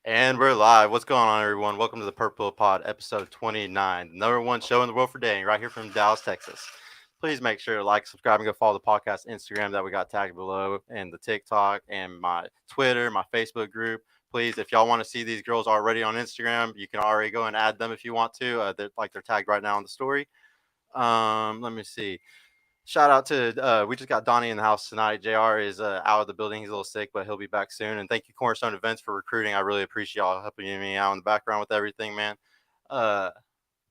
And we're live. What's going on, everyone? Welcome to the Purple Pod, episode 29, the number one show in the world for dating, right here from Dallas, Texas. Please make sure to like, subscribe, and go follow the podcast Instagram that we got tagged below, and the TikTok, and my Twitter, my Facebook group. Please, if y'all want to see these girls already on Instagram, you can already go and add them if you want to. They're tagged right now in the story. Let me see. Shout out to we just got Donnie in the house tonight. JR is out of the building. He's a little sick, but he'll be back soon. And thank you, Cornerstone Events, for recruiting. I really appreciate y'all helping me out in the background with everything, man. Uh,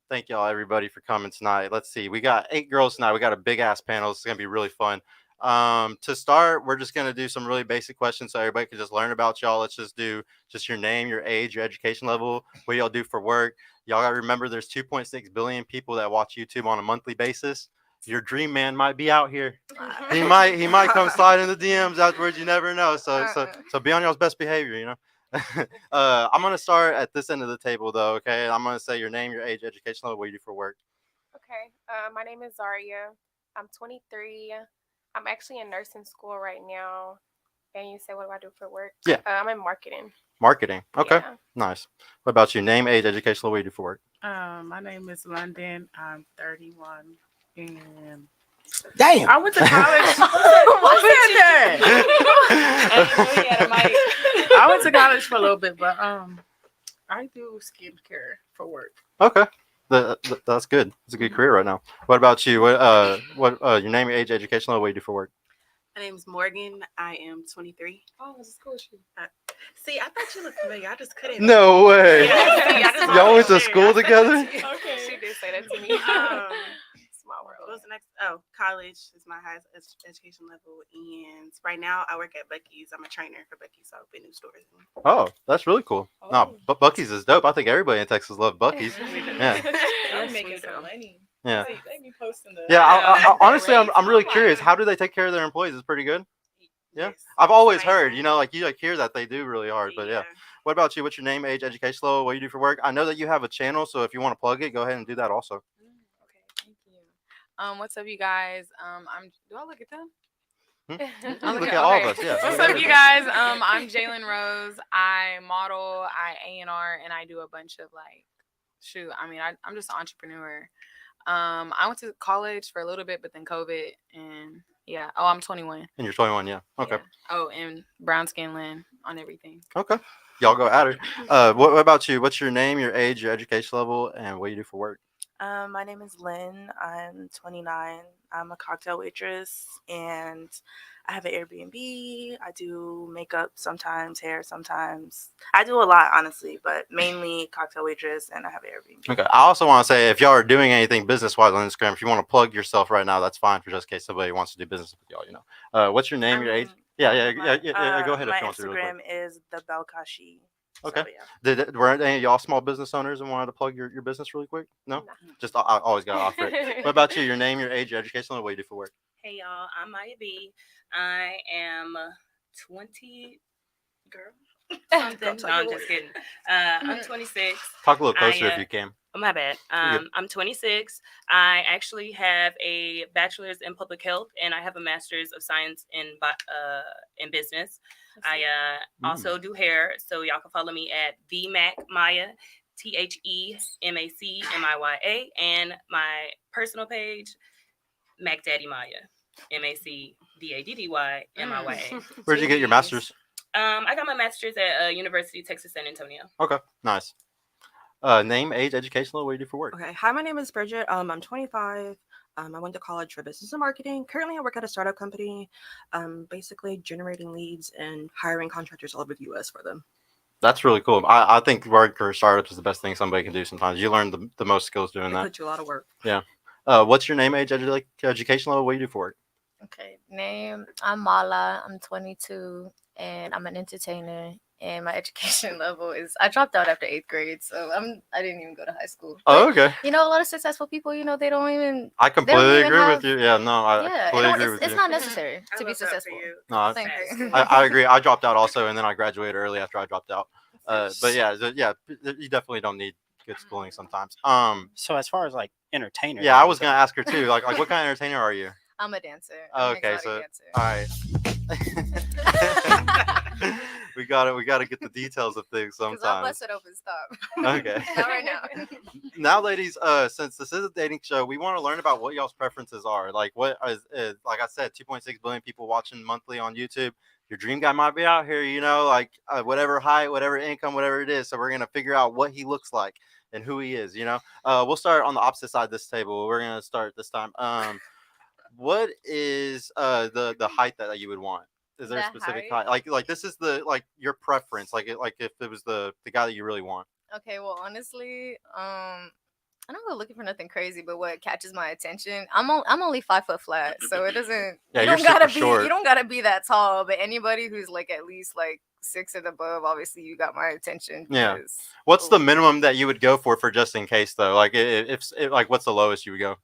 Thank y'all, everybody, for coming tonight. Let's see. We got 8 girls tonight. We got a big ass panel. It's gonna be really fun. To start, we're just gonna do some really basic questions so everybody can just learn about y'all. Let's just do just your name, your age, your education level, what y'all do for work. Y'all gotta remember there's 2.6 billion people that watch YouTube on a monthly basis. Your dream man might be out here. He might come slide in the DMs afterwards. You never know. So be on y'all's best behavior. I'm gonna start at this end of the table though. Okay, I'm gonna say your name, your age, education level, what you do for work. Okay. My name is Zaria. I'm 23. I'm actually in nursing school right now. And you say, what do I do for work? Yeah. I'm in marketing. Marketing. Okay. Yeah. Nice. What about you? Name, age, education level, what you do for work. My name is London. I'm 31. And Damn. I went to college. What's that? that? I went to college for a little bit, but I do skincare for work. Okay. That's good. It's a good career right now. What about you? What your name, your age, education level, what you do for work. My name is Morgan. I am 23. Oh, this is cool. See, I thought you looked familiar. I just couldn't. No way. Yeah, Y'all went to school together? She did say that to me. Small What world. was the next? Oh, college is my highest education level. And right now I work at Buc-ee's. I'm a trainer for Buc-ee's. So I open new stores. Oh, that's really cool. No, but Buc-ee's is dope. I think everybody in Texas loves Buc-ee's. Yeah. I'm making some money. Yeah. They be posting the. Yeah. I honestly, I'm really Right. curious. How do they take care of their employees? It's pretty good. Yeah. Yes. I've always Right. heard, like you hear that they do really hard, but yeah. What about you? What's your name, age, education level? What you do for work? I know that you have a channel, so if you want to plug it, go ahead and do that also. Okay, thank you. What's up, you guys? Do I look at them? You look at all of us, yeah. What's up, you guys? I'm Jalen Rose. I model, I A&R, and I do a bunch of I'm just an entrepreneur. I went to college for a little bit, but then COVID, and yeah. Oh, I'm 21. And you're 21, yeah. Okay. Yeah. Oh, and brown skin land on everything. Okay. Y'all go at her. What about you? What's your name, your age, your education level, and what you do for work? My name is Lynn. I'm 29. I'm a cocktail waitress, and I have an Airbnb. I do makeup sometimes, hair sometimes. I do a lot, honestly, but mainly cocktail waitress, and I have an Airbnb. Okay. I also want to say, if y'all are doing anything business-wise on Instagram, if you want to plug yourself right now, that's fine, for just in case somebody wants to do business with y'all. What's your name, your age? Yeah. Go ahead if My you want to. Really Instagram quick. is the Belkashi. Okay. So, yeah. Were any of y'all small business owners and wanted to plug your business really quick? No? Just I always got to offer it. What about you? Your name, your age, your education level, what you do for work? Hey y'all, I'm Maya B. I am 20. Girl. Something. No, I'm just kidding. I'm 26. Talk a little closer if you can. Oh, my bad. I'm 26. I actually have a bachelor's in public health, and I have a master's of science in business. I also do hair, so y'all can follow me at the Mac Maya, TheMacMiya, and my personal page, Mac Daddy Maya, MacDaddyMiya. Where'd you get your master's? I got my master's at University of Texas San Antonio. Okay, nice. Name, age, education level, what you do for work? Okay. Hi, my name is Bridget. I'm 25. I went to college for business and marketing. Currently, I work at a startup company, basically generating leads and hiring contractors all over the U.S. for them. That's really cool. I think work or startups is the best thing somebody can do sometimes. You learn the most skills doing that. Put you a lot of work. Yeah. What's your name, age, education level, what you do for work? Okay, name, I'm Mala. I'm 22, and I'm an entertainer. And my education level is, I dropped out after 8th grade, so I didn't even go to high school. Oh, okay. A lot of successful people, they don't even. I completely agree with you. Yeah, no, I completely agree with you. It's not necessary to be successful. No, I I agree. I dropped out also, and then I graduated early after I dropped out. But yeah, you definitely don't need good schooling sometimes. So as far as like entertainer. Yeah, I was gonna ask her too. Like what kind of entertainer are you? I'm a dancer. Okay, so all right. we gotta get the details of things Because I'll sometimes. bust it open. Stop. Okay. Not right now. Now, ladies, since this is a dating show, we want to learn about what y'all's preferences are. Like, what is like I said, 2.6 billion people watching monthly on YouTube. Your dream guy might be out here, you know, like whatever height, whatever income, whatever it is. So we're gonna figure out what he looks like and who he is. You know, we'll start on the opposite side of this table. We're gonna start this time. What is the height that you would want? Is there a The specific height? height? Like this is the like your preference. Like if it was the guy that you really want. Okay, well, honestly, I don't go looking for nothing crazy, but what catches my attention, I'm only 5 foot flat, so it doesn't. Yeah, you you're don't gotta super short. You don't gotta be that tall, but anybody who's like at least like 6 and above, obviously, you got my attention. Yeah. because- What's the minimum that you would go for just in case though? Like if like what's the lowest you would go?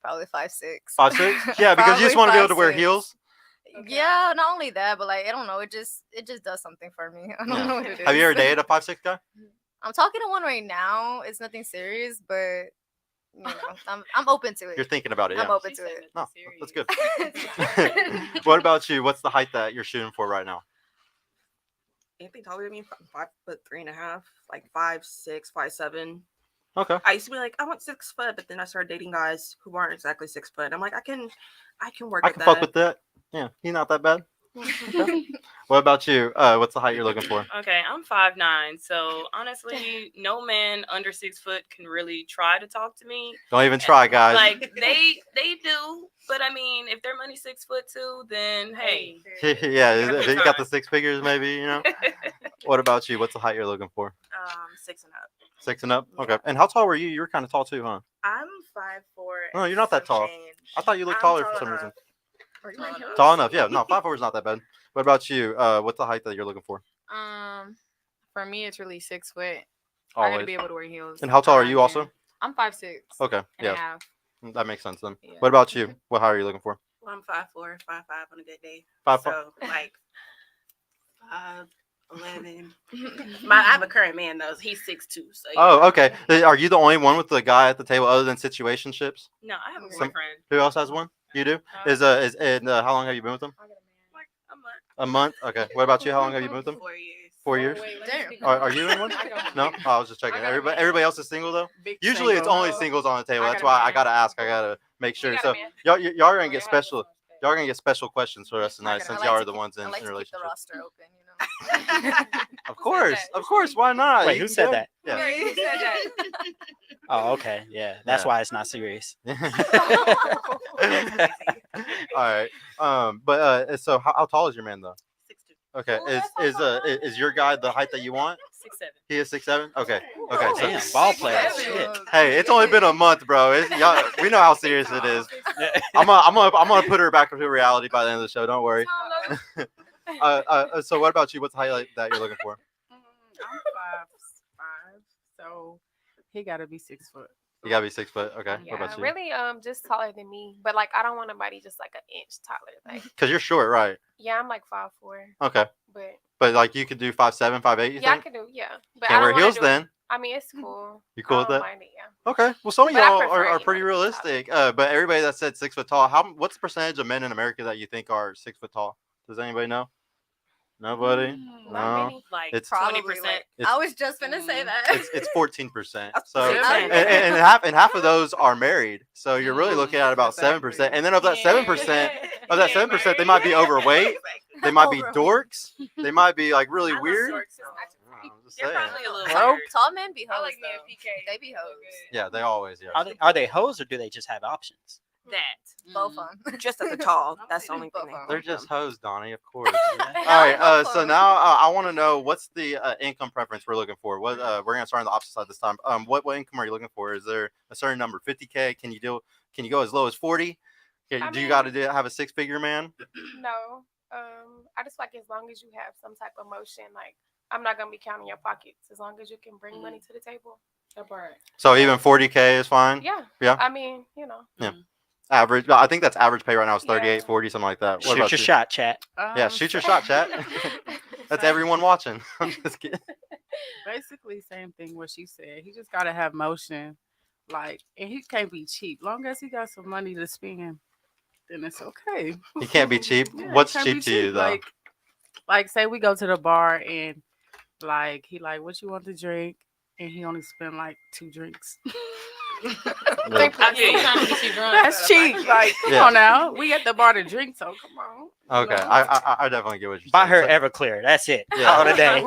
Probably 5'6". 5'6"? Yeah, because you just want to be able to wear heels. Yeah, not only that, but like I don't know, it just does something for me. I don't Yeah. know what it is. Have you ever dated a 5'6" guy? I'm talking to one right now. It's nothing serious, but you know, I'm open to it. You're thinking about it. Yeah. I'm open to it. No, that's good. What about you? What's the height that you're shooting for right now? Anything taller than me, 5'3.5", like 5'6", 5'7". Okay. I used to be like, I want 6 foot, but then I started dating guys who weren't exactly 6 foot. I'm like, I can work I with can that. fuck with that. Yeah, he's not that bad. Okay. What about you? What's the height you're looking for? Okay, I'm 5'9", so honestly, no man under 6 foot can really try to talk to me. Don't even try, guys. Like they do, but I mean, if they're money 6 foot too, then hey. Yeah, if you got the 6 figures, maybe, you know. What about you? What's the height you're looking for? 6 and up. 6 and up. Okay. And how tall were you? You were kind of tall too, huh? I'm 5'4". No, you're not that tall. I thought you looked taller for some reason. Are you my hero? Tall enough, yeah. No, 5'4" is not that bad. What about you? What's the height that you're looking for? For me, it's really 6 foot. I Always. gotta be able to wear heels. And how tall are you also? I'm 5'6". Okay. And a Yeah. half. That makes sense then. Yeah. What about you? What height are you looking for? Well, I'm 5'4", 5'5" on a good day. 5'5". So like 5'11". I have a current man though. He's 6'2". So yeah. Oh, okay. Are you the only one with the guy at the table other than situationships? No, I have a Some- boyfriend. Who else has one? You do? How long have you been with him? Like a month. A month. Okay. What about you? How long have you been with him? 4 years. 4 years. Damn. Are you in one? No. Oh, I was just checking. Everybody else is single though. Usually it's only singles on the table. That's why I gotta ask. I gotta make sure. So y'all are gonna get special. Y'all are gonna get special questions for us tonight since y'all are the ones in I like a to keep the relationship. roster open, you know. Of course. Why not? Wait, You who can said go. that? Yeah. You said that. Oh, okay. Yeah. That's Yeah. why it's not serious. All right. So how tall is your man though? 6'2". Okay. Oh, Is your guy the height that you want? 6'7". He is 6'7". Okay. Oh, Okay. So Damn, ball player. Shit. hey, it's only been a month, bro. We know how serious it is. I'm gonna put her back into reality by the end of the show. Don't worry. So what about you? What's the height that you're looking for? I'm 5'5", so he gotta be 6 foot. You gotta be 6 foot. Okay. Yeah, What about you? really, just taller than me, but like I don't want nobody just like an inch taller. Like, Because you're short, right? yeah, I'm like 5'4", Okay. but Like you could do 5'7", 5'8". You yeah, I think? can do but I Can't don't wear wanna heels do- then. I mean, it's cool. You cool I with don't that? mind it, yeah. Okay. Well, some of But I y'all prefer are pretty anybody realistic. But everybody that said 6 foot tall, what's the percentage of men in America that you think are 6 foot tall? Does anybody know? Nobody. Not No. many. Like It's 20%. Probably, like, It's- I was just gonna say that. It's 14%. So pretty good. and half of those are married. So you're really looking at about 7%. And then of that 7%, they might be overweight. They might be dorks. They might be like really weird. I'm just They're saying. probably a little Well, weird. Tall men be I hoes like me a though. PK. They be hoes. Yeah, they always. Yeah. Are they hoes or do they just have options? That. Both of them. Just at the tall. That's the only thing. Both of They're just hoes, Donnie. Of course. All All right. So now I want to know what's the income preference we're looking for. What we're gonna start on the opposite side this time. What income are you looking for? Is there a certain number? 50K? Can you go as low as 40? I Do you got to mean- have a 6-figure man? No. I just like as long as you have some type of motion, like I'm not gonna be counting your pockets as long as you can bring money to the table. That part. So even 40K is fine. Yeah. Yeah. I mean, you know. Average. I think that's average pay right now is Yeah. 38, 40, something like that. What Shoot about your you? shot, chat. Yeah, shoot your shot, chat. That's everyone watching. I'm just kidding. Basically, same thing what she said. He just gotta have motion, like, and he can't be cheap. Long as he got some money to spend, then it's okay. He can't be cheap. Yeah, he What's can't be cheap to you though? Like, like say we go to the bar and like he like what you want to drink and he only spend like 2 drinks. I feel you. Trying to get you drunk. That's cheap. Like come Yeah. on now, we at the bar to drink, so come on. Okay, You know? I definitely get what you're Buy saying. her So- Everclear. That's it. Yeah. All the day.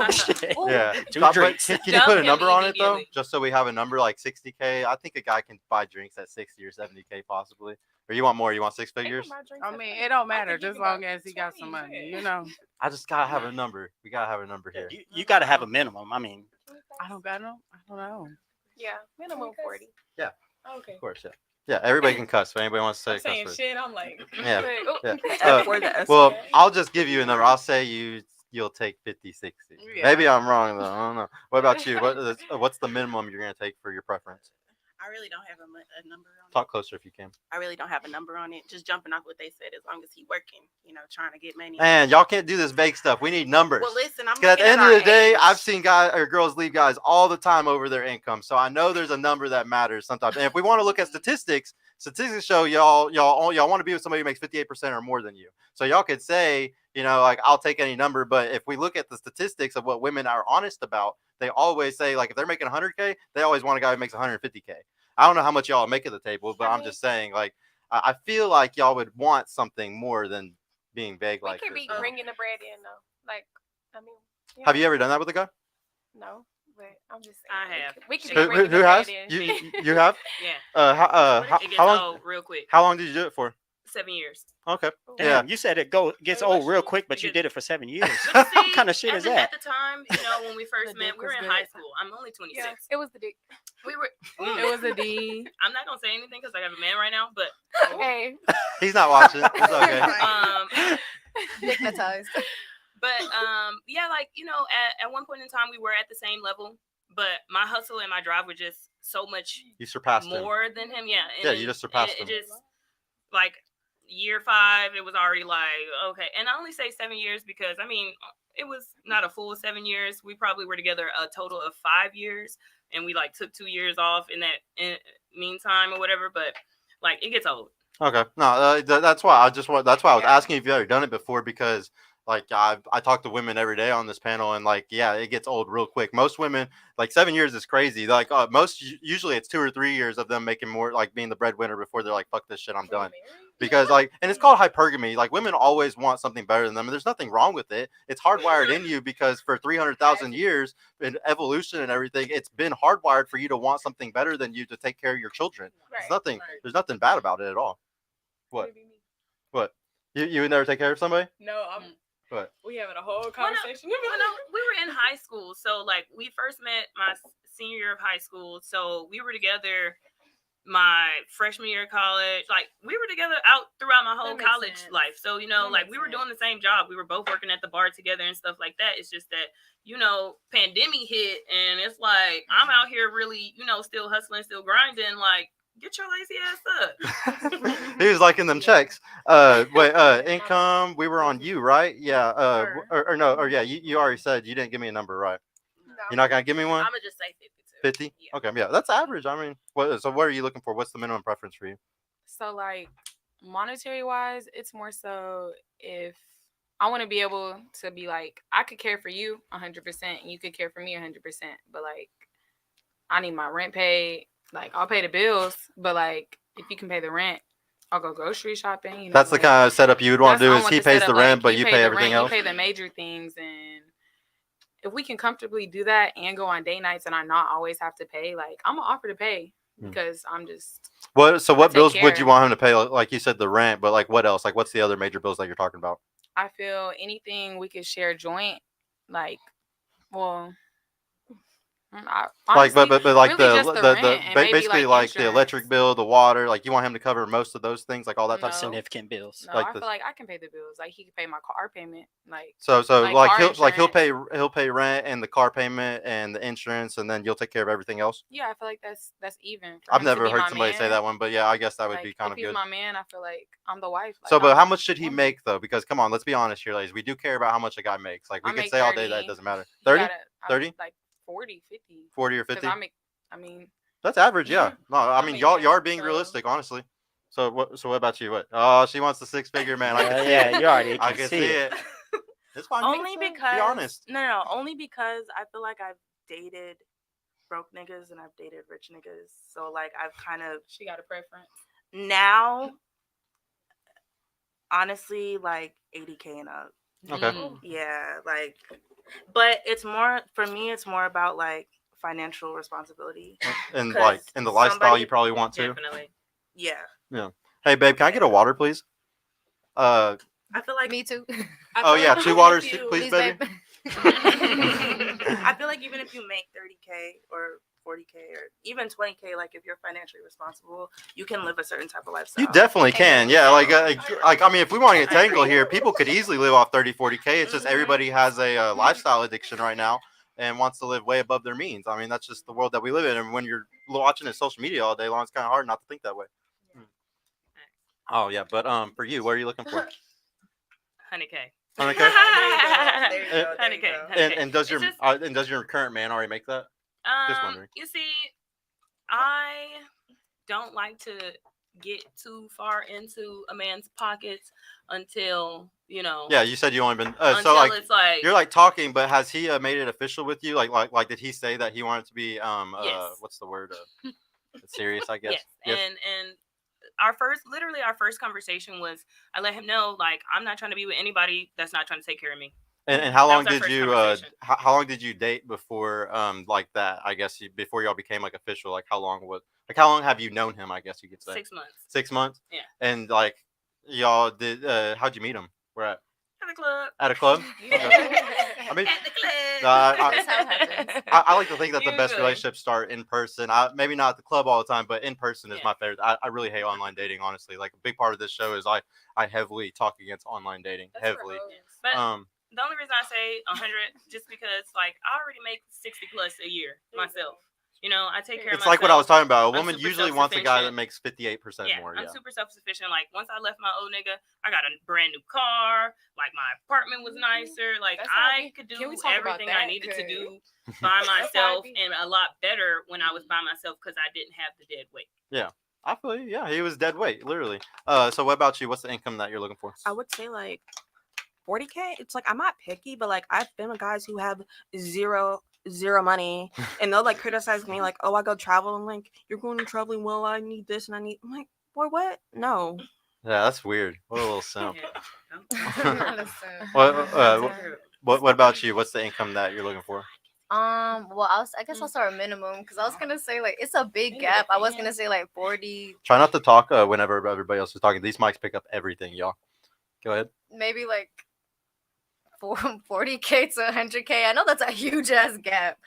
Yeah. Two But drinks. Can you Dump put a him number on it though? immediately. Just so we have a number like 60K. I think a guy can buy drinks at 60 or 70K possibly. Or you want more? You want 6 figures? I mean, it don't matter just long as he got some money, you know. I just gotta have a number. We gotta have a number here. You got to have a minimum. I mean, I don't know. Yeah, minimum 40. Okay. Of course, yeah. Yeah, everybody can cuss. If anybody wants to say I'm saying cuss words. shit. I'm like, Yeah. Oh, Yeah. For the Well, estimate. I'll just give you a number. I'll say you'll take 50, 60. Yeah. Maybe I'm wrong though. I don't know. What about you? What's the minimum you're gonna take for your preference? I really don't have a number on it. Talk closer if you can. I really don't have a number on it. Just jumping off what they said. As long as he working, trying to get money. Man, y'all can't do this vague stuff. We need numbers. Well, listen, I'm 'Cause at the looking end of the our day, age. I've seen guys or girls leave guys all the time over their income. So I know there's a number that matters sometimes. And if we want to look at statistics show y'all want to be with somebody who makes 58% or more than you. So y'all could say, like I'll take any number. But if we look at the statistics of what women are honest about, they always say like if they're making 100K, they always want a guy who makes 150K. I don't know how much y'all make at the table, but I'm just saying like I feel like y'all would want something more than being vague we like could this. be you know? bringing the bread in though. Like, I mean, yeah. Have you ever done that with a guy? No, but I'm just saying. I have. We could be Who, bringing who the has? bread in. You have? Yeah. It gets How long? old real quick. How long did you do it for? 7 years. Okay. damn, Yeah. you said it gets Wait, old what's real you- quick, but you because- did it for 7 years. But see, What kind of shit at is the, that? At the time, when we first The met, dick we were was in good. high school. I'm only 26. Yeah, it was the dick. We were. it was a D. I'm not gonna say anything because I have a man right now, but Hey, He's not watching. It's okay. Hypnotized. but yeah, like at one point in time we were at the same level, but my hustle and my drive were just so much You surpassed him. more than him. Yeah. Yeah, you just surpassed it him. just like year 5, it was already like okay. And I only say 7 years because I mean it was not a full 7 years. We probably were together a total of 5 years, and we like took 2 years off in that meantime or whatever. But like it gets old. Okay. No, that's why that's why I was Yeah. asking if you ever done it before because like I talk to women every day on this panel and like yeah it gets old real quick. Most women like 7 years is crazy. Like usually it's 2 or 3 years of them making more like being the breadwinner before they're like fuck this shit I'm done. Because like and it's called hypergamy. Like women always want something better than them and there's nothing wrong with it. It's hardwired in you because for 300,000 years in evolution and everything it's been hardwired for you to want something better than you to take care of your children. right. There's nothing bad about it at all. What? You would never take care of somebody? No, I'm. What? We having a whole Well, no, conversation. well, no, we were in high school, so like we first met my senior year of high school. So we were together my freshman year of college. Like we were together out throughout my whole That makes college sense. life. So That like makes we were sense. doing the same job. We were both working at the bar together and stuff like that. It's just that pandemic hit, and it's like I'm out here really still hustling, still grinding. Like get your lazy ass up. He was liking them checks. Income. We were on you, right? Yeah. Or no. Or yeah. You already said you didn't give me a number, right? No. You're not gonna give me one. I'm gonna just say 52. 50. Yeah. Okay. Yeah. That's average. I mean, so what are you looking for? What's the minimum preference for you? So like monetary wise, it's more so if I want to be able to be like I could care for you 100% and you could care for me 100%, but like I need my rent paid. Like I'll pay the bills, but like if you can pay the rent, I'll go grocery shopping. That's the like, kind of setup you would want to that's- do. I Is want he the pays the setup, rent, like, but you pay the everything rent, else? You pay the major things, and if we can comfortably do that and go on date nights, and I not always have to pay, like I'm gonna offer to pay because I'm just. So what take bills would you care. want him to pay? Like you said, the rent, but like what else? Like what's the other major bills that you're talking about? I feel anything we could share joint, like, well. Like, but like really just the rent and maybe, basically like the electric insurance. bill, the water, like you want him to cover most of those things, like all that type of No. stuff. Significant bills. No, like I the- feel like I can pay the bills. Like he can pay my car payment. Like So like like car he'll pay rent and the car payment and the insurance, and then you'll take care of everything else. yeah, I feel like that's even. For I've him to never be heard my somebody say man. that one, but yeah, I guess that would Like, be kind if of he's good. my man, I feel like I'm the wife. Like, So, but I'm how much should he woman. make though? Because come on, let's be honest here, ladies. We do care about how much a guy makes. Like we I could make say all day that it 30. doesn't matter. You 30, gotta- 30, like 40, 50. 40 or 'Cause 50. I mean, That's average, yeah. No, I mean mean, y'all yeah, are being so- realistic, honestly. So what about you? What? Oh, she wants the 6-figure man. I can see yeah, it. you already I can can see see it. it. It's fine. Only Be because honest. no, only because I feel like I've dated broke niggas and I've dated rich niggas. So like I've kind of She got a preference. now, honestly, like 80K and up. Okay. Yeah, like, but it's more for me. It's more about like financial responsibility. And 'Cause like in the lifestyle somebody- you probably want to. Definitely. Yeah, Yeah. Hey babe, can I get a water, please? I feel like Me too. Oh yeah, 2 waters, please, Please, baby. babe. I feel like even if you make 30K or 40K or even 20K, like if you're financially responsible, you can live a certain type of lifestyle. You definitely can. Yeah, like I mean, if we want to get technical here, people could easily live off 30, 40K. It's just everybody has a lifestyle addiction right now and wants to live way above their means. I mean, that's just the world that we live in. And when you're watching it social media all day long, it's kind of hard not to think that way. Oh yeah, but for you, what are you looking for? 100K. 100K. There you go. There you 100K. go. And does It's your just- does your current man already make that? Just wondering. You see, I don't like to get too far into a man's pockets until Yeah, you said you only been until so like it's like you're like talking, but has he made it official with you? Like did he say that he wanted to be Yes. what's the word? Serious, I guess. yes. And our first conversation was I let him know like I'm not trying to be with anybody that's not trying to take care of me. And how That long was our did first you conversation. how long did you date before like that? I guess before y'all became like official. Like how long have you known him? I guess you could say 6 months 6 months. Yeah. And like y'all did how'd you meet him? Where at? at the club. At a club. I mean, At the club. That's how it happens. I like to think that the best Usually. relationships start in person. Maybe not at the club all the time, but in person is my favorite. I really hate online dating, honestly. Like a big part of this show is I heavily talk against online dating, heavily. But the only reason I say 100 just because like I already make 60 plus a year myself. You know, I take care of It's myself. like what I was talking about. A I'm woman super usually wants a guy that self-sufficient. makes 58% Yeah, more. I'm Yeah. super self-sufficient. Like once I left my old nigga, I got a brand new car. Like my apartment was nicer. Like That's how I could do can we talk about everything I that? needed to 'Cause- do by myself be. and a lot better when I was by myself because I didn't have the dead weight. I feel you. Yeah, he was dead weight, literally. So what about you? What's the income that you're looking for? I would say like 40K. It's like I'm not picky, but like I've been with guys who have zero money, and they'll like criticize me like, oh, I go travel. I'm like, you're going to traveling. Well, I need this and I need. I'm like, boy, what? No. Yeah, that's weird. What a little simp. Not a simp. What about you? What's the income that you're looking for? Well, I guess I'll start minimum because I was gonna say like it's a big gap. I was gonna say like 40, Try not to talk whenever everybody else is talking. These mics pick up everything, y'all. Go ahead. maybe like 40K to 100K. I know that's a huge ass gap,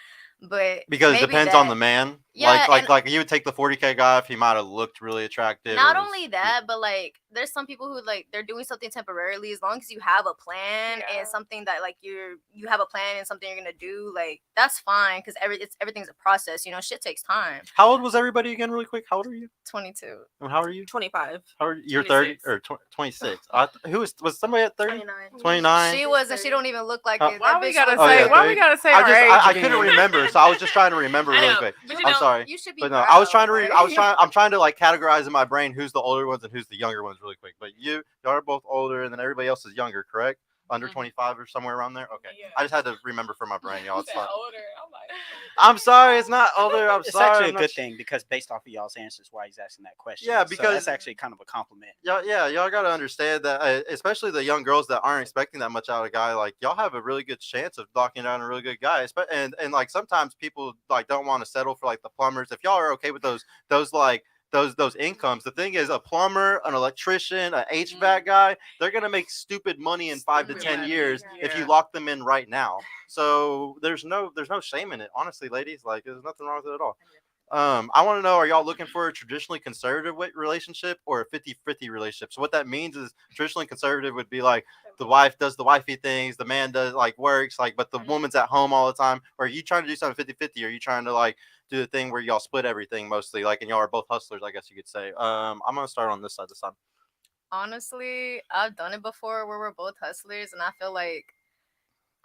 but Because it maybe depends on that. the man. Yeah, Like you would take the 40K guy if he might have looked really attractive. Not or was- only that, but like there's some people who like they're doing something temporarily. As long as you have a plan and something that like you have a plan and something you're gonna do, like that's fine because everything's a process. You know, shit takes time. How old was everybody again, really quick? How old are you? 22. And how are you? 25. How are you? You're 30 26. or 26. Who was somebody at 30? 29. 29. She wasn't. She don't even look like Huh? it. Why That we bitch gotta was- Oh, say? yeah, Why okay. we gotta say our age? I couldn't remember, so I was just trying to remember I really know, quick. but you I'm know, sorry. You should be. But no, I was proud, trying to like- I'm trying to like categorize in my brain who's the older ones and who's the younger ones really quick. But y'all are both older and then everybody else is younger, correct? Under 25 or somewhere around there? Okay. Yeah. I just had to remember for my brain, y'all. It's Said like, older. I'm like, I'm sorry, it's not older. I'm It's sorry. actually I'm a not good sh- thing because based off of y'all's answers, why he's asking that question. Yeah, So because- that's actually kind of a compliment. Y'all gotta understand that, especially the young girls that aren't expecting that much out of a guy. Like y'all have a really good chance of knocking down a really good guy. And like sometimes people like don't want to settle for like the plumbers. If y'all are okay with those incomes, the thing is, a plumber, an electrician, an HVAC guy, they're gonna make stupid money in 5 to 10 years if you lock them in right now. So there's no shame in it, honestly, ladies. Like there's nothing wrong with it at all. I want to know, are y'all looking for a traditionally conservative relationship or a 50-50 relationship? So what that means is traditionally conservative would be like the wife does the wifey things, the man does like works, like, but the woman's at home all the time. Or are you trying to do something 50-50? Or are you trying to like do the thing where y'all split everything mostly, like, and y'all are both hustlers, I guess you could say. I'm gonna start on this side this time. Honestly, I've done it before where we're both hustlers, and I feel like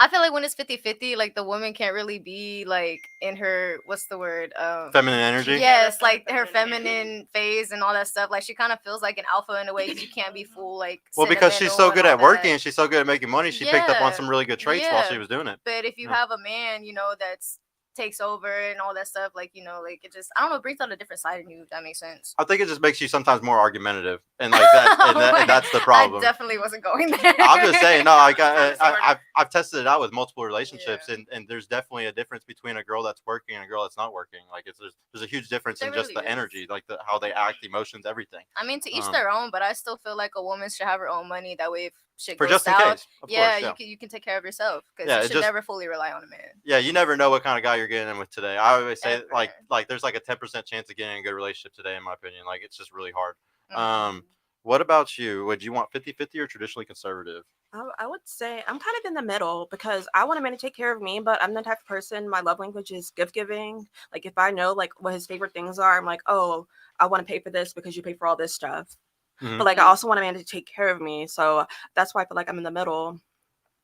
I feel like when it's 50-50, like the woman can't really be like in her what's the word? Feminine energy. Yes, like her feminine phase and all that stuff. Like she kind of feels like an alpha in a way because you can't be full like. Well, because she's so sentimental good and all at working that. and she's so good at making money, she picked up on Yeah, some really good traits while she yeah. was doing it. But if you Yeah. have a man, you know, that's takes over and all that stuff, like you know, like it just I don't know, it brings out a different side in you. If that makes sense. I think it just makes you sometimes more argumentative, and like that, and that's the problem. I definitely wasn't going there. I'm just saying, no, like Sorta. I've tested it out with multiple relationships, and there's definitely a difference between a girl that's working and a girl that's not working. Like there's a huge difference There in just really the is. energy, like how they act, emotions, everything. I mean, to each Um, their own, but I still feel like a woman should have her own money. That way, if shit For goes just in south, case, of yeah, course, you can take care of yourself because Yeah, you it should just- never fully rely on a man. Yeah, you never know what kind of guy you're getting in with today. I always say Ever. like there's like a 10% chance of getting in a good relationship today, in my opinion. Like it's just really hard. Mhm. What about you? Would you want 50-50 or traditionally conservative? I would say I'm kind of in the middle because I want a man to take care of me, but I'm the type of person, my love language is gift giving. Like if I know like what his favorite things are, I'm like, oh, I want to pay for this because you pay for all this stuff. Mhm. But like I also want a man to take care of me. So that's why I feel like I'm in the middle.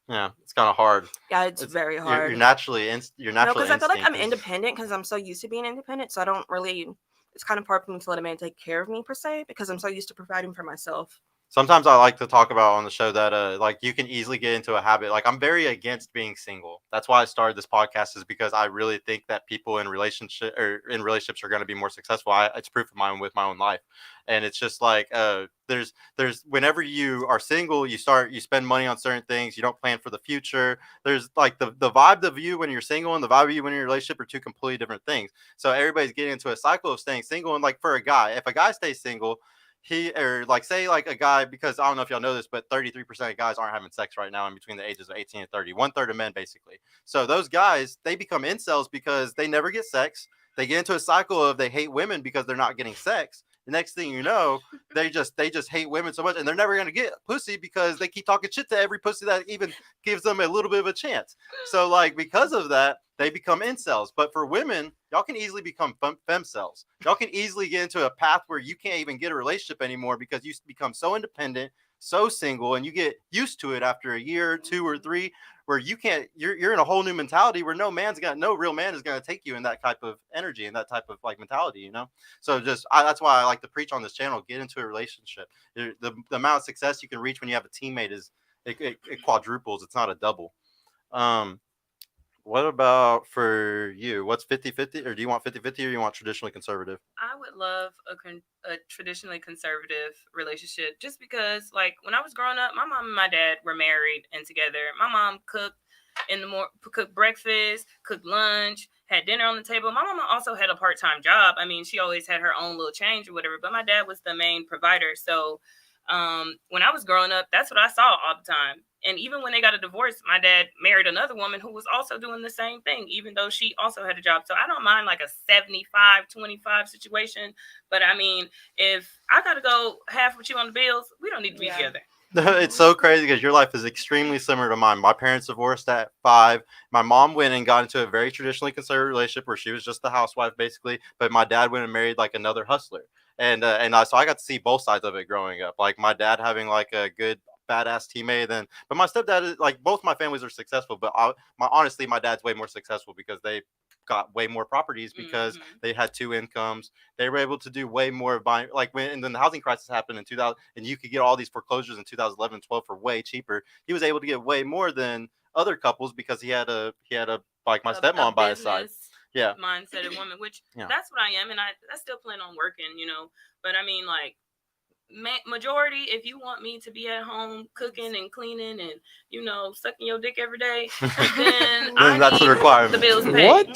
Yeah, it's kind of hard. Yeah, it's very You're hard. naturally your No, natural because I feel like I'm instinct is- independent because I'm so used to being independent. So I don't really, it's kind of hard for me to let a man take care of me per se because I'm so used to providing for myself. Sometimes I like to talk about on the show that like you can easily get into a habit. Like I'm very against being single. That's why I started this podcast, is because I really think that people in relationships are going to be more successful. It's proof of mine with my own life. And it's just like there's whenever you are single, you spend money on certain things, you don't plan for the future. There's like the vibe of you when you're single and the vibe of you when you're in a relationship are two completely different things. So everybody's getting into a cycle of staying single. And like for a guy, if a guy stays single, he or like say like a guy, because I don't know if y'all know this, but 33% of guys aren't having sex right now in between the ages of 18 and 30. 1/3 of men basically. So those guys, they become incels because they never get sex. They get into a cycle of they hate women because they're not getting sex. The next thing you know, they just hate women so much, and they're never gonna get pussy because they keep talking shit to every pussy that even gives them a little bit of a chance. So like because of that, they become incels. But for women, y'all can easily become femcels. Y'all can easily get into a path where you can't even get a relationship anymore because you become so independent, so single, and you get used to it after a year, 2 or 3, where you can't. You're in a whole new mentality where no real man is gonna take you in that type of energy and that type of like mentality, you know. So that's why I like to preach on this channel. Get into a relationship. The amount of success you can reach when you have a teammate is it quadruples. It's not a double. What about for you? What's 50-50? Or do you want 50-50 or you want traditionally conservative? I would love a traditionally conservative relationship just because, like, when I was growing up, my mom and my dad were married and together. My mom cooked cooked breakfast, cooked lunch, had dinner on the table. My mama also had a part-time job. I mean, she always had her own little change or whatever, but my dad was the main provider. So when I was growing up, that's what I saw all the time. And even when they got a divorce, my dad married another woman who was also doing the same thing, even though she also had a job. So I don't mind like a 75-25 situation. But I mean, if I got to go half with you on the bills, we don't need to be together. It's so crazy because your life is extremely similar to mine. My parents divorced at 5. My mom went and got into a very traditionally conservative relationship where she was just the housewife basically, but my dad went and married like another hustler. And so I got to see both sides of it growing up. Like my dad having like a good badass teammate, but my stepdad is like, both my families are successful, but honestly my dad's way more successful because they got way more properties because they had 2 incomes. They were able to do way more buying, like and then the housing crisis happened in 2000 and you could get all these foreclosures in 2011 and 12 for way cheaper. He was able to get way more than other couples because he had a like my stepmom by his side. Yeah, mindset of woman, which Yeah. that's what I am, and I still plan on working, but I mean, like, majority, if you want me to be at home cooking and cleaning and sucking your dick every day, then Then that's the requirement. the bills paid. What?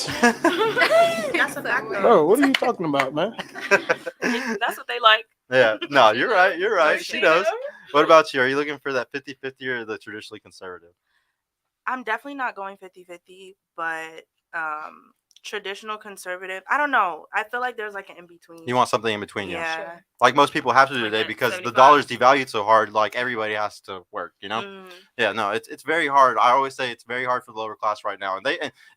That's a fact, though. Bro, what are you talking about, man? That's what they like. Yeah, no, you're right. You're right. She You knows. know? What about you? Are you looking for that 50-50 or the traditionally conservative? I'm definitely not going 50-50, but traditional conservative. I don't know. I feel like there's like an in between. You want something in between, you. Yeah. Sure. Like most people have to Like today that because the 75. dollar's devalued so hard. Like everybody has to work, Mm. Yeah, no, it's very hard. I always say it's very hard for the lower class right now.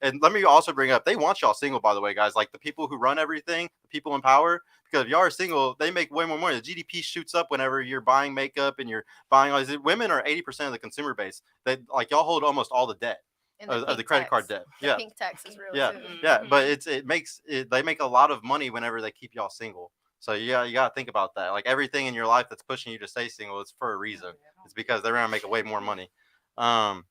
And let me also bring up, they want y'all single, by the way, guys. Like the people who run everything, the people in power, because if y'all are single, they make way more money. The GDP shoots up whenever you're buying makeup and you're buying all these. Women are 80% of the consumer base. They like y'all hold almost all the debt. And of the pink credit card tax. debt. The Yeah, pink tax is real yeah, too. yeah. But Mhm. they make a lot of money whenever they keep y'all single. So you gotta think about that. Like everything in your life that's pushing you to stay single is for a reason. It's because they're gonna make way more money. Um,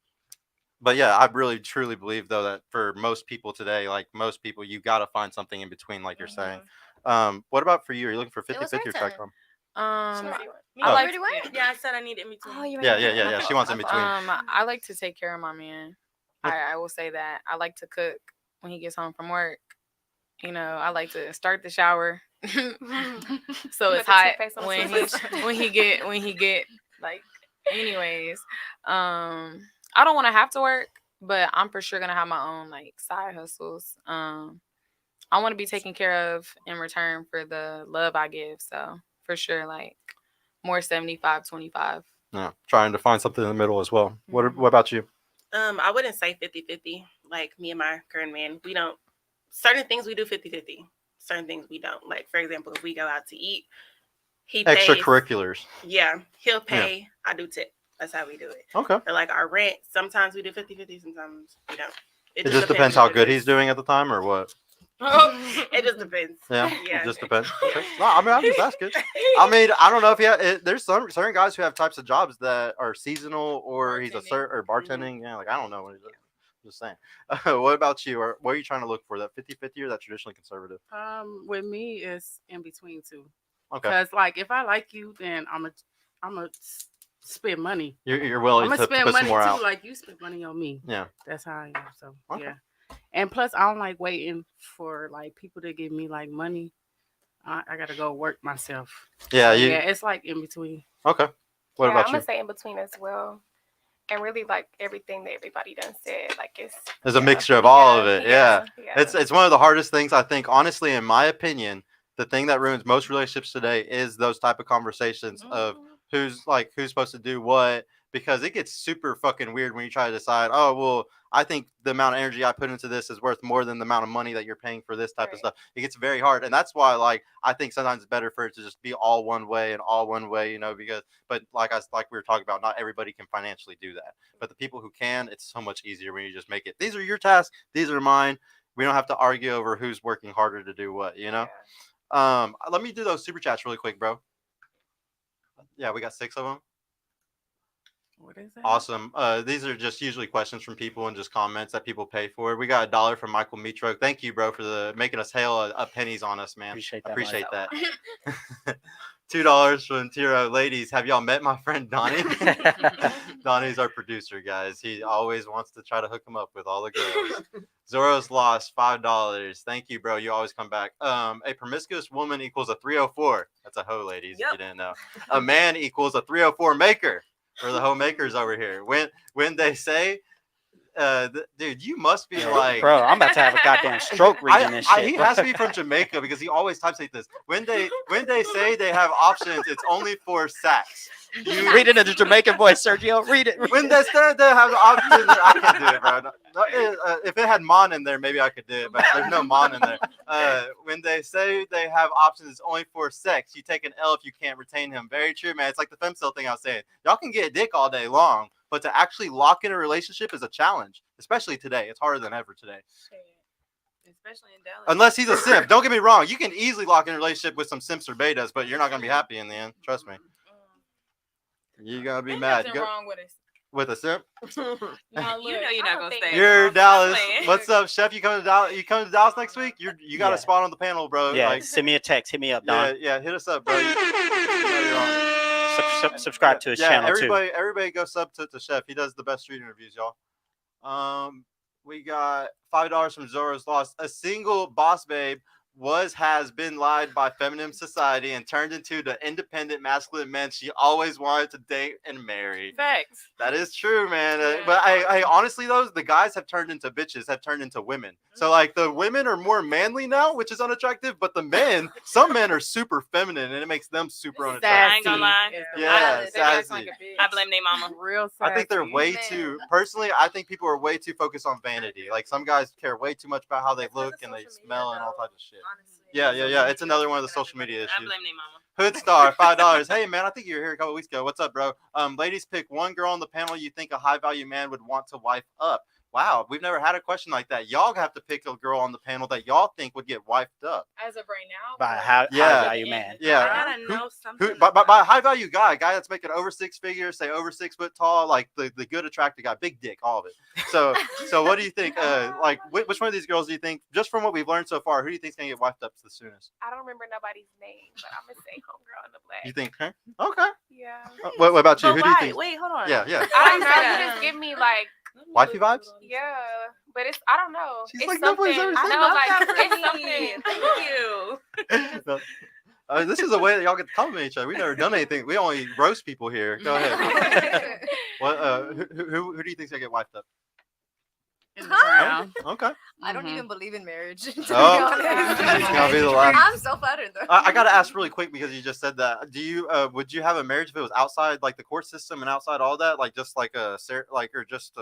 but yeah, I really truly believe though that for most people today, like most people, you gotta find something in between, like you're saying. What about for you? Are you looking for It was 50-50 her or track turn. time? She already went. Me Oh. too. You already went? Yeah, I said I need in between. Oh, you're Yeah, right. yeah, yeah, My yeah. She fault, wants my in fault. between. I like to take care of my man. What- I will say that. I like to cook when he gets home from work. You know, I like to start the shower so Put it's the hot toothpaste on the when toothbrush. when he get like. Anyways, I don't want to have to work, but I'm for sure gonna have my own like side hustles. I want to be taken care of in return for the love I give. So for sure, like more 75-25. Yeah, trying to find something in the middle as well. What Mhm. what about you? I wouldn't say 50-50. Like me and my current man, we don't certain things we do 50-50. Certain things we don't. Like for example, if we go out to eat, he pays. Extracurriculars. Yeah, he'll pay. I do tip. That's how we do it. Okay. Or like our rent, sometimes we do 50-50, sometimes we don't. It just depends how good he's doing at the time, or what. It just depends. Yeah, Yeah. it just depends. Okay. No, I mean, I'm just asking. I mean, I don't know if there's some certain guys who have types of jobs that are seasonal, or he's a or bartending. Yeah, like I don't know what he's doing. Just saying. What about you? Or what are you trying to look for? That 50-50 or that traditionally conservative? With me, it's in between two. Okay. Because like if I like you, then I'm a spend money. You're willing I'm to gonna spend put money some more too, out. like you spend money on me. Yeah. That's how I am. So Okay. yeah. And plus, I don't like waiting for like people to give me like money. I gotta go work myself. Yeah. So, You. yeah, it's like in between. Okay. What Yeah, about I'm you? gonna say in between as well. And really like everything that everybody done said. Like it's There's a mixture of all of it. Yeah. yeah. It's one of the hardest things I think. Honestly, in my opinion, the thing that ruins most relationships today is those type of conversations of who's supposed to do what, because it gets super fucking weird when you try to decide, oh well, I think the amount of energy I put into this is worth more than the amount of money that you're paying for this type of Right. stuff. It gets very hard, and that's why I think sometimes it's better for it to just be all one way and all one way, because but like we were talking about, not everybody can financially do that, but the people who can, it's so much easier when you just make it, these are your tasks, these are mine. We don't have to argue over who's working harder to do what. Let me do those super chats really quick, bro. Yeah, we got 6 of them. What is that? Awesome. These are just usually questions from people and just comments that people pay for. We got $1 from Michael Mitro. Thank you, bro, for making us hail a pennies on us, man. Appreciate that, that. $2 from Tiro. Ladies, have y'all met my friend Donnie? Donnie's our producer, guys. He always wants to try to hook him up with all the girls. Zoro's lost $5. Thank you, bro. You always come back. A promiscuous woman equals a 304. That's a hoe, ladies, if you didn't know. A man equals a 304 maker. For the homemakers over here. When they say, dude, you must be like, bro, I'm about to have a goddamn stroke reading this shit. he has to be from Jamaica because he always types like this. When they say they have options, it's only for sex. You read it in the Jamaican voice, Sergio. Read it. When they say they have options, I can't do it, bro. If it had mon in there, maybe I could do it, but there's no mon in there. When they say they have options, it's only for sex. You take an L if you can't retain him. Very true, man. It's like the femcel thing I was saying. Y'all can get dick all day long, but to actually lock in a relationship is a challenge, especially today. It's harder than ever today. Especially in Dallas. Unless he's a simp. Don't get me wrong. You can easily lock in a relationship with some simps or betas, but you're not going to be happy in the end. Trust me. You're going to be There's mad. nothing wrong with it. With a simp? Now, You know look, you're not gonna stay. You're I'm Dallas. playing. What's up, Chef? You coming to Dallas? You coming to Dallas next week? You got a spot on the panel, bro. Yeah, Like, send me a text. Hit me up, Don. yeah. Hit us up, bro. You know you're on. Subscribe to his channel everybody go sub to Chef. He does the best street interviews, y'all. We got $5 from Zoro's Lost. A single boss babe has been lied by feminine society and turned into the independent masculine men she always wanted to date and marry. Facts. That is true, man. But I honestly, the guys have turned into bitches, have turned into women. So like the women are more manly now, which is unattractive, but the men, some men are super feminine, and it makes them super unattractive. I ain't gonna lie. Yeah, sassy. I blame their mama. Real sassy. I think they're way too. Personally, I think people are way too focused on vanity. Like some guys care way too much about how they look and they smell and all types of shit. Yeah. It's another one of the social media issues. I blame their mama. Hoodstar, $5. Hey man, I think you were here a couple weeks ago. What's up, bro? Ladies, pick one girl on the panel you think a high value man would want to wife up. Wow, we've never had a question like that. Y'all have to pick a girl on the panel that y'all think would get wifed up. As of right now. By but- high Yeah. value man. Yeah. I gotta know something. By about- a high value guy, a guy that's making over 6 figures, say over 6 foot tall, like the good attractive guy, big dick, all of it. So what do you think? Like which one of these girls do you think, just from what we've learned so far, who do you think's gonna get wifed up the soonest? I don't remember nobody's name, but I'm gonna say homegirl in the black. You think her? Okay. Yeah. What about you? But Who do you why? think? Wait, hold on. Yeah, yeah. I don't know. say You that. just give me like, Wifey vibes? yeah, but it's I don't know. She's it's like, something. nobody's ever I said know, that like for it's me. something. Thank you. No. This is a way that y'all get to compliment each other. We've never done anything. We only roast people here. Go ahead. What? Who do you think's gonna get wifed up? In the ground. Okay. I don't Mhm. even believe in marriage. To be Oh, honest. she's gonna be the last. I'm so flattered though. I gotta ask really quick because you just said that. Do you would you have a marriage if it was outside like the court system and outside all that, like just like a or just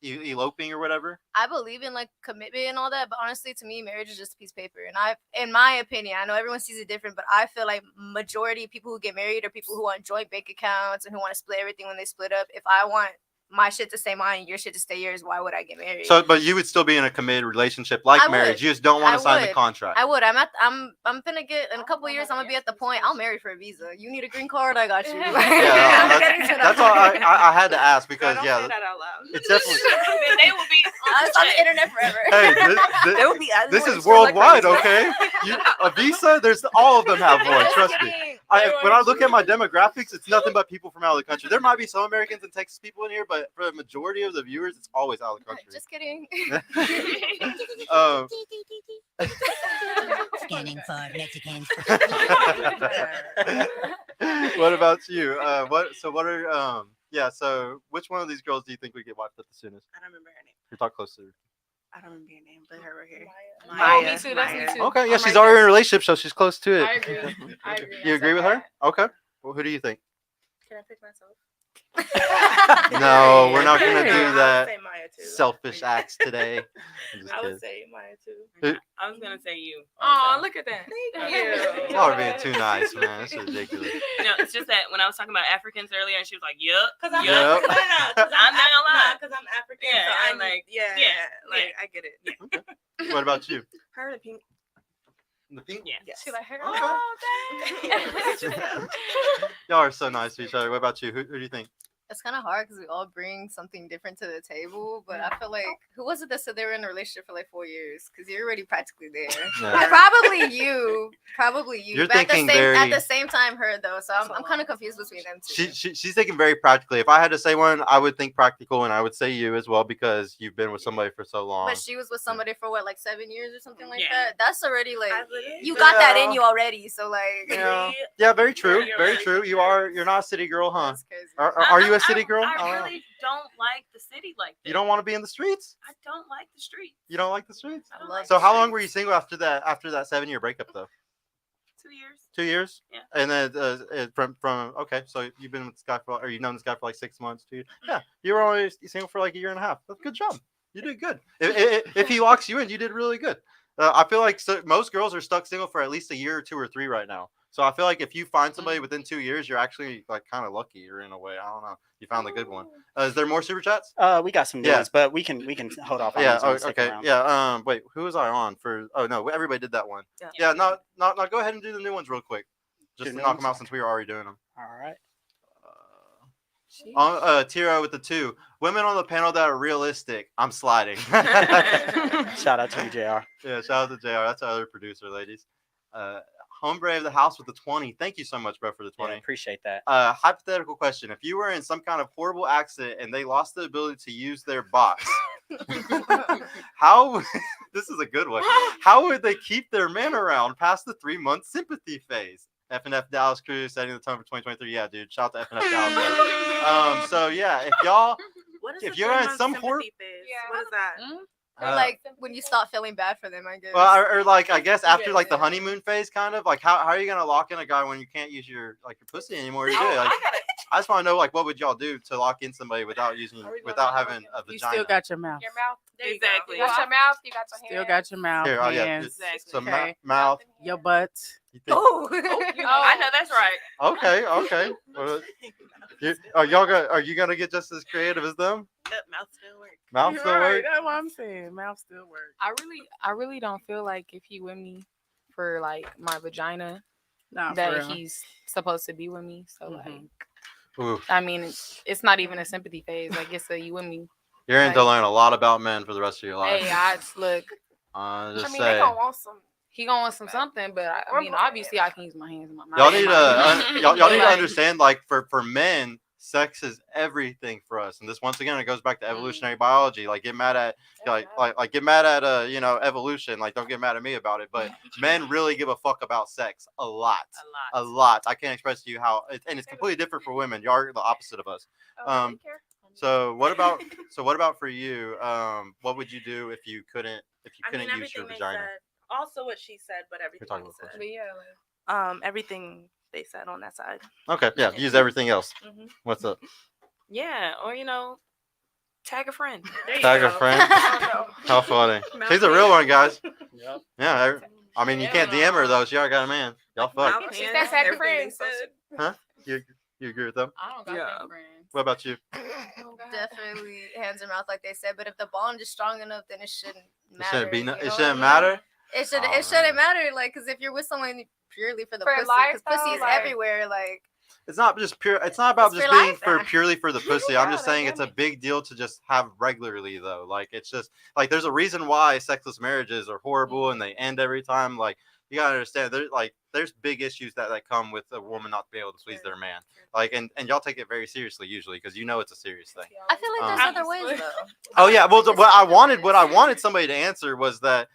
eloping or whatever? I believe in like commitment and all that, but honestly, to me, marriage is just a piece of paper. And in my opinion, I know everyone sees it different, but I feel like majority of people who get married are people who want joint bank accounts and who want to split everything when they split up. If I want my shit to stay mine, your shit to stay yours, why would I get married? So, but you would still be in a committed relationship like I marriage. would. You just don't want I to sign the would. contract. I would. I'm gonna get in a couple of years. I'm gonna be at the point. I'll marry for a visa. You need a green card? I got you. Yeah, I'm getting to that's all I had to ask because Don't yeah, say that out loud. it's definitely. They will be on It's on the internet forever. Hey, They would be this asking is for like worldwide, crazy. okay? A visa, there's all of them have one. Trust me. When I look at my demographics, it's nothing but people from out of the country. There might be some Americans and Texas people in here, but for the majority of the viewers, it's always out of the country. Just kidding. Scanning for Mexicans. What about you? What are yeah, so which one of these girls do you think would get wiped up the soonest? I don't remember her name. You talk closer. I don't remember your name, but her right here. Oh, me too. That's me too. Okay, yeah, I'm she's right already in there. a relationship, so she's close to it. I agree. I agree. You agree with her? Okay. Well, who do you think? Can I pick myself? No, we're not gonna do I would that. say Maya too. Selfish acts today. I'm just I kidding. would say Maya too. I was gonna say you. Oh, look at that. Thank you. Y'all are being too nice, man. That's ridiculous. No, it's just that when I was talking about Africans earlier, and she was like, "Yup." Cause I'm Yep. no, cause I'm not gonna lie. Because I'm African, Yeah, so I'm I'm like, like, yeah. I get it. What about you? Her the pink. The pink? Yeah. Yes. She like her. Okay. Oh, Y'all are so nice to each other. What about you? Who do you think? It's kind of hard because we all bring something different to the table. But I feel like who was it that said they were in a relationship for like 4 years? Because you're already practically there. Yeah. Probably you. You're but thinking at the same time, her though. So I'm kind of confused between them two. She's thinking very practically. If I had to say one, I would think practical, and I would say you as well because you've been with somebody for so long. But she was with somebody for what, like 7 years or something like Yeah. that. That's already like I literally- you got that Yeah. in you already. So like Yeah, very true. You're Very right. true. You're not a city girl, huh? that's crazy. Are you a city girl? I really don't like the city like that. You don't want to be in the streets? I don't like the streets. You don't like the streets? I don't love like So the how long streets. were you single after that 7-year breakup though? 2 years. 2 years? Yeah. And then from okay, so you've been with this guy or you've known this guy for like 6 months, 2 years. Yeah, you were only single for like a year and a half. That's a good job. You did good. If he locks you in, you did really good. I feel like most girls are stuck single for at least a year or 2 or 3 right now. So I feel like if you find somebody within 2 years, you're actually like kind of lucky. You're in a way. I don't know. You found the good one. Is there more super chats? We got some new Yeah. ones, but we can hold off on Yeah. these ones, stick Okay. around. Yeah. Wait. Who was I on for? Oh no. Everybody did that one. Yeah. Yeah. No. Go ahead and do the new ones real quick. Just Do to new knock them ones? out since we were already doing them. All right. Tira with the 2 women on the panel that are realistic. I'm sliding. Shout out to you, JR. Yeah, shout out to JR. That's our other producer, ladies. Hombre of the house with the 20. Thank you so much, bro, for the 20. Yeah, appreciate that. Hypothetical question. If you were in some kind of horrible accident and they lost the ability to use their box, how this is a good one. How would they keep their man around past the 3-month sympathy phase? FNF Dallas crew setting the tone for 2023. Yeah, dude. Shout out to FNF Dallas. So yeah, if y'all What is if the you're in 3-month some sympathy phase? Yeah. What is that? Or like when you stop feeling bad for them, I guess. well, or like I guess after Yeah, like the yeah. honeymoon phase, kind of like how are you gonna lock in a guy when you can't use your pussy anymore to do it? Like, I just want to know like what would y'all do to lock in somebody without having a You vagina? still got your mouth. Your mouth. Exactly. You got your mouth. You got your Still hands. got your mouth. Here, oh, yeah, hands. it's- so Okay. mouth. Your butt. You think? Oh. I know that's right. Okay, okay. Well, are you gonna get just as creative as them? Mouth still work. Mouth still Right, work? that's what I'm saying. Mouth still work. I really don't feel like if he with me for like my vagina Nah, for that real. he's supposed to be with me. So Mhm. like, Oof. I mean, it's not even a sympathy phase. Like it's a you with me. You're in to Like, learn a lot about men for the rest of your life. hey, I look. Just I mean, say. they gonna want some. He gonna want something, but I mean, obviously, I can use my hands and my mouth. Y'all need y'all need to Like, understand, like for men, sex is everything for us, and this once again it goes back to evolutionary biology. Like get mad at get mad at evolution. Like don't get mad at me about it, but men really give a fuck about sex a lot. A lot. I can't express to you how, and it's completely different for women. Y'all are the opposite of us. So what about for you? What would you do if you couldn't use your everything they vagina? said. Also, what she said, but everything talking they about said. But yeah, Everything they said on that side. Okay, yeah, use everything else. Mhm. What's up? Yeah, or tag a friend. There you Tag a go. friend. How funny. She's a real one, guys. Yep. Yeah, I mean you can't DM her though. She already got a man. Y'all fuck. she's that type of friend. Huh? You agree with them? I don't got Yeah. no friends. What about you? Definitely hands and mouth, like they said. But if the bond is strong enough, then it shouldn't It matter. shouldn't be. you know It what shouldn't I mean? matter. It should. Oh, It shouldn't man. matter. Like, because if you're with someone purely for the For pussy, life, because pussy though, is like- everywhere. Like, It's not just pure. It's not about It's just for being life, for then. purely for the pussy. I'm Yeah, just saying it's a dynamic. big deal to just have regularly though. Like it's just like there's a reason why sexless marriages are horrible and they end every time. Like you gotta understand there's big issues that come with a woman not being able to please their man. Like and y'all take it very seriously usually because you know it's a serious thing. I feel like there's other ways though. Oh yeah, well what I wanted somebody to answer was that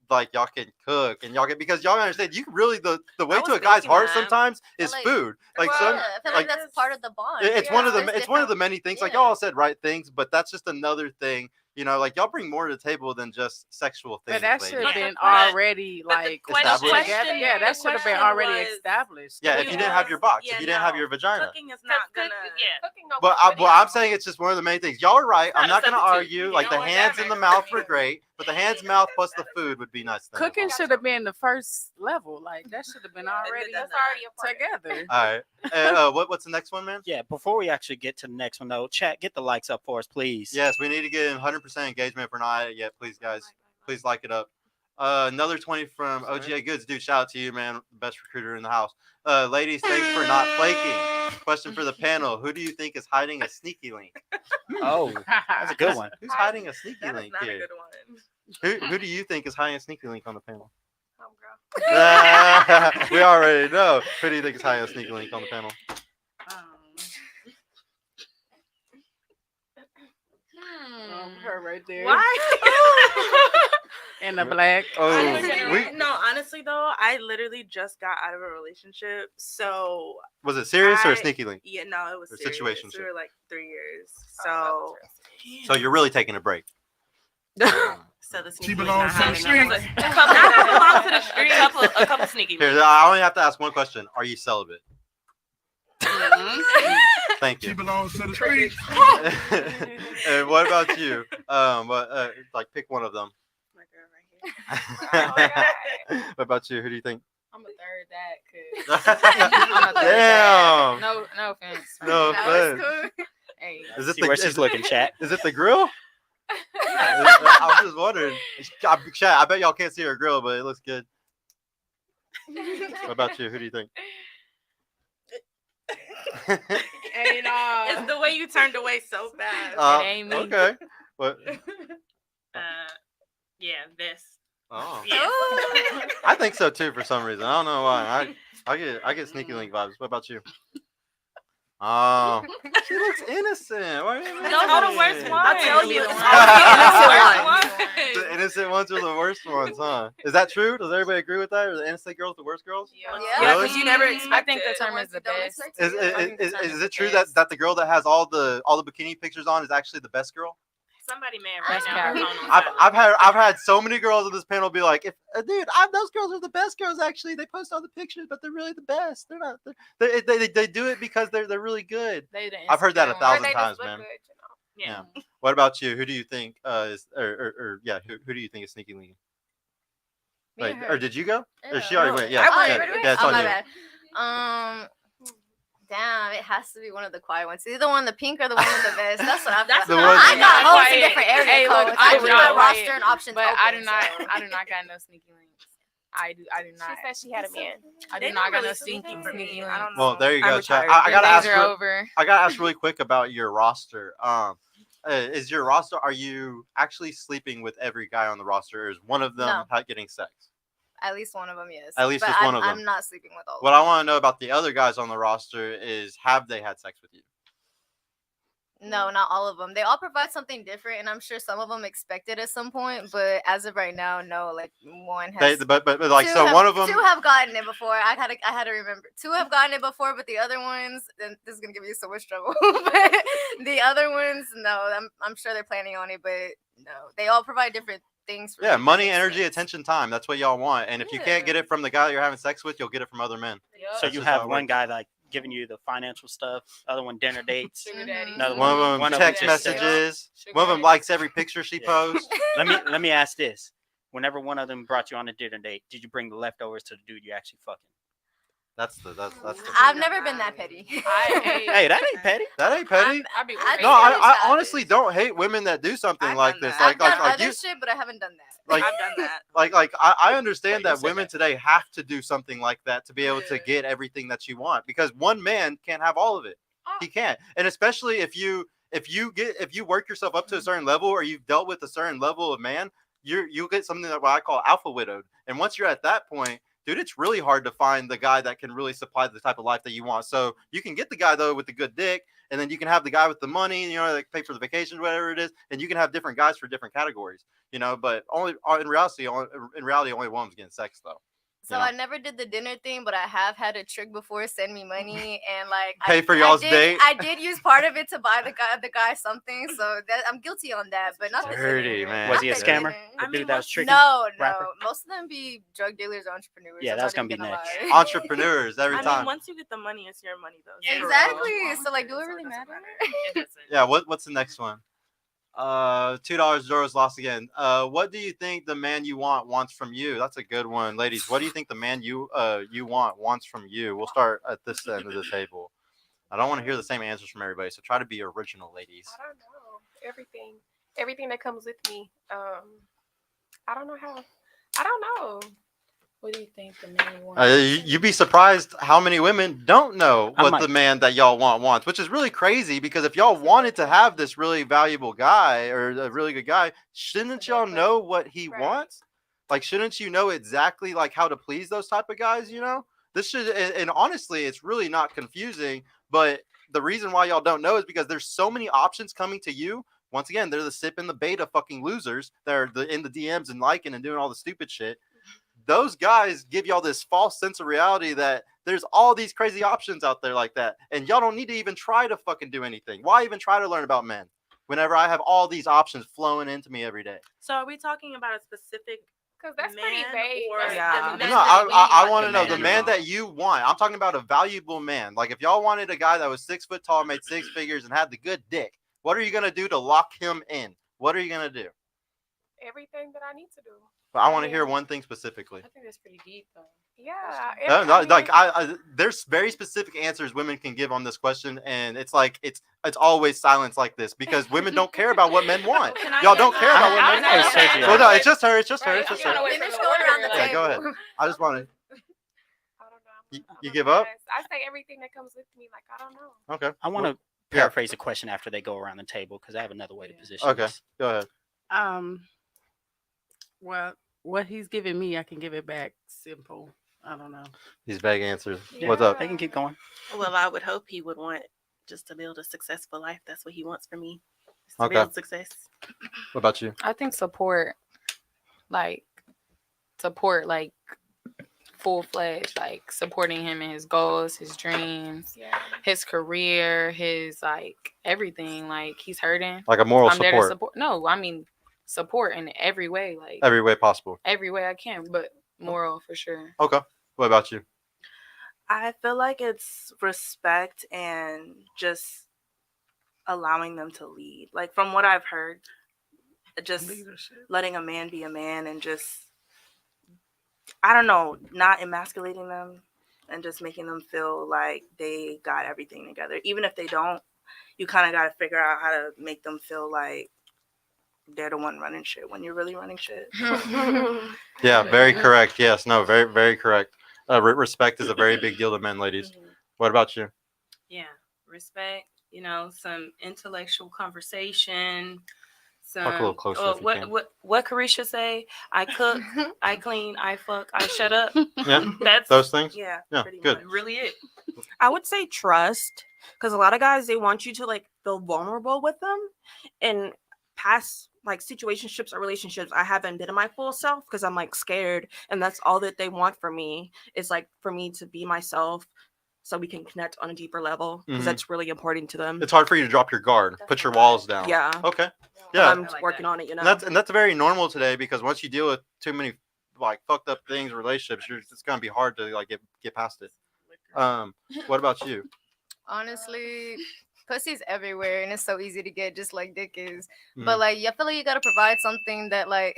like y'all can cook and y'all can because y'all understand you can really the way was to a guy's thinking heart that. sometimes is like- food. Like Yeah, some I feel like like that's part of the bond. it's Yeah, one of the there's it's one of the different- many things like yeah. y'all said right things, but that's just another thing. You know, like y'all bring more to the table than just sexual things. But that ladies. should have But been the question- already but the like question- together. Yeah, that the should have been question already was- established. Yeah, if you didn't have your box, if you didn't have your vagina. Cooking is not gonna. Cooking no But good, I'm saying it's just one of the main things. Y'all are right. I'm not not a gonna substitute. argue. You Like the know what, hands that in the makes mouth sense. were great, but the hands, mouth plus the food would be nice. Thing. Cooking should have been the first level. Like that should have been already That's already a part of it. together. All right. What's the next one, man? Yeah, before we actually get to the next one, though, chat, get the likes up for us, please. Yes, we need to get 100% engagement. If we're not at it yet, please, guys, please like it up. Another 20 from OGA Goods, dude. Shout out to you, man. Best recruiter in the house. Ladies, thanks for not flaking. Question for the panel: who do you think is hiding a sneaky link? Oh, that's a good one. Who's hiding a sneaky That is link not a here? good one. Who do you think is hiding a sneaky link on the panel? Homegirl. We already know. Who do you think is hiding a sneaky link on the panel? Her right there. Why? And the black. Oh, Honestly though, I literally just got out of a relationship, so was it serious or a I- sneaky link? yeah, no, it was Or serious. situationship. We were like 3 years, Oh, so So you're really taking a break. So the sneaky link not hiding no more. A couple, Not belong to the street. a couple sneaky. Here, links. I only have to ask one question: are you celibate? Thank you. belongs to the streets. And what about you? Like pick one of them. my girl right here. What about you? Who do you think? I'm a third that. I'm a third Damn. that. No offense. No No, offense. it's cool. Hey. Is it See where she's looking, chat. Is it the grill? I'm just wondering. Chat, I bet y'all can't see her grill, but it looks good. What about you? Who do you think? Hey, no. It's the way you turned away so fast. ain't me. Okay. What? Yeah, this. Oh. Yeah. I think so too for some reason. I don't know why. I get sneaky link vibes. What about you? Oh, she looks innocent. What do you mean? Those are the worst ones. I told you, Those it's are all the the worst ones. The innocent ones are the worst ones, huh? Is that true? Does everybody agree with that? Are the innocent girls the worst girls? Yeah. Yeah, Really? because you never I expect think the it. term is the best. Is it true that the girl that has all the bikini pictures on is actually the best girl? Somebody mad right That's now. cap. Her phone on silent. I've had so many girls on this panel be like, those girls are the best girls. Actually, they post all the pictures, but they're really the best. They're not. They do it because they're really good. They the I've heard that insecure a ones. thousand times, man. Yeah. What about you? Who do you think is who do you think is sneaky link? Me Wait, her? or did you go? Or she Ew. already No, went? Yeah. I Oh, went. you already went? Yeah, it's Oh, on my you. bad. Damn, it has to be one of the quiet ones. Either one, the pink or the one with the vest. That's what I feel. That's The what one- I got hoes in Quiet. different area Hey, look, codes. I I do keep not my quiet, roster and options But open. I do not. so- I do not got no sneaky links. I do not. She said she had a man. I They do not don't got really no sneaky sneaky for me. sneaky I don't links. know. Well, there you I'm go, Chad. retired. I Them gotta days ask. are over. I gotta ask really quick about your roster. Is your roster? Are you actually sleeping with every guy on the roster, or is one of them No. getting sex? At least one of them, yes. At least but just I'm, one of them. I'm not sleeping with all What of I them. want to know about the other guys on the roster is, have they had sex with you? No, not all of them. They all provide something different, and I'm sure some of them expect it at some point. But as of right now, no. Like one has. But like, two so have- one of them. Two have gotten it before. I had to remember. Two have gotten it before, but the other ones, and this is gonna give you so much trouble. But the other ones, no. I'm sure they're planning on it, but no. They all provide different things. For Yeah, me, money, that makes energy, sense. attention, time. That's what y'all want. And if you can't get Yeah. it from the guy that you're having sex with, you'll get it from other men. So That's you just how have it one works. guy like giving you the financial stuff, other one dinner dates. Sugar daddy. Another One of them One of text them just says- messages. Sugar One of them daddy. likes every picture she Yeah. posts. let me ask this: whenever one of them brought you on a dinner date, did you bring the leftovers to the dude you actually fucking? That's the. I've never been that petty. Hey, that ain't petty. That ain't petty. I'd be I worried. No, think I, it's I savage. honestly don't hate women that do something I've like done this. that. I've done like other you, shit, but I haven't done that. like, I've done that. I understand Wait, who that said women that? today have to do something like that to be able to Yeah. get everything that you want, because one man can't have all of it. He can't. And especially if you work yourself up to a certain level, or you've dealt with a certain level of man, you'll get something that what I call alpha widowed. And once you're at that point, dude, it's really hard to find the guy that can really supply the type of life that you want. So you can get the guy though with the good dick, and then you can have the guy with the money, like pay for the vacation, whatever it is, and you can have different guys for different categories, but only in reality, only one was getting sex though. So I never did the dinner thing, but I have had a trick before send me money and like Pay for y'all's date? I did use part of it to buy the guy something, so that I'm guilty on that, but not the Dirty, dinner. man. Was Not he a the scammer? dinner. The I dude mean, that was tricking? No, rapper? most of them be drug dealers or entrepreneurs. Yeah, I'm that's not gonna even be next. lie. Entrepreneurs every I time. mean, once you get the money, it's your money though. Yeah, Exactly. bro. So like, do it So really doesn't matter? It doesn't. Yeah, what's the next one? $2 Zoro's lost again. What do you think the man you want wants from you? That's a good one, ladies. What do you think the man you want wants from you? We'll start at this end of the table. I don't want to hear the same answers from everybody, so try to be original, ladies. I don't know. Everything that comes with me. I don't know how. I don't know. What do you think the man wants? You'd be surprised how many women don't know I what might. the man that y'all wants, which is really crazy, because if y'all wanted to have this really valuable guy or a really good guy, shouldn't y'all know what he Right. wants? Like, shouldn't you know exactly like how to please those type of guys? This should, and honestly, it's really not confusing, but the reason why y'all don't know is because there's so many options coming to you. Once again, they're the sip and the beta fucking losers that are in the DMs and liking and doing all the stupid shit. Those guys give y'all this false sense of reality that there's all these crazy options out there like that. And y'all don't need to even try to fucking do anything. Why even try to learn about men whenever I have all these options flowing into me every day? So are we talking about a specific? Because that's pretty Man vague. or That's Yeah. the the men No, that we I want. want to the know man the you man want. that you want. I'm talking about a valuable man. Like, if y'all wanted a guy that was 6 foot tall, made 6 figures, and had the good dick, what are you gonna do to lock him in? What are you gonna do? Everything that I need to do. But I want to hear one thing specifically. I think that's pretty deep though. Yeah. There's very specific answers women can give on this question, and it's like it's always silence like this, because women don't care about what men want. Can I Y'all get don't care about what men I know want. Sergio. Well, no, it's just her. It's just her. Right, It's just I'm trying to her. wait for Finish the going around order, the Yeah, like- go ahead. table. I just want to. I don't know. You I'm give a up? pass. I say everything that comes with me. Like, I don't know. Okay. I want to Yeah. paraphrase the question after they go around the table because I have another way to position Okay. this. Go ahead. Well, what he's giving me, I can give it back. Simple. I don't know. These vague answers. Yeah, What's up? They can keep going. Well, I would hope he would want just to build a successful life. That's what he wants from me. Is to Okay. build success. What about you? I think support, like full fledged, like supporting him in his goals, his dreams, Yeah. his career, his like everything. Like he's hurting. Like a moral I'm there to support, support. No, I mean support in every way, like every way possible. every way I can, but moral for sure. Okay. What about you? I feel like it's respect and just allowing them to lead. Like, from what I've heard, just letting a man be a man and just I don't know, not emasculating them and just making them feel like they got everything together. Even if they don't, you kind of got to figure out how to make them feel like they're the one running shit when you're really running shit. Yeah, very correct. Yes, no, very, very correct. Respect is a very big deal to men, ladies. What about you? Yeah, respect. You know, some intellectual conversation. Talk a little closer if you can. What Carisha say? I cook, I clean, I fuck, I shut up. Yeah, That's those things. Yeah, Yeah, pretty good. much. really it. I would say trust, because a lot of guys, they want you to like feel vulnerable with them. In past like situationships or relationships, I haven't been in my full self because I'm like scared, and that's all that they want from me is like for me to be myself, so we can connect on a deeper level because Mhm. that's really important to them. It's hard for you to drop your guard, put your walls down. Yeah. Okay. But Yeah. I'm I like working that. on it, you know. And that's very normal today because once you deal with too many like fucked up things, relationships, it's gonna be hard to like get past it. What about you? Honestly, pussy's everywhere and it's so easy to get, just like dick is. Mhm. But like, I feel like you gotta provide something that like,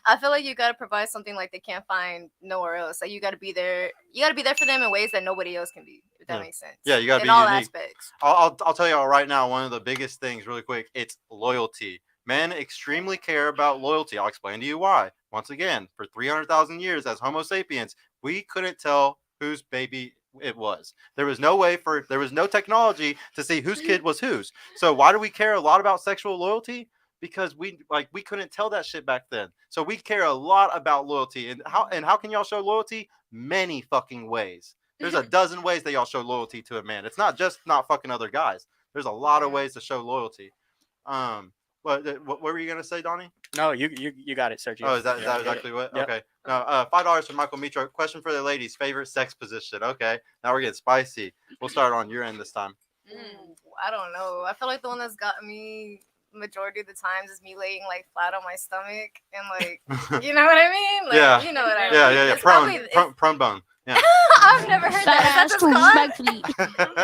I feel like you gotta provide something like they can't find nowhere else. Like you gotta be there. You gotta be there for them in ways that nobody else can be. If that Yeah. makes sense. Yeah, you gotta in be all unique. aspects. I'll tell y'all right now, one of the biggest things, really quick, it's loyalty. Men extremely care about loyalty. I'll explain to you why. Once again, for 300,000 years as Homo sapiens, we couldn't tell whose baby it was. There was no technology to see whose kid was whose. So why do we care a lot about sexual loyalty? Because we couldn't tell that shit back then. So we care a lot about loyalty. And how can y'all show loyalty? Many fucking ways. There's a dozen ways that y'all show loyalty to a man. It's not just not fucking other guys. There's a lot of ways to show loyalty. What were you gonna say, Donnie? No, you got it, Sergio. Oh, is that Yeah, exactly what? Yep. Okay. No, $5 from Michael Mitro. Question for the ladies: favorite sex position. Okay. Now we're getting spicy. We'll start on your end this time. I don't know. I feel like the one that's got me majority of the times is me laying like flat on my stomach and like, you know what I mean? Like, Yeah. you know what I mean? Yeah. It's probably- Prone bone. Yeah. I've never heard that. Is that just called?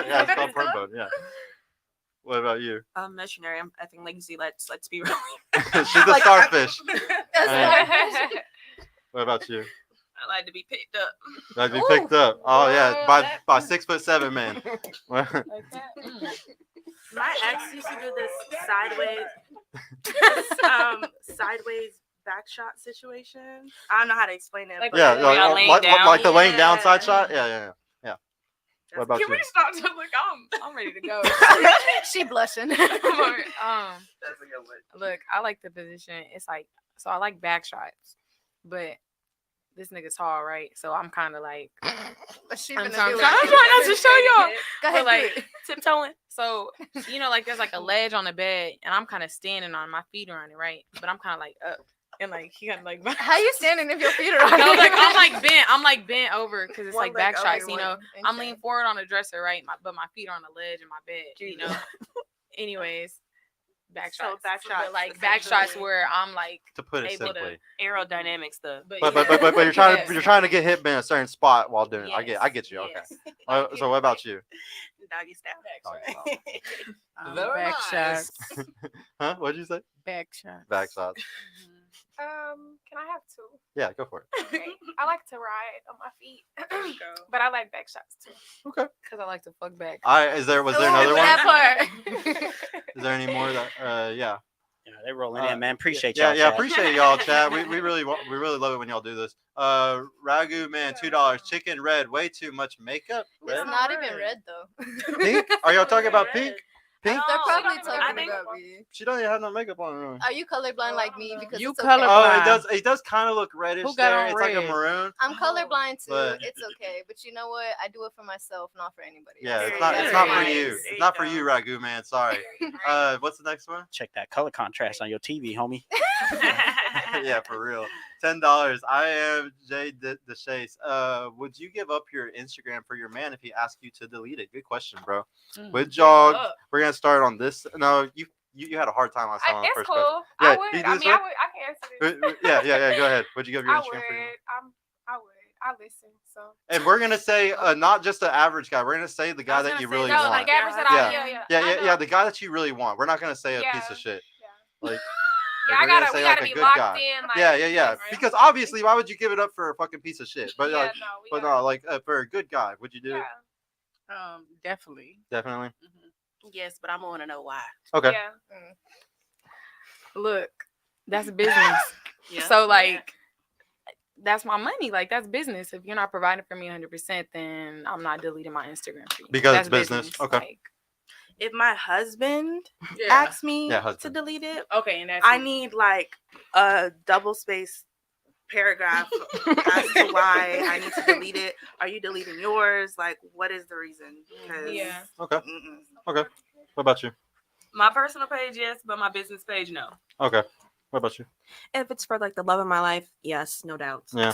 Yeah, it's called prone bone. Yeah. What about you? Missionary. I think lazy. Let's be real. She's a starfish. That's What about you? I like to be picked up. Like be picked up. Oh yeah, by 6'7" man. My ex used to do this sideways back shot situation. I don't know how to explain it. Like but Yeah, Were y'all laying like down? the laying down side Yeah. shot. Yeah. What about Can you? we stop to look? I'm ready to go. she blushing. Look, I like the position. It's like, so I like back shots, but this nigga's tall, right? So I'm kind of like, She I'm finna trying do not it. to show y'all. Go ahead, But like do it. tiptoeing. So like there's like a ledge on the bed, and I'm kind of standing on my feet are on it, right? But I'm kind of like up, and like he kind of like. How you standing if your feet are on No, it? like I'm like bent over because it's One like leg back over shots, you know. one. I'm Okay. leaning forward on the dresser, right? But my feet are on the ledge of my bed, you know. Anyways, back So shots. back shots, But like back shots essentially. where I'm like To put it able to- simply. Aerodynamic stuff. but But you're trying yes. you're trying to get hit in a certain spot while doing it. I get you. Okay. Yes. So what about you? Doggy style. Doggy Back shots. Huh? What did you say? Back shots. Back shots. Can I have two? Yeah, go for it. Okay. I like to ride on my feet, but I like back shots too. Because I like to fuck back. Was there another one? That part. Is there any more that yeah. Yeah, they rolling in, man. Appreciate Yeah, y'all. yeah, chat. appreciate y'all, chat. We really love it when y'all do this. Ragu man, $2. Chicken red, way too much makeup. It's Red? not even red though. Pink? Are y'all talking about pink? Pink? They're probably I talking think- about me. She doesn't even have no makeup on. Really. Are you colorblind like me? Because You it's okay. colorblind. Oh, it does kind of look reddish Who got there. on It's like a red? maroon. I'm colorblind too. But- It's okay. But you know what? I do it for myself, not for anybody. Yeah, else. it's not That's for nice. you. It's not for you, Ragu man. Sorry. What's the next one? Check that color contrast on your TV, homie. Yeah, for real. $10. I am Jay Deshace. Would you give up your Instagram for your man if he asked you to delete it? Good question, bro. Would y'all? We're gonna start on this. No, you had a hard time last time on the It's first cool. Yeah, I would. you do I this mean, one? I can answer this. Yeah. Go ahead. Would you give your I Instagram would. for your man? I would. I listen. So. And we're gonna say not just the average guy. We're gonna say the guy that you really no, want. like average that Yeah. I. Yeah. Yeah, the guy that you really want. We're not gonna say a piece Yeah. of shit. Yeah. Like Yeah, We're gonna we say gotta like a be good locked guy. in. Like, Yeah. right? Because obviously, why would you give it up for a fucking piece of shit? But Yeah, like, no, we but gotta, no, like for a good guy, would you do it? yeah. Definitely. Definitely. Yes, but I want to know why. Okay. Yeah. Look, that's business. Yeah. So like, that's my money. Like that's business. If you're not providing for me 100%, then I'm not deleting my Instagram for you. Because that's it's business. Okay. Like, If my husband Yeah. asks me Yeah, to husband. delete it, Okay, and that's I it. need like a double space paragraph as to why I need to delete it. Are you deleting yours? Like, what is the reason? 'Cause, Yeah. Okay. mm-mm. Okay. What about you? My personal page, yes, but my business page, no. Okay. What about you? If it's for like the love of my life, yes, no doubt. Yeah.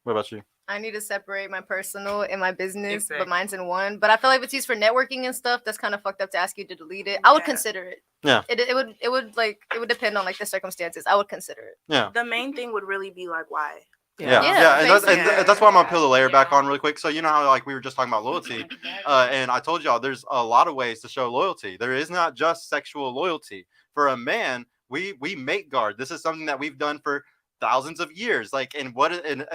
What about you? I need to separate my personal and my business, Exactly. but mine's in one. But I feel like if it's used for networking and stuff, that's kind of fucked up to ask you to delete it. I would Yeah. consider it. Yeah. It would depend on like the circumstances. I would consider it. Yeah. The main thing would really be like why. Yeah, Yeah, and that's basically. that's why I'm gonna peel the layer back Yeah. on really quick. So you know how like we were just talking about loyalty, and I told y'all there's a lot of ways to show loyalty. There is not just sexual loyalty. For a man, we mate guard. This is something that we've done for thousands of years. Like, and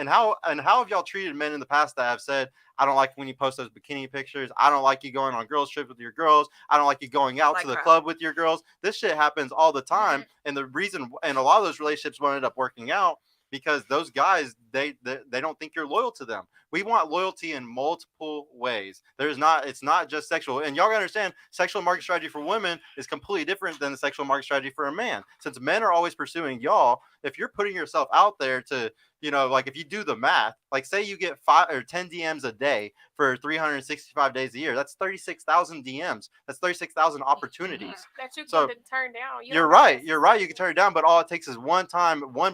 how have y'all treated men in the past that have said, I don't like when you post those bikini pictures. I don't like you going on girls trips with your girls. I don't like you going out Like to the crap. club with your girls. This shit happens all the time, and the reason, and a lot of those relationships won't end up working out because those guys they don't think you're loyal to them. We want loyalty in multiple ways. It's not just sexual. And y'all gotta understand, sexual market strategy for women is completely different than the sexual market strategy for a man. Since men are always pursuing y'all, if you're putting yourself out there to, like if you do the math, like say you get 5 or 10 DMs a day for 365 days a year, that's 36,000 DMs. That's 36,000 opportunities. That you So, can turn down. You're right. You're right. You can turn it down, but all it takes is one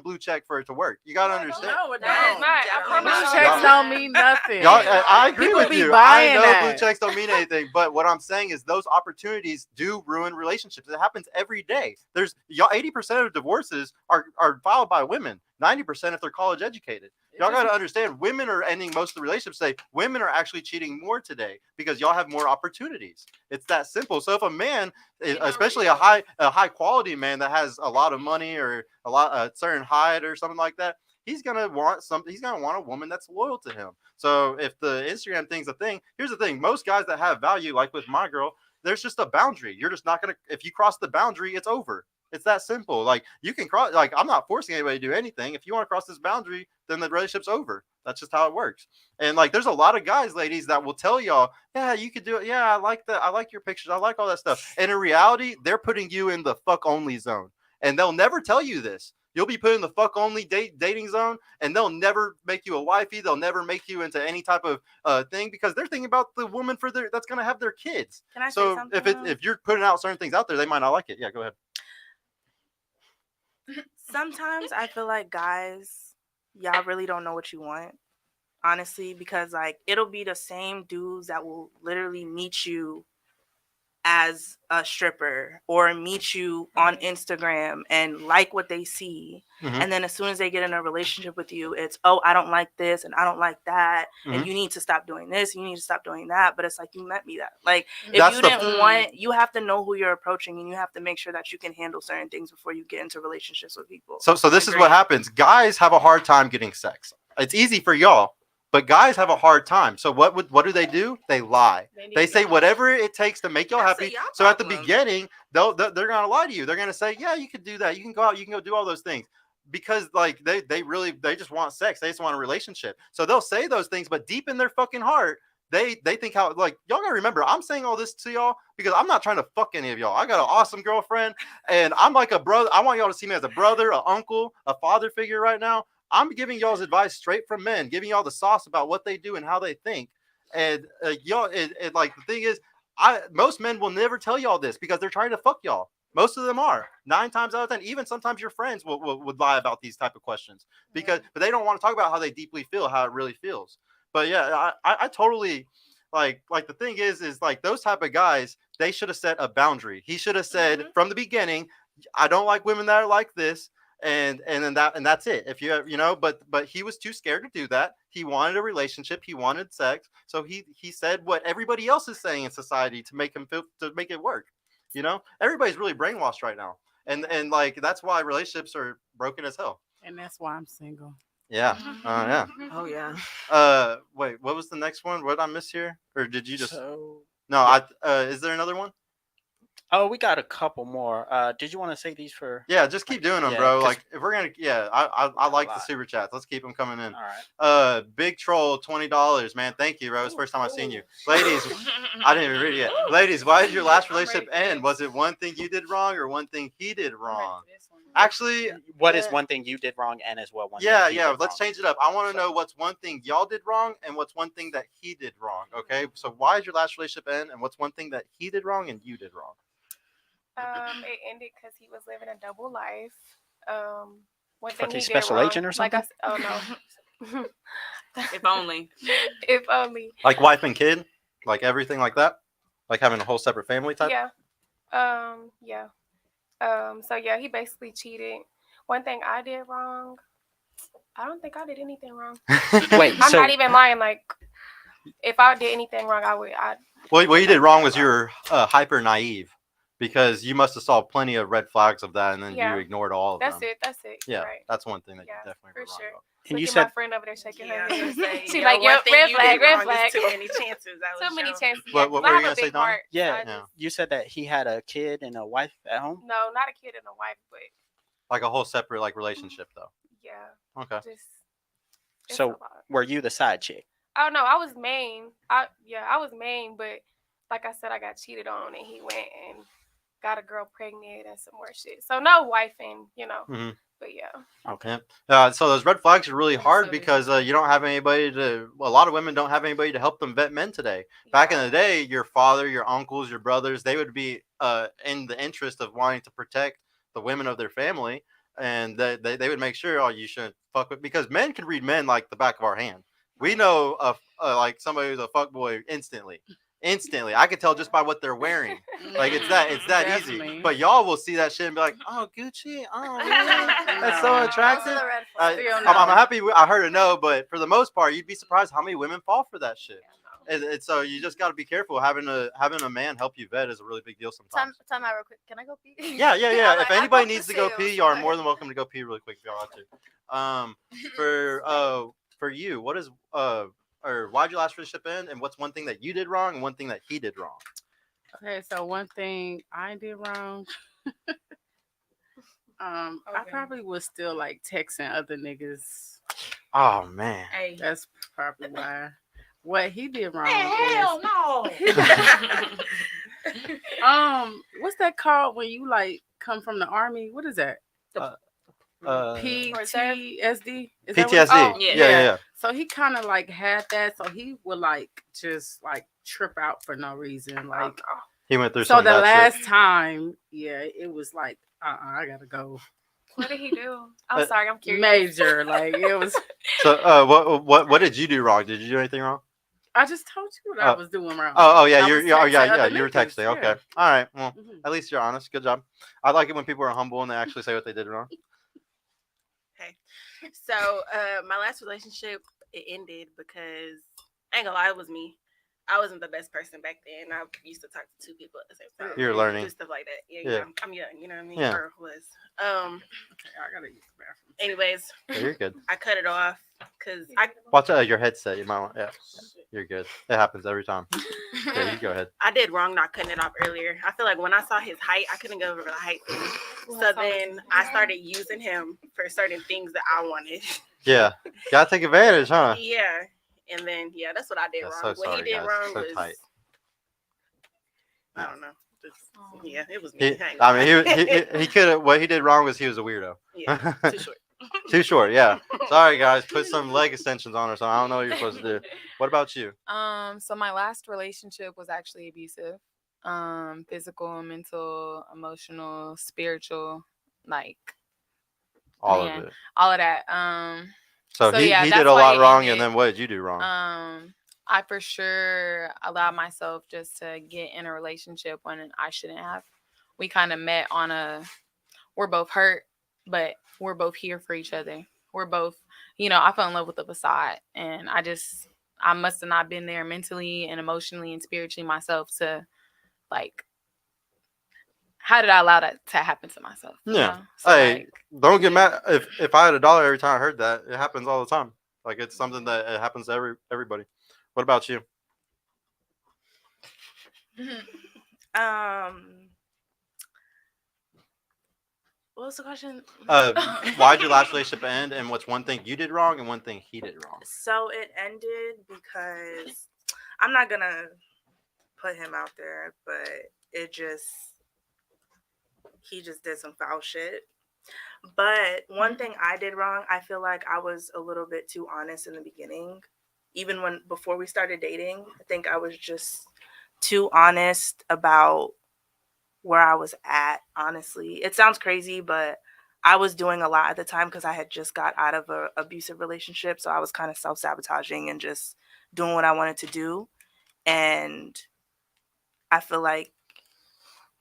blue check for it to work. You gotta understand. No, it That is don't. not. I Definitely promise Blue you. checks don't mean nothing. Y'all, I agree People with be you. I buying know that. blue checks don't mean anything, but what I'm saying is those opportunities do ruin relationships. It happens every day. There's y'all 80% of divorces are filed by women. 90% if they're college educated. Y'all got to understand, women are ending most of the relationships today. Women are actually cheating more today because y'all have more opportunities. It's that simple. So if a man, especially a high quality man that has a lot of money or a certain height or something like that, he's gonna want something. He's gonna want a woman that's loyal to him. So if the Instagram thing's a thing, here's the thing: most guys that have value, like with my girl, there's just a boundary. You're just not gonna. If you cross the boundary, it's over. It's that simple. Like you can cross. Like I'm not forcing anybody to do anything. If you want to cross this boundary, then the relationship's over. That's just how it works. And like, there's a lot of guys, ladies, that will tell y'all, yeah, you could do it. Yeah, I like that. I like your pictures. I like all that stuff. And in reality, they're putting you in the fuck only zone, and they'll never tell you this. You'll be put in the fuck only dating zone, and they'll never make you a wifey. They'll never make you into any type of thing because they're thinking about the woman that's gonna have their kids. Can I say So something? if you're putting out certain things out there, they might not like it. Yeah, go ahead. Sometimes I feel like guys, y'all really don't know what you want, honestly, because like it'll be the same dudes that will literally meet you as a stripper or meet you on Instagram and like what they see. Mhm. And then as soon as they get in a relationship with you, it's, oh, I don't like this and I don't like that. Mhm. And you need to stop doing this. You need to stop doing that. But it's like, you met me that. Like, if That's you the- didn't want, you have to know who you're approaching and you have to make sure that you can handle certain things before you get into relationships with people. So this is what happens. Guys have a hard time getting sex. It's easy for y'all, but guys have a hard time. So what do? They lie. They say whatever it takes to make y'all That's a happy. y'all So at the problem. beginning, they're gonna lie to you. They're gonna say, yeah, you could do that. You can go out. You can go do all those things. Because like they just want sex. They just want a relationship. So they'll say those things, but deep in their fucking heart, they think how, like, y'all gotta remember, I'm saying all this to y'all because I'm not trying to fuck any of y'all. I got an awesome girlfriend, and I'm like a brother. I want y'all to see me as a brother, an uncle, a father figure right now. I'm giving y'all's advice straight from men, giving y'all the sauce about what they do and how they think. And y'all, like the thing is, most men will never tell y'all this because they're trying to fuck y'all. Most of them are 9 times out of 10. Even sometimes your friends would lie about these type of questions but they don't want to talk about how they deeply feel, how it really feels. But yeah, I totally like the thing is like those type of guys, they should have set a boundary. He should have said from the beginning, I don't like women that are like this. And that's it. If you have, but he was too scared to do that. He wanted a relationship. He wanted sex. So he said what everybody else is saying in society to make him feel, to make it work. Everybody's really brainwashed right now. and like that's why relationships are broken as hell. And that's why I'm single. Yeah. Yeah. Oh yeah. Wait, what was the next one? What did I miss here? Or did you just So, No, yeah. Is there another one? Oh, we got a couple more. Did you want to say these for? Yeah, just keep doing them, Yeah, bro. 'cause- Like if we're gonna, yeah, I got a like the lot. super chats. Let's keep them coming in. All right. Big Troll, $20, man. Thank you, bro. It's the first time I've seen you, ladies. I didn't even read it yet. Ladies, why did your last relationship end? Was it one thing you did wrong or one thing he did wrong? Actually, What is yeah. one thing you did wrong, and as well one Yeah, thing he yeah. did Let's wrong? change it up. I want to know what's one thing y'all did wrong and what's one thing that he did wrong. Okay, so why did your last relationship end, and what's one thing that he did wrong and you did wrong? It ended because he was living a double life. One thing Fucking he did special wrong, agent or like I something? said, oh no. If only. If only. Like wife and kid, like everything like that, like having a whole separate family type. Yeah. Yeah. So yeah, he basically cheated. One thing I did wrong, I don't think I did anything wrong. Wait, I'm so not even lying. Like, if I did anything wrong, I would. Well, what you did wrong was you're hyper naive because you must have saw plenty of red flags of that, and then Yeah. you ignored all of That's them. it. That's it. Yeah, Right. that's one thing that you Yeah, definitely for were wrong sure. about. And you Look at said my friend over there shaking Yeah, her I was head. gonna say, She's you like, know, one yep, thing red you flag, did red wrong is flag. Too many chances. I was Too many shown. chances. What- Yeah, what 'cause were I you have gonna a say, big Donnie? heart. so yeah, I Yeah. just- you said that he had a kid and a wife at home. No, not a kid and a wife, but Like a whole separate like relationship though. yeah, Okay. just. It's So a lot. were you the side chick? Oh no, I was main. I was main, but like I said, I got cheated on, and he went and got a girl pregnant and some more shit. So no wife and Mhm. but yeah. Okay. So those red flags are really hard So because you don't have anybody to. Well, a lot of women don't have anybody to help them vet men today. Back in Yeah. the day, your father, your uncles, your brothers, they would be in the interest of wanting to protect the women of their family, and they would make sure, oh, you shouldn't fuck with, because men can read men like the back of our hand. We know like somebody who's a fuckboy instantly. Instantly, I could tell just by what they're wearing. Like it's that easy. Definitely. But y'all will see that shit and be like, oh, Gucci, oh, really? That's so No. attractive. Those are the red flags. Still I'm no. happy I heard a no, but for the most part, you'd be surprised how many women fall for that shit. And so you just got to be careful. Having a man help you vet is a really big deal sometimes. Time out real quick. Can I go pee? Yeah. I'm If like, I anybody broke the needs to go seal, pee, you so are I- more than welcome to go pee really quick if y'all want to. For you, what is or why'd your last relationship end, and what's one thing that you did wrong and one thing that he did wrong? Okay, so one thing I did wrong. I Okay. probably was still like texting other niggas. Oh man. Hey. That's probably why. What he did wrong Hell is no. what's that called when you like come from the army? What is that? PTSD? Is that what it's- PTSD. Oh, Yeah. So he kind of like had that. So he would like just like trip out for no reason. Like He went through so some the bad last shit. time, yeah, it was like I gotta go. What did he do? I'm sorry, I'm curious. Major, like it was. So what did you do wrong? Did you do anything wrong? I just told you what I was doing wrong. Oh yeah, I you was texting other were niggas, texting. yeah. Okay, all right. Well, Mhm. at least you're honest. Good job. I like it when people are humble and they actually say what they did wrong. So my last relationship, it ended because I ain't gonna lie, it was me. I wasn't the best person back then. I used to talk to two people at the same time. You're learning. Do stuff like that. Yeah, Yeah. I'm young, you know what I mean? Yeah. Or was. Okay, I gotta use the bathroom. Anyways, Yeah, you're good. I cut it off because I Watch your headset. You might want. Yeah, you're good. It happens every time. Yeah, you go ahead. I did wrong not cutting it off earlier. I feel like when I saw his height, I couldn't go over the height thing. So then I started using him for certain things that I wanted. Yeah, gotta take advantage, huh? Yeah. And then that's what I did Yeah, wrong. so What sorry, he did guys. wrong So was tight. I don't know. It was me. He could have. What he did wrong was he was a weirdo. Yeah, too short. Too short. Yeah. Sorry, guys. Put some leg extensions on or something. I don't know what you're supposed to do. What about you? So my last relationship was actually abusive. Physical, mental, emotional, spiritual, like All man, of it. all of that. So so he yeah, did that's a why lot it wrong, ended. and then what did you do wrong? I for sure allowed myself just to get in a relationship when I shouldn't have. We kind of met on we're both hurt, but we're both here for each other. We're both, I fell in love with the facade, and I must have not been there mentally and emotionally and spiritually myself to like how did I allow that to happen to myself? you Yeah. know? So, Hey, like, don't get mad if I had $1 every time I heard that. It happens all the time. Like it's something that it happens to everybody. What about you? What was the question? Why'd your last relationship end, and what's one thing you did wrong and one thing he did wrong? So it ended because I'm not gonna put him out there, but he just did some foul shit. But one thing I did wrong, I feel like I was a little bit too honest in the beginning. Even before we started dating, I think I was just too honest about where I was at, honestly. It sounds crazy, but I was doing a lot at the time because I had just got out of an abusive relationship. So I was kind of self-sabotaging and just doing what I wanted to do. And I feel like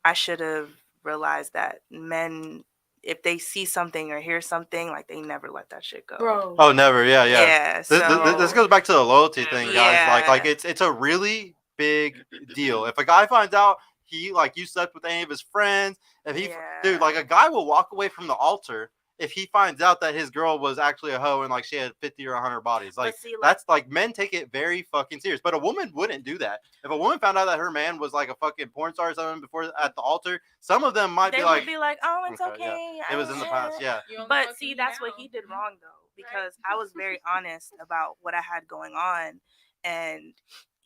I should have realized that men, if they see something or hear something, like they never let that shit go. Bro. Oh, never. Yeah. Yeah. This goes back to the loyalty thing, guys. Yeah. Like it's a really big deal. If a guy finds out he like you slept with any of his friends, if he dude, like a guy will walk away from the altar if he finds out that his girl was actually a hoe and like she had 50 or 100 bodies. Like see, that's like men take it very fucking serious. But a woman wouldn't do that. If a woman found out that her man was like a fucking porn star or something before at the altar, some of them might they be would like, be like, oh, it's okay. Yeah. It was in the past. Yeah. But see, that's what he did wrong though, because I was very honest about what I had going on, and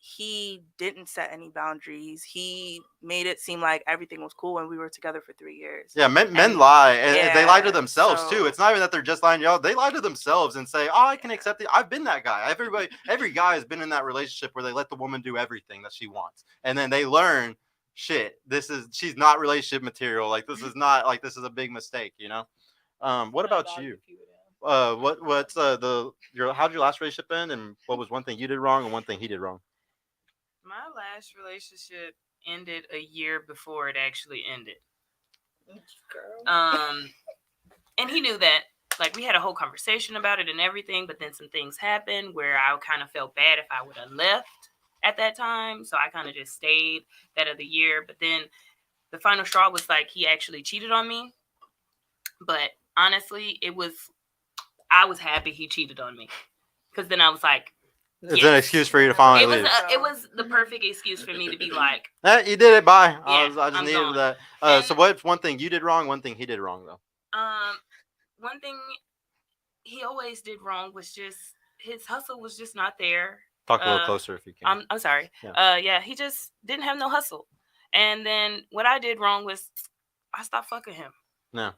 he didn't set any boundaries. He made it seem like everything was cool, and we were together for 3 years. Yeah, men lie, and they lie to yeah, themselves too. so- It's not even that they're just lying to y'all; they lie to themselves and say, "Oh, I can accept it. I've been that guy." Every guy has been in that relationship where they let the woman do everything that she wants, and then they learn, shit, she's not relationship material. Like this is not like this is a big mistake, you know. What about you? What's how'd your last relationship end, and what was one thing you did wrong and one thing he did wrong? My last relationship ended a year before it actually ended. And he knew that. Like we had a whole conversation about it and everything, but then some things happened where I kind of felt bad if I would have left at that time. So I kind of just stayed that other year. But then the final straw was like he actually cheated on me. But honestly, I was happy he cheated on me. Because then I was like, It's an excuse for you to finally leave. It was the perfect excuse for me to be like, You did it. Bye. Yeah, I just I'm needed gone. that. So what's one thing you did wrong? One thing he did wrong, though. one thing he always did wrong was just his hustle was just not there. Talk a little closer if you can. I'm sorry. Yeah. He just didn't have no hustle. And then what I did wrong was I stopped fucking him. No.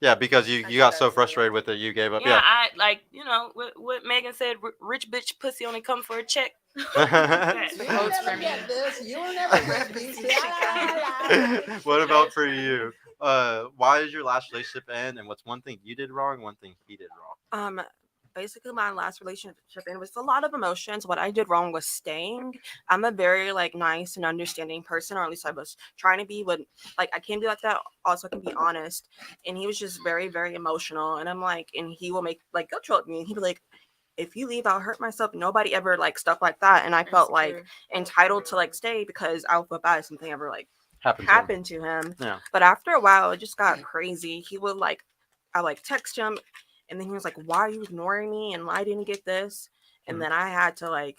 Yeah, because you got so frustrated with it, you gave up. Yeah. I like what Megan said. Rich bitch pussy only come for a check. What about for you? Why did your last relationship end, and what's one thing you did wrong, one thing he did wrong? Basically my last relationship and it was a lot of emotions. What I did wrong was staying. I'm a very nice and understanding person, or at least I was trying to be, but I can be like that. Also I can be honest. And he was just very, very emotional. And I'm like, and he will make guilt trip me. And he'd be like, if you leave, I'll hurt myself. Nobody ever stuff like that. And I felt entitled to stay because I would feel bad if something ever happened to him. Yeah. But after a while it just got crazy. He would I text him. And then he was like, why are you ignoring me? And I didn't get this. And then I had to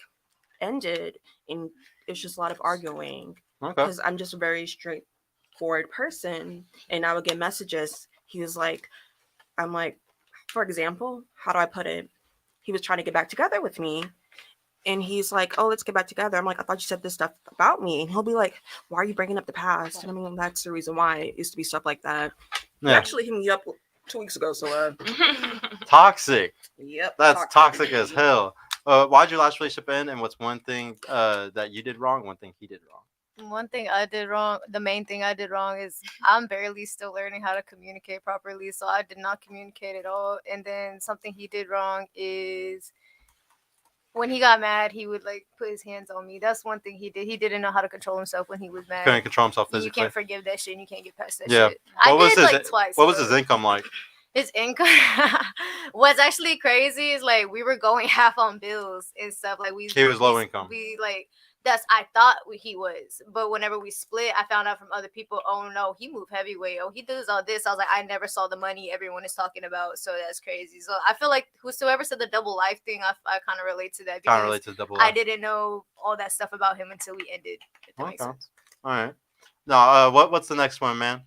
end it. And it's just a lot of arguing. Okay. Because I'm just a very straightforward person. And I would get messages. He was like, I'm like, for example, how do I put it? He was trying to get back together with me. And he's like, oh, let's get back together. I'm like, I thought you said this stuff about me. And he'll be like, why are you bringing up the past? And I mean, that's the reason why it used to be stuff like that. Yeah. He actually hit me up 2 weeks ago, so Toxic. Yep. That's toxic as hell. Why'd your last relationship end, and what's one thing that you did wrong, one thing he did wrong? One thing I did wrong, the main thing I did wrong is I'm barely still learning how to communicate properly, so I did not communicate at all. And then something he did wrong is when he got mad, he would put his hands on me. That's one thing he did. He didn't know how to control himself when he was mad. Couldn't control himself physically. You can't forgive that shit, and you can't get past that Yeah. shit. I did twice. What was his income like? his income. What's actually crazy is like we were going half on bills and stuff. Like He was low income. We like I thought he was, but whenever we split, I found out from other people. Oh no, he moved heavyweight. Oh, he does all this. I was like, I never saw the money everyone is talking about. So that's crazy. So I feel like whosoever said the double life thing, I kind of relate to that Kind of because relate to the double I life. didn't know all that stuff about him until we ended. If that makes Okay. sense. All right. No, what's the next one, man?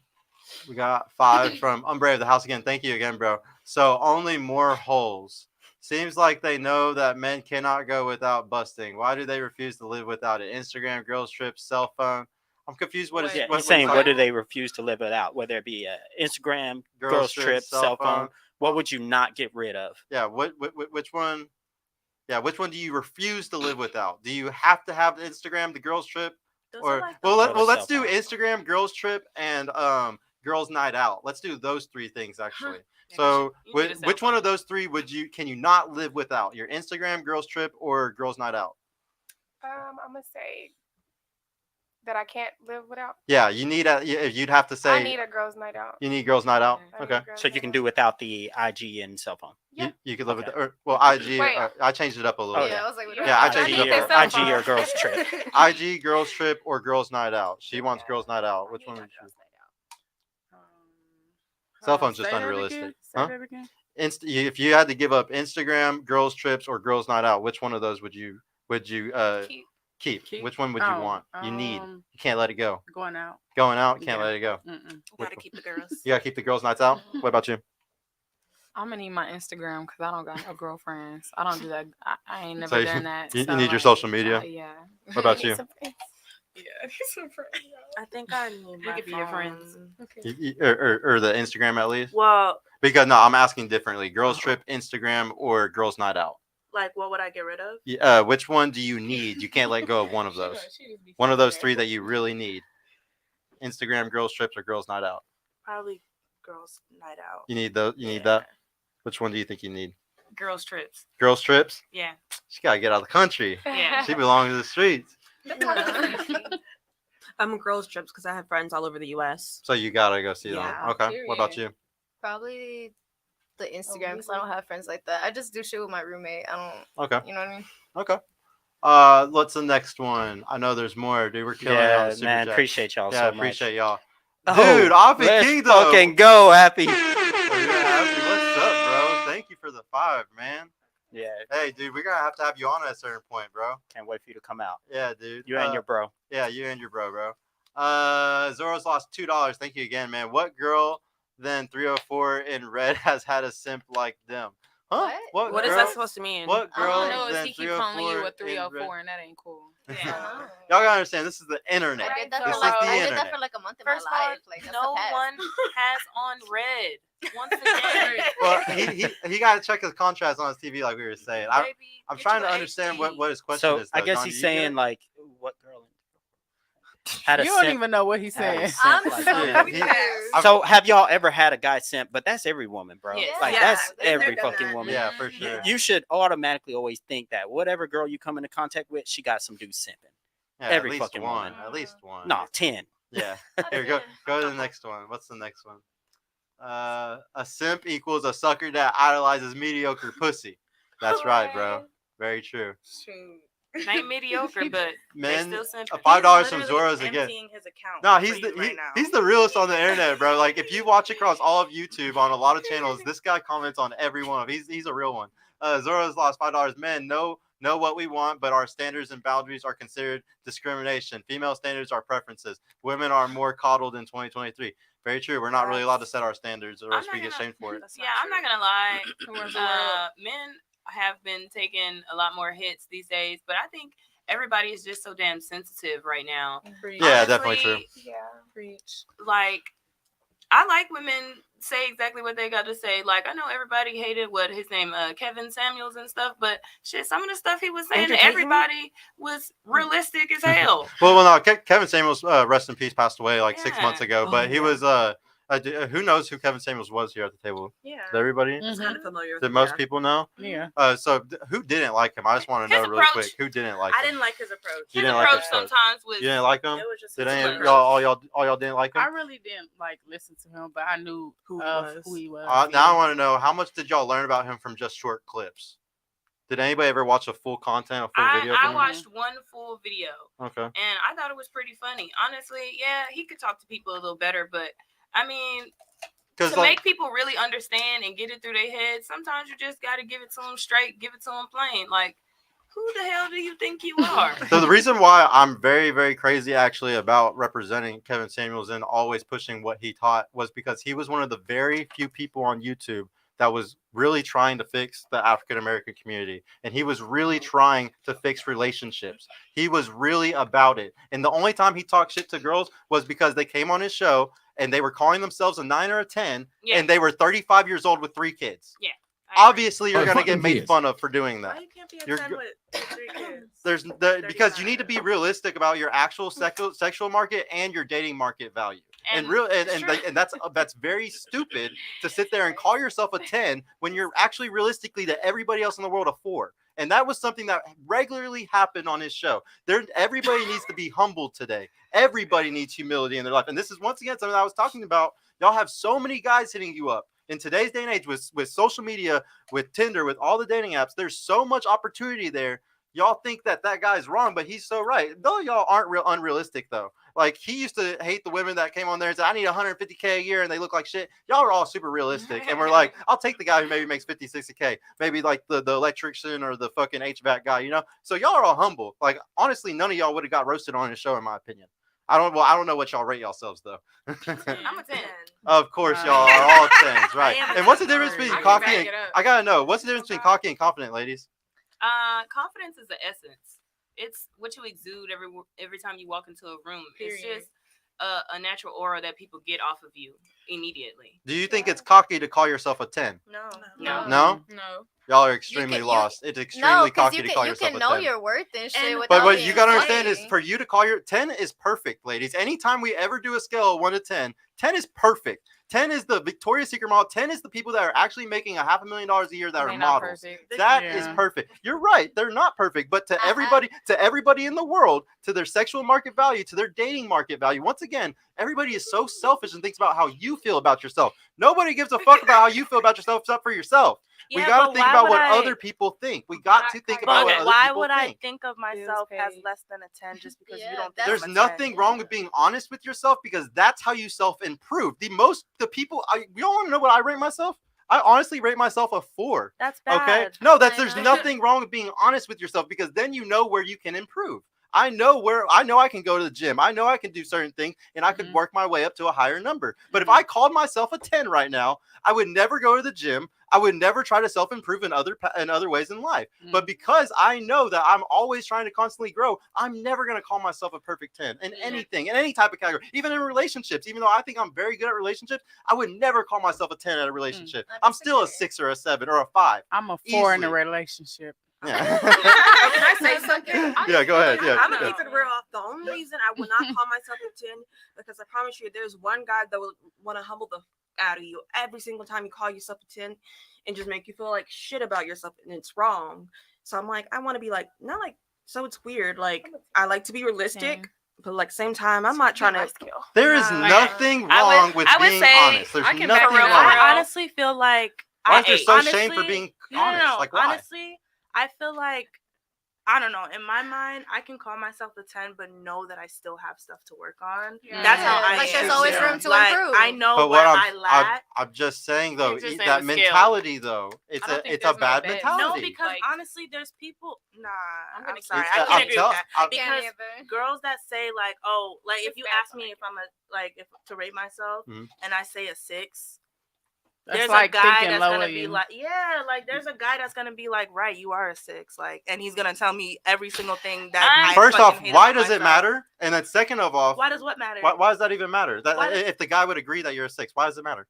We got 5 from Unbrave the house again. Thank you again, bro. So only more holes. Seems like they know that men cannot go without busting. Why do they refuse to live without it? Instagram, girls trips, cell phone. I'm confused. What is Yeah, what, he's saying, what what do they refuse to live without? Whether it be Instagram, girls trip, cell phone. What would you not get rid of? Yeah, which one? Yeah, which one do you refuse to live without? Do you have to have the Instagram, the girls trip, Those or are like well, the- let's do Instagram, girls trip, and girls night out. Let's do those 3 things actually. Yeah, So, you need a cell which one phone. of those 3 can you not live without? Your Instagram, girls trip, or girls night out? I'm gonna say that I can't live without. Yeah, you need you'd have to say I need a girls' night out. you need girls night out. I need Okay. girls' So you night can out. do without the IG and cell phone. Yeah. You could live Okay. with IG. Wait. I changed it up a little Oh, bit. Yeah, I was like, Yeah, I IG changed it need up. the a cell little. or girls trip. IG, girls trip, or girls night out. She wants girls night out. Which one would you? Cell phone's just Say that unrealistic. again. Say Huh? that again. If you had to give up Instagram, girls trips, or girls night out, which one of those would you keep? Keep? Which one would you Oh, want? You need. um, You can't let it go. Going out. Going out, can't Yeah. let it go. Mm-mm. Gotta keep the girls. You gotta keep the girls' nights out. What about you? I'm gonna need my Instagram because I don't got no girlfriends. I don't do that. I ain't never So done that. you so, need your like, social media. yeah. What about you? Yeah, some friends. I think I need my could be your friends. phone. Okay. Or the Instagram at least? Well, Because no, I'm asking differently. Girls trip, Instagram, or girls night out? like, what would I get rid of? Which one do you need? You can't let go of one of those. One of those 3 that you really need. Instagram, girls trips, or girls night out. Probably girls' night out. You need those. You need that. Which one do you think you need? Girls trips. Girls trips. Yeah. She gotta get out of the country. Yeah. She belongs to the streets. I'm girls trips because I have friends all over the U.S. So you gotta go see them. Yeah, Okay. What about you? Probably the Instagram because I don't have friends like that. I just do shit with my roommate. I don't. Okay. You know what I mean? Okay. What's the next one? I know there's more, dude. We're killing it on Yeah, the Super man. Chats. Appreciate y'all Yeah, so appreciate much. y'all. Oh, Dude, Afi let's Kingdom. fucking go, Happy. Oh, yeah, Afi, what's up, bro? Thank you for the 5, man. Yeah, Hey, dude, we're gonna have to have you on at a certain point, bro. can't wait for you to come out. Yeah, dude. You and your bro. Yeah, you and your bro. Zoro's lost $2. Thank you again, man. What girl then 304 in red has had a simp like them? Huh? What? What is girl? that supposed to mean? What All girl I know is then he keep calling you 304 a in 304, red? and that ain't cool. Yeah. Y'all gotta understand, this is the internet. I did that This for is like the I did internet. that for like a month in First of my all, life. Like that's no the past. one has on red. Once again, Well, he got to check his contrast on his TV, like we were saying. I'm Baby, trying get to you understand HD. what his question So is. I though. guess John, he's do you get saying it? like, what girl had a You don't simp? even know what he's had a saying. simp I'm like so them? Yeah, confused. So have y'all ever had a guy simp? But that's every woman, bro. Yeah. Like Yeah, that's they've every done fucking that. woman. Yeah, for Mhm. sure. You should automatically always think that whatever girl you come into contact with, she got some dude simping. Yeah, every at least fucking one. woman. At least one. No, 10. Yeah. Here, go to the next one. What's the next one? A simp equals a sucker that idolizes mediocre pussy. That's right, bro. Very true. Shoot. Ain't mediocre, but Men, they still simping. $5 He's from literally Zora's again. emptying his account No, for he's you right now. he's the realest on the internet, bro. Like if you watch across all of YouTube on a lot of channels, this guy comments on every one of them. He's a real one. Zora's lost $5. Men know what we want, but our standards and boundaries are considered discrimination. Female standards are preferences. Women are more coddled in 2023. Very true. We're not really allowed to set our standards, or I'm else not we get gonna- shamed for it. That's Yeah, I'm not true. gonna lie. Where's the world? Men have been taking a lot more hits these days, but I think everybody is just so damn sensitive right now. Yeah, definitely true. Honestly, Yeah. Preach. Like, I like women say exactly what they got to say. Like, I know everybody hated what his name, Kevin Samuels and stuff, but shit, some of the stuff he was saying to Entertainment? everybody was realistic as hell. Well, no, Kevin Samuels, rest in peace, passed away like 6 Yeah. months ago. Oh, But he yeah. was Who knows who Kevin Samuels was here at the table? Yeah. Did everybody? It's kind of familiar with Did him, most yeah. people know? Yeah. So who didn't like him? I just want to know His really approach- quick. Who didn't like I him? didn't like his approach. You His didn't like approach his approach? sometimes was. You didn't like him? It was just Did his any of approach. all y'all didn't like him? I really didn't like listen to him, but I knew Who who he he was. Now I want to know, how much did y'all learn about him from just short clips? Did anybody ever watch a full content, a full video? I from him? watched one full video, Okay. and I thought it was pretty funny. Honestly, yeah, he could talk to people a little better, but I mean, to make people really understand and get it through their head, sometimes you just got to give it to them straight, give it to them plain. Like, who the hell do you think you are? So the reason why I'm very, very crazy actually about representing Kevin Samuels and always pushing what he taught was because he was one of the very few people on YouTube that was really trying to fix the African American community. And he was really trying to fix relationships. He was really about it. And the only time he talked shit to girls was because they came on his show and they were calling themselves a 9 or a 10, and they were 35 years old with 3 kids. Yeah. Obviously, you're going to get made fun of for doing that. Why you can't be a 10 with 3 kids? Because you need to be realistic about your actual sexual market and your dating market value. And that's very stupid to sit there and call yourself a 10 when you're actually realistically to everybody else in the world a 4. And that was something that regularly happened on his show. Everybody needs to be humble today. Everybody needs humility in their life. And this is once again something I was talking about. Y'all have so many guys hitting you up. In today's day and age, with social media, with Tinder, with all the dating apps, there's so much opportunity there. Y'all think that guy's wrong, but he's so right. Though y'all aren't unrealistic, though. Like, he used to hate the women that came on there and said, I need $150K a year, and they look like shit. Y'all are all super realistic. And we're like, I'll take the guy who maybe makes 50, 60K. Maybe like the electrician or the fucking HVAC guy, you know? So y'all are all humble. Like, honestly, none of y'all would have got roasted on his show, in my opinion. I don't know what y'all rate yourselves, though. I'm a 10. Of course, y'all are all 10s, right? And what's the difference between cocky and... I gotta know, what's the difference between cocky and confident, ladies? Confidence is the essence. It's what you exude every time you walk into a room. It's just a natural aura that people get off of you immediately. Do you think it's cocky to call yourself a 10? No. Y'all are extremely lost. It's extremely cocky to call yourself a 10. You can know your worth and shit. But what you gotta understand is, for you to call your 10 is perfect, ladies. Anytime we ever do a scale of 1 to 10, 10 is perfect. 10 is the Victoria's Secret model. 10 is the people that are actually making $500,000 a year that are models. That is perfect. You're right. They're not perfect, but to everybody in the world, to their sexual market value, to their dating market value. Once again, everybody is so selfish and thinks about how you feel about yourself. Nobody gives a fuck about how you feel about yourself except for yourself. We got to think about what other people think. We got to think about what other people think. Why would I think of myself as less than a 10 just because you don't think There's I'm a nothing 10? wrong with being honest with yourself, because that's how you self-improve. The people, you don't want to know what I rate myself? I honestly rate myself a 4. That's bad. Okay? No, there's nothing wrong with being honest with yourself, because then you know where you can improve. I know I can go to the gym. I know I can do certain things, and I could work my way up to a higher number. But if I called myself a 10 right now, I would never go to the gym. I would never try to self-improve in other ways in life. But because I know that I'm always trying to constantly grow, I'm never going to call myself a perfect 10 in anything, in any type of category, even in relationships. Even though I think I'm very good at relationships, I would never call myself a 10 at a relationship. I'm still a 6 or a 7 or a 5. I'm a 4 in a relationship. Yeah. Can I say something? Yeah, go ahead. Yeah, I'm gonna keep it real. The only reason I will not call myself a 10, because I promise you, there's one guy that will want to humble the out of you every single time you call yourself a 10 and just make you feel like shit about yourself, and it's wrong. So I'm like, I want to be like, not like, so it's weird. Like, I like to be realistic, but like same time, I'm not trying to. There is nothing wrong with being honest. There's nothing wrong. I honestly feel like why is there so shame for being honest? No, like, why? honestly, I feel like, I don't know. In my mind, I can call myself a 10, but know that I still have stuff to work on. Yeah. That's how I am. Like, there's always room to improve. I know but where I lack. I'm just saying, though, You're just saying that the mentality, though, it's a bad mentality. No, because honestly, there's people. Nah, I'm sorry. I I can't agree with that. Because girls that say like, oh, like if you ask me if I'm if to rate myself, and I say a 6. There's like a guy that's gonna be like, there's a guy that's gonna be like, right, you are a 6, like, and he's gonna tell me every single thing that. First off, why does it matter? And then second of all, why does what matter? Why does that even matter? If the guy would agree that you're a 6, why does it matter?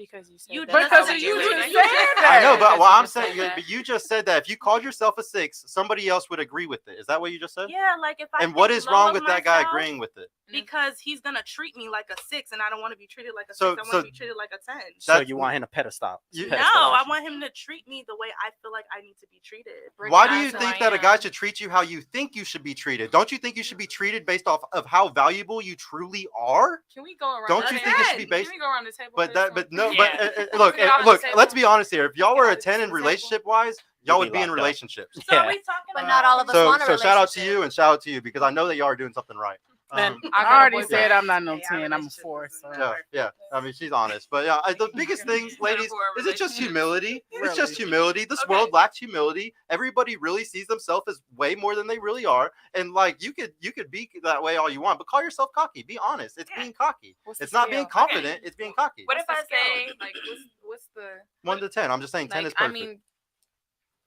Because you said You that. because That's you what just said said that. I know, but Because what you I'm just said saying, that. but you just said that if you called yourself a 6, somebody else would agree with it. Is that what you just said? Yeah, like if I And what think is low wrong of with that guy myself, agreeing with it? because he's gonna treat me like a 6, and I don't want to be treated like a 6. So- I want so to be treated like a 10. So That's- you want him to pedestal? You- No, I want him to treat me the way I feel like I need to be treated. Why do you Recognize who think I that a guy am. should treat you how you think you should be treated? Don't you think you should be treated based off of how valuable you truly are? Can we go around? Don't the you table? think it should be based- Can we go around the table? But for that, this but one? no, Yeah. but look, Get out of look. the Let's table. be honest here. If y'all Get were out a of the 10 in table. relationship wise, y'all You'd would be be in locked up. relationships. So Yeah. are we talking But about not all of us So, want a so shout out to relationship. you and shout out to you because I know that y'all are doing something right. Man, I got a already boyfriend. said I'm not no Hey, our 10. I'm a relationship 4. is So. Yeah, yeah. I mean, she's honest, but yeah, the biggest thing, ladies, is it just humility? It's just Really. humility. This Okay. world lacks humility. Everybody really sees themselves as way more than they really are, and like you could be that way all you want, but call yourself cocky. Be honest. It's being cocky. What's the It's not being scale? confident. It's being cocky. What if I What's the scale? say like what's the 1 to 10. I'm just saying 10 like? is perfect. I mean,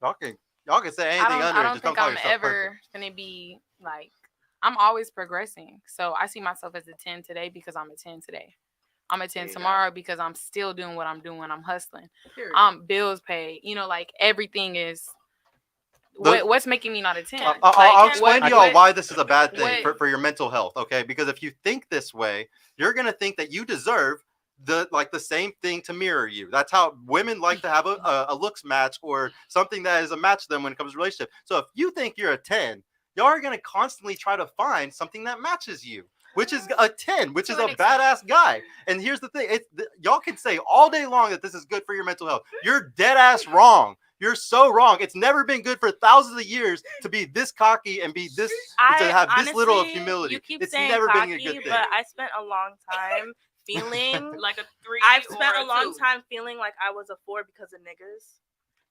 y'all can say anything I under. don't Just don't think call I'm yourself ever perfect. gonna be like. I'm always progressing, so I see myself as a 10 today because I'm a 10 today. I'm a 10 There you go. tomorrow because I'm still doing what I'm doing. I'm hustling. Period. Bills paid. Like everything is. The- What's making me not a 10? I'll Like, explain to what- y'all what- why this is a bad thing what- for your mental health, okay? Because if you think this way, you're gonna think that you deserve the same thing to mirror you. That's how women like to have a looks match or something that is a match to them when it comes to relationship. So if you think you're a 10, y'all are gonna constantly try to find something that matches you, which is a 10, which is To a an extent. badass guy. And here's the thing: y'all can say all day long that this is good for your mental health. You're dead ass wrong. You're so wrong. It's never been good for thousands of years to be this cocky and be this to have this little of honestly, humility. You keep It's saying never cocky, been a good thing. but I spent a long time feeling like a 3? I've or spent a long 2? time feeling like I was a 4 because of niggas.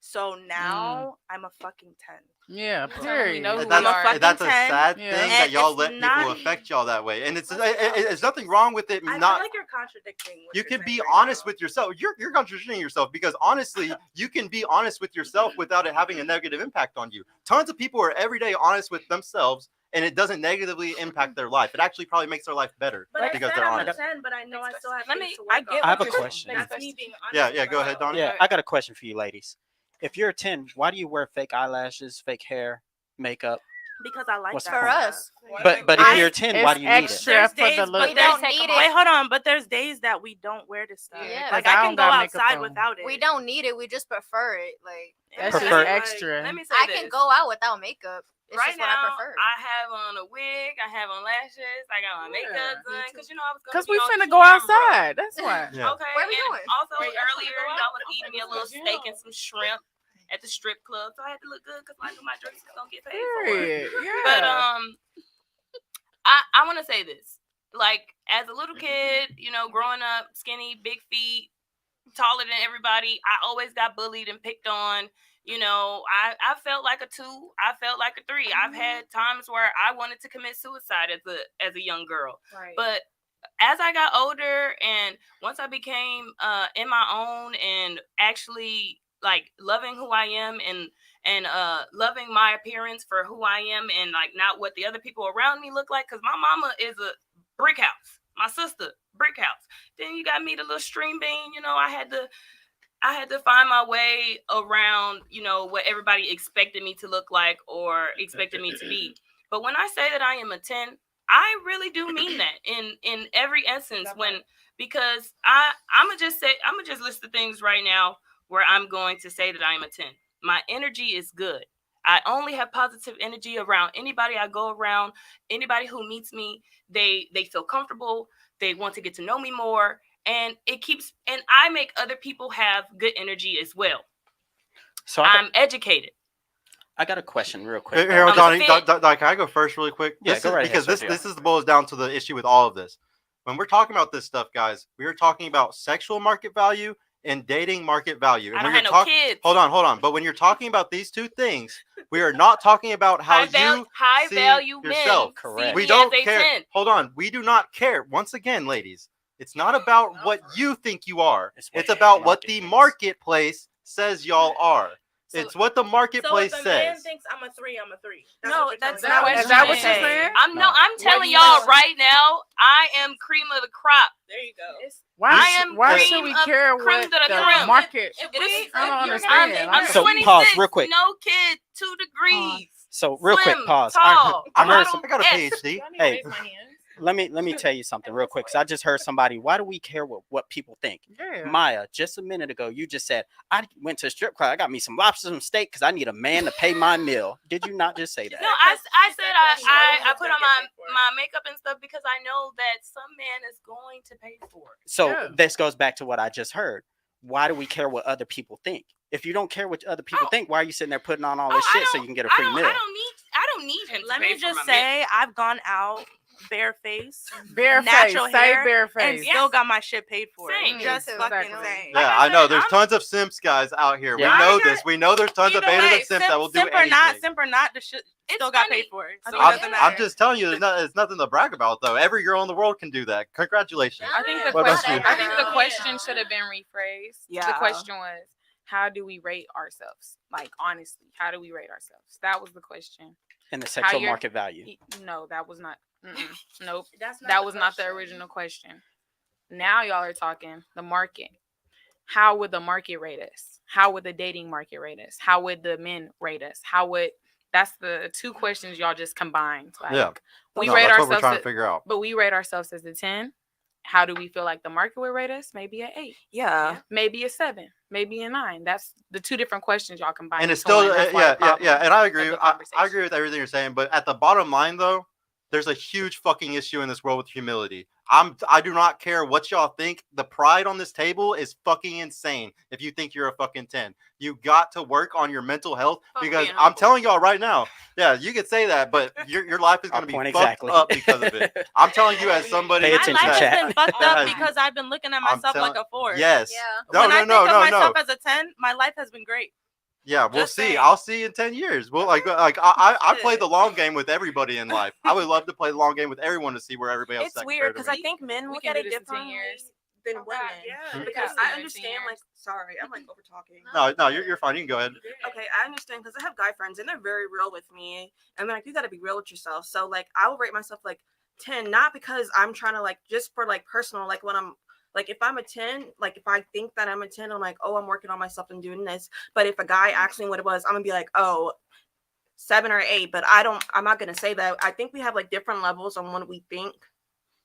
So now I'm a fucking 10. Yeah, telling me period. no And who we are. that's a 10, sad yeah. thing and that y'all it's let people not- affect y'all that way. And it's What's that? there's nothing wrong with it. I Not feel like you're contradicting. What you you're can saying be right honest now. with yourself. You're contradicting yourself because honestly, you can be honest with yourself without it having a negative impact on you. Tons of people are every day honest with themselves, and it doesn't negatively impact their life. It actually probably makes their life better But I because said they're I'm honest. a 10, but I know I still have Let things me- to I work get on. I have a what you're question. saying. That's me being honest. Yeah, with go ahead, myself. Donnie. Yeah, I got a question for you, ladies. If you're a 10, why do you wear fake eyelashes, fake hair, makeup? Because I like What's that. the For point? us. But if I- you're a 10, why do you need it? extra There's for days, the but look. We don't there's- need Wait, it. hold on. But there's days that we don't wear this stuff. Yeah. Like 'Cause I I don't can go got makeup outside on. without it. We don't need it. We just prefer it. Like That's just Prefer- extra. Let me say I this. can go out without makeup. It's right just what now, I prefer. I have on a wig, I have on lashes, I got my makeup Yeah, done me because I was gonna Because be we on finna go camera. outside. That's why. Yeah. Okay. Where we and going? Also, Wait, y'all earlier finna go out? y'all was I'm eating finna me a go to little the steak gym. and some shrimp at the strip club, so I had to look good because I knew my drinks was gonna get paid Period. for. Yeah. But I want to say this: like as a little kid, growing up skinny, big feet, taller than everybody, I always got bullied and picked on. I felt like a 2. I felt like a 3. I've had times where I wanted to commit suicide as a young girl. Right. But as I got older and once I became in my own and actually like loving who I am and loving my appearance for who I am and like not what the other people around me look like, because my mama is a brick house, my sister brick house. Then you got me, the little stream bean. I had to find my way around, what everybody expected me to look like or expected me to be. But when I say that I am a 10, I really do mean that in every instance because I'm gonna just list the things right now where I'm going to say that I am a 10. My energy is good. I only have positive energy around anybody I go around, anybody who meets me. They feel comfortable. They want to get to know me more. And I make other people have good energy as well. So I'm educated. I got a question real quick. Here, I'm Donnie, fit. can I go first really quick? Yeah, go right ahead, Because Sophia. this boils down to the issue with all of this. When we're talking about this stuff, guys, we are talking about sexual market value and dating market value. And I don't when have you're no kids. hold on. But when you're talking about these two things, we are not talking about how high see value yourself. men Correct. see We me don't as a care. 10. Hold on. We do not care. Once again, ladies, it's not about what you think you are. It's what It's about the what market the thinks. marketplace says y'all are. It's what the So marketplace if a man says. thinks I'm a 3, I'm a 3. No, what you're that's telling me. not Is that what you're saying? saying? I'm No. I'm telling you y'all know? right now, I am cream of the crop. There you go. Why should cream we of- care cream what to the the creme. market? If I we- don't you're understand. gonna- I'm So, 26, pause real quick. no kid, 2 degrees. So real quick, Slim, pause. Tall, I heard model some. I got a S. PhD. Hey, let me tell you something real quick. 'Cause I just heard somebody. Why do we care what people think? Yeah. Maya, just a minute ago, you just said I went to a strip club. I got me some lobster, some steak, because I need a man to pay my meal. Did you not just say that? No, I said I put on my makeup and stuff because I know that some man is going to pay for it. So Yeah. this goes back to what I just heard. Why do we care what other people think? If you don't care what other people think, why are you sitting there putting on all this shit so you can get a free meal? I don't need him. Let to pay me for just my meal. say, I've gone out barefaced, Bare natural face. Say hair, bare and face. still got my shit paid for. Same. Just Me too. fucking Exactly. saying. Yeah, I I know. said, There's I'm- tons of simps guys out here. Yeah. We know I got- this. We know there's tons of Either betas way, and simps that will do simp or anything. not, the shit It's still got funny. paid for. So it I'm, doesn't I'm matter. just telling you, it's nothing to brag about though. Every girl in the world can do that. Congratulations. I think the What about question. you? I think the question should have been rephrased. The Yeah. question was, how do we rate ourselves? Like honestly, how do we rate ourselves? That was the question. And the sexual you're- market value. No, that was not. Nope. That's not That the was not the question. original question. Now y'all are talking the market. How would the market rate us? How would the dating market rate us? How would the men rate us? That's the 2 questions y'all just combined. Like, Yeah. we No, rate that's what we're ourselves, trying to figure out. but we rate ourselves as a 10. How do we feel like the market would rate us? Maybe an 8, Yeah. maybe a 7, maybe a 9. That's the 2 different questions y'all combined. And it's into one. still That's why the problem and I agree. of the I conversation. agree with everything you're saying. But at the bottom line, though, there's a huge fucking issue in this world with humility. I do not care what y'all think. The pride on this table is fucking insane. If you think you're a fucking 10, you got to work on your mental health Fuck because being I'm humble. telling y'all right now. Yeah, you could say that, but your life is Our going to be point fucked exactly. up because of it. I'm telling you as somebody. Pay My attention, life chat. has been fucked that up has- because I've been looking at I'm myself like telling- a 4. Yes. Yeah. No, when no, I no, think no, of myself no. as a 10, my life has been great. Yeah, we'll Just see. saying. I'll see in 10 years. Well, I play Shit. the long game with everybody in life. I would love to play the long game with everyone to see where everybody else. It's weird because I think men We look can at do it this in 10 differently years. than Oh, women. God, yeah. Hmm? Because Yeah, I in 10 understand, like, years. sorry, I'm like over talking. No, you're fine. You can go ahead. Okay, I understand because I have guy friends and they're very real with me. And they're like, you got to be real with yourself. So, like, I will rate myself like 10, not because I'm trying to, like, just for like personal, like, when I'm like, if I'm a 10, like, if I think that I'm a 10, I'm like, oh, I'm working on myself and doing this. But if a guy asks me what it was, I'm gonna be like, oh, 7 or 8. But I'm not gonna say that. I think we have like different levels on what we think.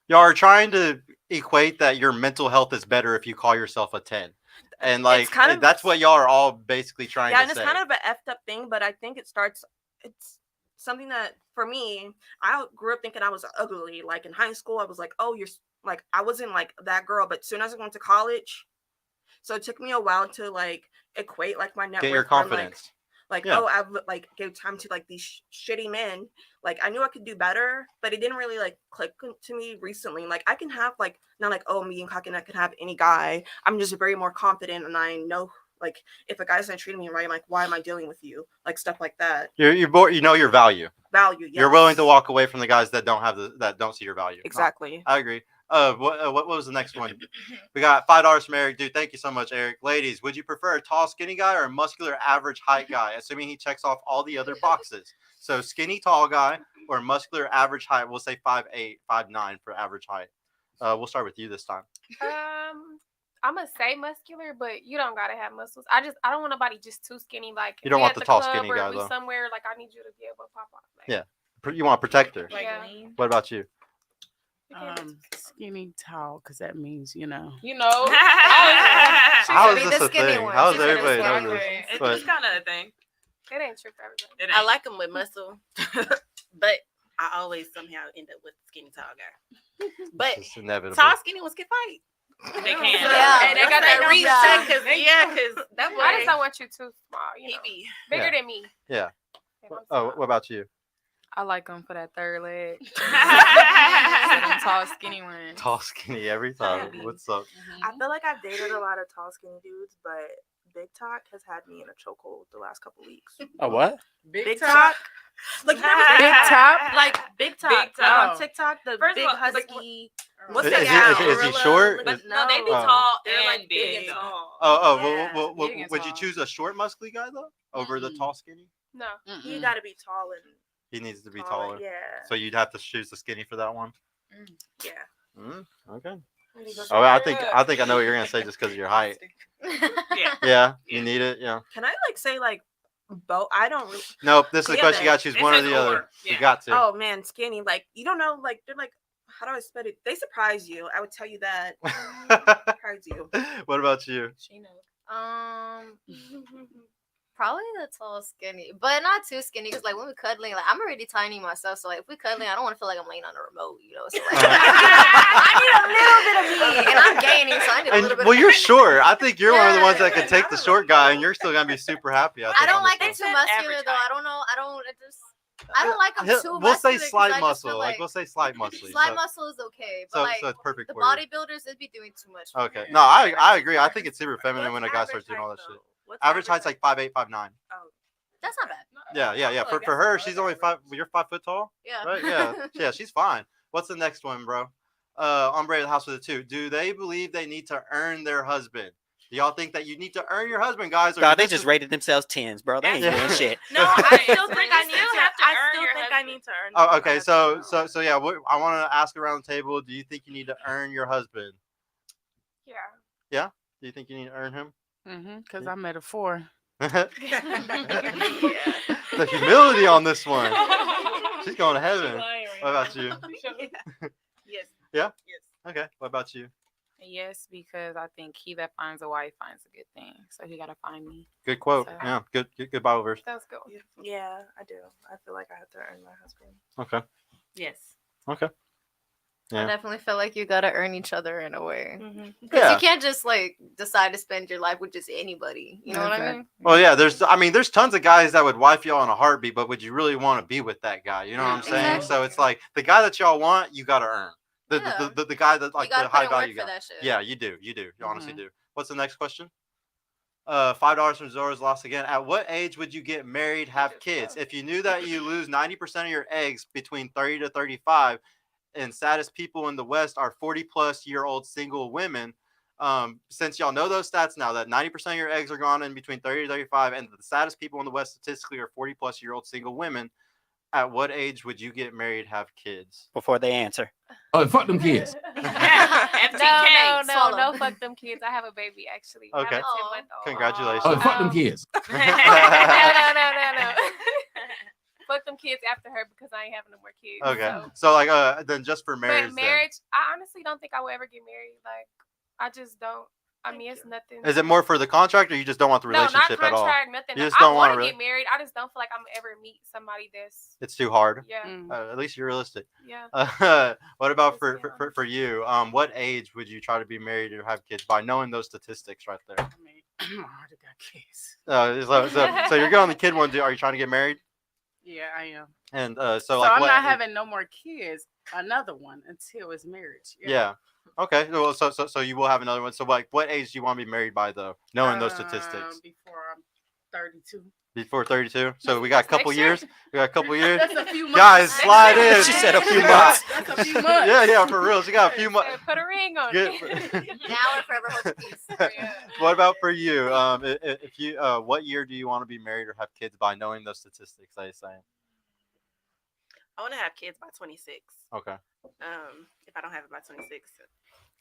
Y'all are trying to equate that your mental health is better if you call yourself a 10. And like kind of- that's what y'all are all basically trying Yeah, to and it's say. kind of an effed up thing, but I think it's something that for me, I grew up thinking I was ugly. Like in high school, I was like, oh, you're like, I wasn't like that girl. But soon as I went to college, so it took me a while to like equate like my net Get your worth from, confidence. Like, Yeah. oh, I've like gave time to like these shitty men. Like I knew I could do better, but it didn't really like click to me recently. Like I can have like not like, oh, me and cocky, I can have any guy. I'm just very more confident, and I know like if a guy's not treating me right, I'm like, why am I dealing with you? Like stuff like that. You know your value. Value. Yes. You're willing to walk away from the guys that don't see your value. Exactly. I agree. What was the next one? We got $5 from Eric. Dude, thank you so much, Eric. Ladies, would you prefer a tall, skinny guy or a muscular, average height guy? Assuming he checks off all the other boxes. So skinny, tall guy or muscular, average height. We'll say 5'8", 5'9" for average height. We'll start with you this time. I'm gonna say muscular, but you don't gotta have muscles. I don't want nobody just too skinny. Like You don't we want at the tall, club skinny or guy, we though. somewhere like I need you to be able to pop off. Like, Yeah. You want a protector. Like Yeah. lean. What about you? Skinny tall, because that means, You know. How be is the this a skinny thing? one. How She does said everybody it's know skinny this? one. It's But kind of a thing. it ain't true for everybody. It I ain't. like them with muscle, but I always somehow end up with skinny tall guy. But it's inevitable. tall skinny ones can fight. They can. Yeah. And they got that reach Yeah. because that I just boy, don't want you too small. You he know, be bigger Yeah. than me. Yeah. If I'm Oh, small. what about you? I like them for that third leg. So them tall, skinny ones. Tall, skinny every time. Maybe. What's up? I feel like I've dated a lot of tall, skinny dudes, but Big Talk has had me in a chokehold the last couple weeks. A what? Big Talk. Like you remember Big top. Like Big Talk. Big Like on Talk. TikTok, the First of big all, like, husky. What's Is the he- gal? is he Gorilla? short? But Is- no, they be Oh. tall They're and like big big. and tall. Oh, Big and would you tall. choose a short, muscly guy though over the Mm-mm. tall, skinny? No. He got to be tall and He needs to be taller. taller. Yeah. So you'd have to choose the skinny for that one. Yeah. Okay. Oh, I think I know what you're gonna say just because of your height. Yeah. Yeah, you need it. Yeah. Can I like say like both? I don't really. Nope. This is the Yeah, question. You then. gotta choose It one or says the other. or. You Yeah. got to. Oh man, skinny. Like you don't know. Like they're like, how do I spell it? They surprise you. I would tell you that. Surprise you. What about you? She knows. Probably the tall, skinny, but not too skinny. Because like when we cuddling, like I'm already tiny myself, so like if we cuddling, I don't want to feel like I'm laying on a remote, you know. So like, I need a little bit of me, and I'm gaining, so I need a And little bit. well, of you're me. short. I think you're one of the ones that Yeah. can take the short guy, and you're still gonna be super happy. I think, don't on like this it one. too muscular Average though. height. I don't know. I don't like them too We'll say muscular 'cause slight I just feel muscle. Like we'll say slight muscle. slight muscle is okay, but So like it's perfect the for you. bodybuilders, it'd be doing too much. for Okay. me. No, I agree. I think it's super feminine when a guy What's starts doing all average that height, shit. though? What's Average height's like 5'8", 5'9". Oh, That's not bad. Yeah. For her, she's only 5. You're 5 foot tall, Yeah. right? Yeah, she's fine. What's the next one, bro? Hombre of the house with a 2. Do they believe they need to earn their husband? Do y'all think that you need to earn your husband, guys? Or God, they this just is- rated themselves 10s, bro. They ain't Yeah. doing shit. No, I still But think you I need still to. have to I earn still your think I husband. need to earn. Oh, my okay. husband. So yeah. I want to ask around the table. Do you think you need to earn your husband? Yeah. Do you think you need to earn him? Because I'm at a 4. The humility on this one. She's going to heaven. What about you? Yes. Yeah? Yes. Okay. What about you? Yes, because I think he that finds a wife finds a good thing. So he gotta find me. Good quote. So- Yeah. Good Bible verse. That's good. Yeah, I do. I feel like I have to earn my husband. Okay. Yes. Okay. I Yeah. definitely feel like you gotta earn each other in a way. Mm-hmm. Because Yeah. you can't just like decide to spend your life with just anybody. You know what I mean? Well, yeah. There's tons of guys that would wife y'all in a heartbeat, but would you really want to be with that guy? You know what I'm saying? Exactly. So it's like the guy that y'all want, you got to earn. Yeah. The guy that like you gotta the put high in work value for guy. that shit. Yeah, you do. You honestly do. What's the next question? $5 from Zora's lost again. At what age would you get married, have kids? If you knew that you lose 90% of your eggs between 30 to 35, and saddest people in the West are 40-plus-year-old single women. Since y'all know those stats now, that 90% of your eggs are gone in between 30 to 35, and the saddest people in the West statistically are 40-plus-year-old single women. At what age would you get married, have kids? Before they answer. Oh, fuck them kids. FTK. No, Swallow. fuck them kids. I have a baby actually. I have Okay. a 10-month-old. Congratulations. Oh, fuck them Um, kids. No. Fuck them kids after her because I ain't having no more kids. Okay. So. So like then just for marriage. But marriage, I honestly don't think I will ever get married. Like, I just don't. I mean, it's nothing. Then. Is it more for the contract, or you just don't want the No, not relationship at all? contract, nothing. You just I don't want wanna to get married. I just don't feel like I'm ever meet somebody that's. It's too hard. Yeah. At least you're realistic. Yeah. What about Just for you? What age would you try to be married or have kids by knowing those statistics right there? I mean, I already got kids. So you're going the kid one. Are you trying to get married? Yeah, I am. And So so like I'm what not age- having no more kids. Another one until it's marriage. Yeah. Okay. Well, so you will have another one. So like, what age do you want to be married by though? Knowing those statistics. Before I'm 32. Before 32. So we got a couple Next year? years. We got a couple years. That's a few months. Guys, slide in. She said a few Yeah. months. That's a few months. Yeah, for real. She got a few months. Put a ring on Good. it. Now or forever hold your peace. What about for you? If you, what year do you want to be married or have kids by knowing those statistics? I saying. I want to have kids by 26. Okay. If I don't have it by 26,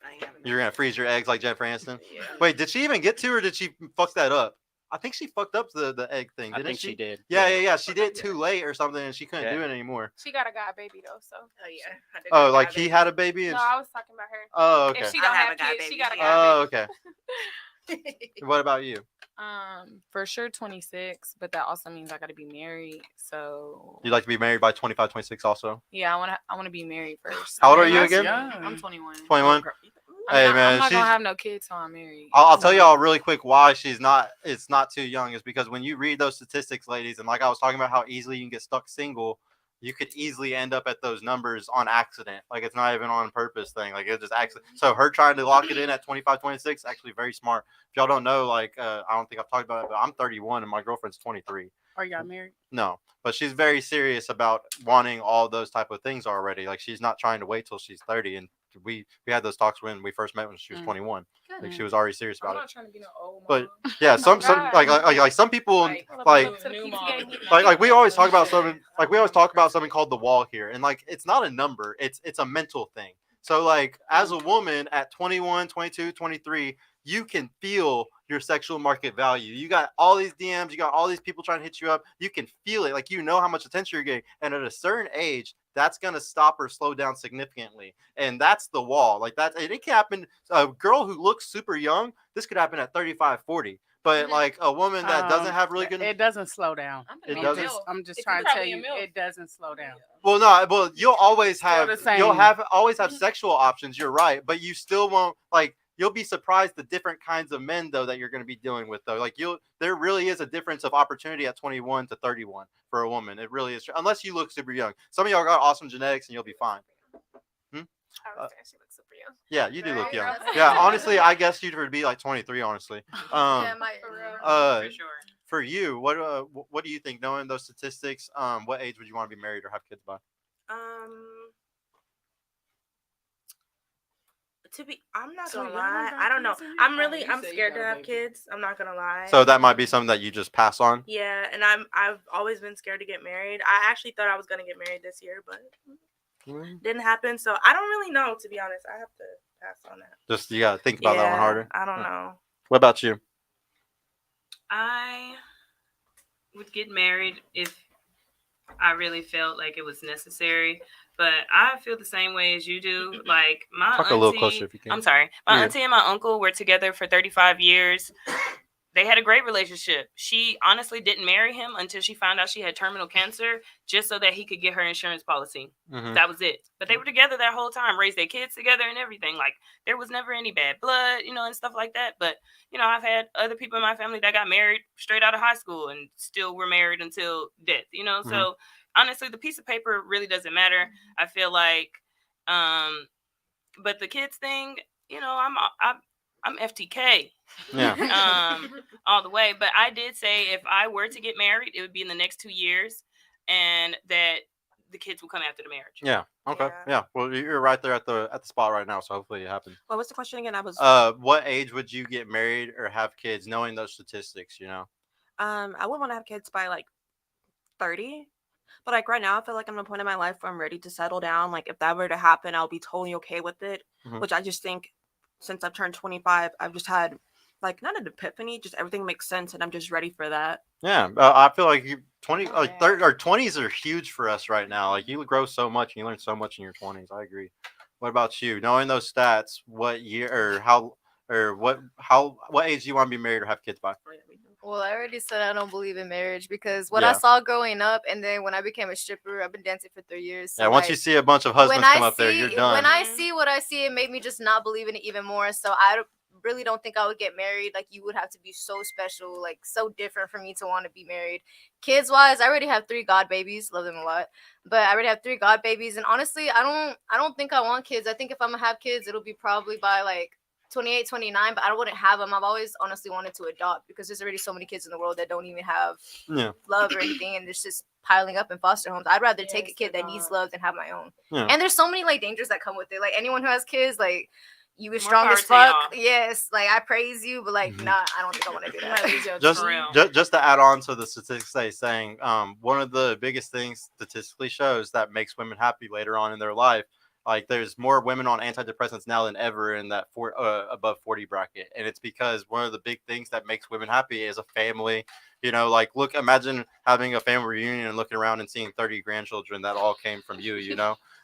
I ain't having. You're gonna freeze your eggs like Jennifer Aniston. Yeah. Wait, did she even get to, or did she fuck that up? I think she fucked up the egg thing. I Didn't think she did. Yeah. She did it too late or something, and she couldn't do it anymore. She got a guy baby though, so. Oh yeah. I did Oh, have like a he baby. had a baby. And No, I was talking about her. Oh, okay. If she I don't have have a guy kids, she baby, got a yeah. guy Oh, baby. okay. What about you? For sure 26, but that also means I gotta be married. So You'd like to be married by 25, 26 also? yeah, I wanna be married first. How old are you That's again? young. I'm 21. 21. Hey, I'm man, not she's- gonna have no kids till I'm married. I'll tell y'all really quick why it's not too young is because when you read those statistics, ladies, and like I was talking about how easily you can get stuck single, you could easily end up at those numbers on accident. Like it's not even on purpose thing. Like it's just accident. So her trying to lock it in at 25, 26, actually very smart. If y'all don't know, like I don't think I've talked about it, but I'm 31 and my girlfriend's 23. Are y'all married? No, but she's very serious about wanting all those type of things already. Like she's not trying to wait till she's 30 and we had those talks when we first met when she was 21. Like she was already serious I'm about it. not trying to be no old But mom. yeah, some God. like some people like new mom. like we always talk about something called the wall here, and like it's not a number, it's a mental thing. So like as a woman at 21, 22, 23, you can feel your sexual market value. You got all these DMs, you got all these people trying to hit you up. You can feel it, like you know how much attention you're getting, and at a certain age, that's gonna stop or slow down significantly, and that's the wall. Like that, it can happen. A girl who looks super young, this could happen at 35, 40. But like a woman that doesn't have really good, It doesn't slow down. it doesn't. I'm just If trying you to tell probably you, a milf. it doesn't slow down. Well, no, well you'll always Still have the same. always have sexual options. You're right, but you still won't like. You'll be surprised the different kinds of men though that you're going to be dealing with though. Like there really is a difference of opportunity at 21 to 31 for a woman. It really is, unless you look super young. Some of y'all got awesome genetics and you'll be fine. I was saying she looks super young. Yeah, you do look Right? young. That's- Yeah, honestly, I guess you'd be like 23. Honestly, Yeah, my, For sure. for you, what do you think? Knowing those statistics, what age would you want to be married or have kids by? I'm not So gonna y'all don't lie. got I don't know. kids in here? I'm Oh, really, you I'm said you scared got to a have baby. kids. I'm not gonna lie. So that might be something that you just pass on. Yeah, and I've always been scared to get married. I actually thought I was gonna get married this year, but didn't happen. So I don't really know, to be honest. I have to pass on that. Just you gotta think about that one harder. I don't know. What about you? I would get married if I really felt like it was necessary. But I feel the same way as you do. Like my Talk auntie, a little closer if you can. I'm sorry. My Yeah. auntie and my uncle were together for 35 years. They had a great relationship. She honestly didn't marry him until she found out she had terminal cancer, just so that he could get her insurance policy. Mhm. That was it. But they were together that whole time, raised their kids together and everything. Like there was never any bad blood, and stuff like that. But I've had other people in my family that got married straight out of high school and still were married until death. So honestly, the piece of paper really doesn't matter. I feel like, but the kids thing, I'm FTK. Yeah. All the way. But I did say if I were to get married, it would be in the next 2 years, and that the kids will come after the marriage. Yeah. Okay. Yeah. Well, you're right there at the spot right now, so hopefully it happens. What was the question again? I was. What age would you get married or have kids, knowing those statistics? I would want to have kids by like 30. But like right now, I feel like I'm at a point in my life where I'm ready to settle down. Like if that were to happen, I'll be totally okay with it. Mhm. Which I just think since I've turned 25, I've just had like not an epiphany, just everything makes sense, and I'm just ready for that. Yeah. I feel like 30 or 20s are huge for us right now. Like you grow so much and you learn so much in your 20s. I agree. What about you? Knowing those stats, what year or what age do you want to be married or have kids by? Well, I already said I don't believe in marriage because what Yeah. I saw growing up, and then when I became a stripper, I've been dancing for 3 years. So Yeah. Once like, you see a bunch of husbands come up there, you're done. When I see what I see, it made me just not believe in it even more. So I really don't think I would get married. Like you would have to be so special, like so different for me to want to be married. Kids wise, I already have 3 god babies, love them a lot. But I already have 3 god babies, and honestly, I don't think I want kids. I think if I'm gonna have kids, it'll be probably by like 28, 29, but I wouldn't have them. I've always honestly wanted to adopt because there's already so many kids in the world that don't even have love or anything, and it's just piling up in foster homes. I'd rather take a kid that needs love than have my own. Yeah. And there's so many like dangers that come with it. Like anyone who has kids, like you were More strong as power to fuck. y'all. Yes, like I praise you, but like nah, I don't think I want to do that. Just to add on to the statistics they saying, one of the biggest things statistically shows that makes women happy later on in their life. Like there's more women on antidepressants now than ever in that above 40 bracket, and it's because one of the big things that makes women happy is a family. Like imagine having a family reunion and looking around and seeing 30 grandchildren that all came from you.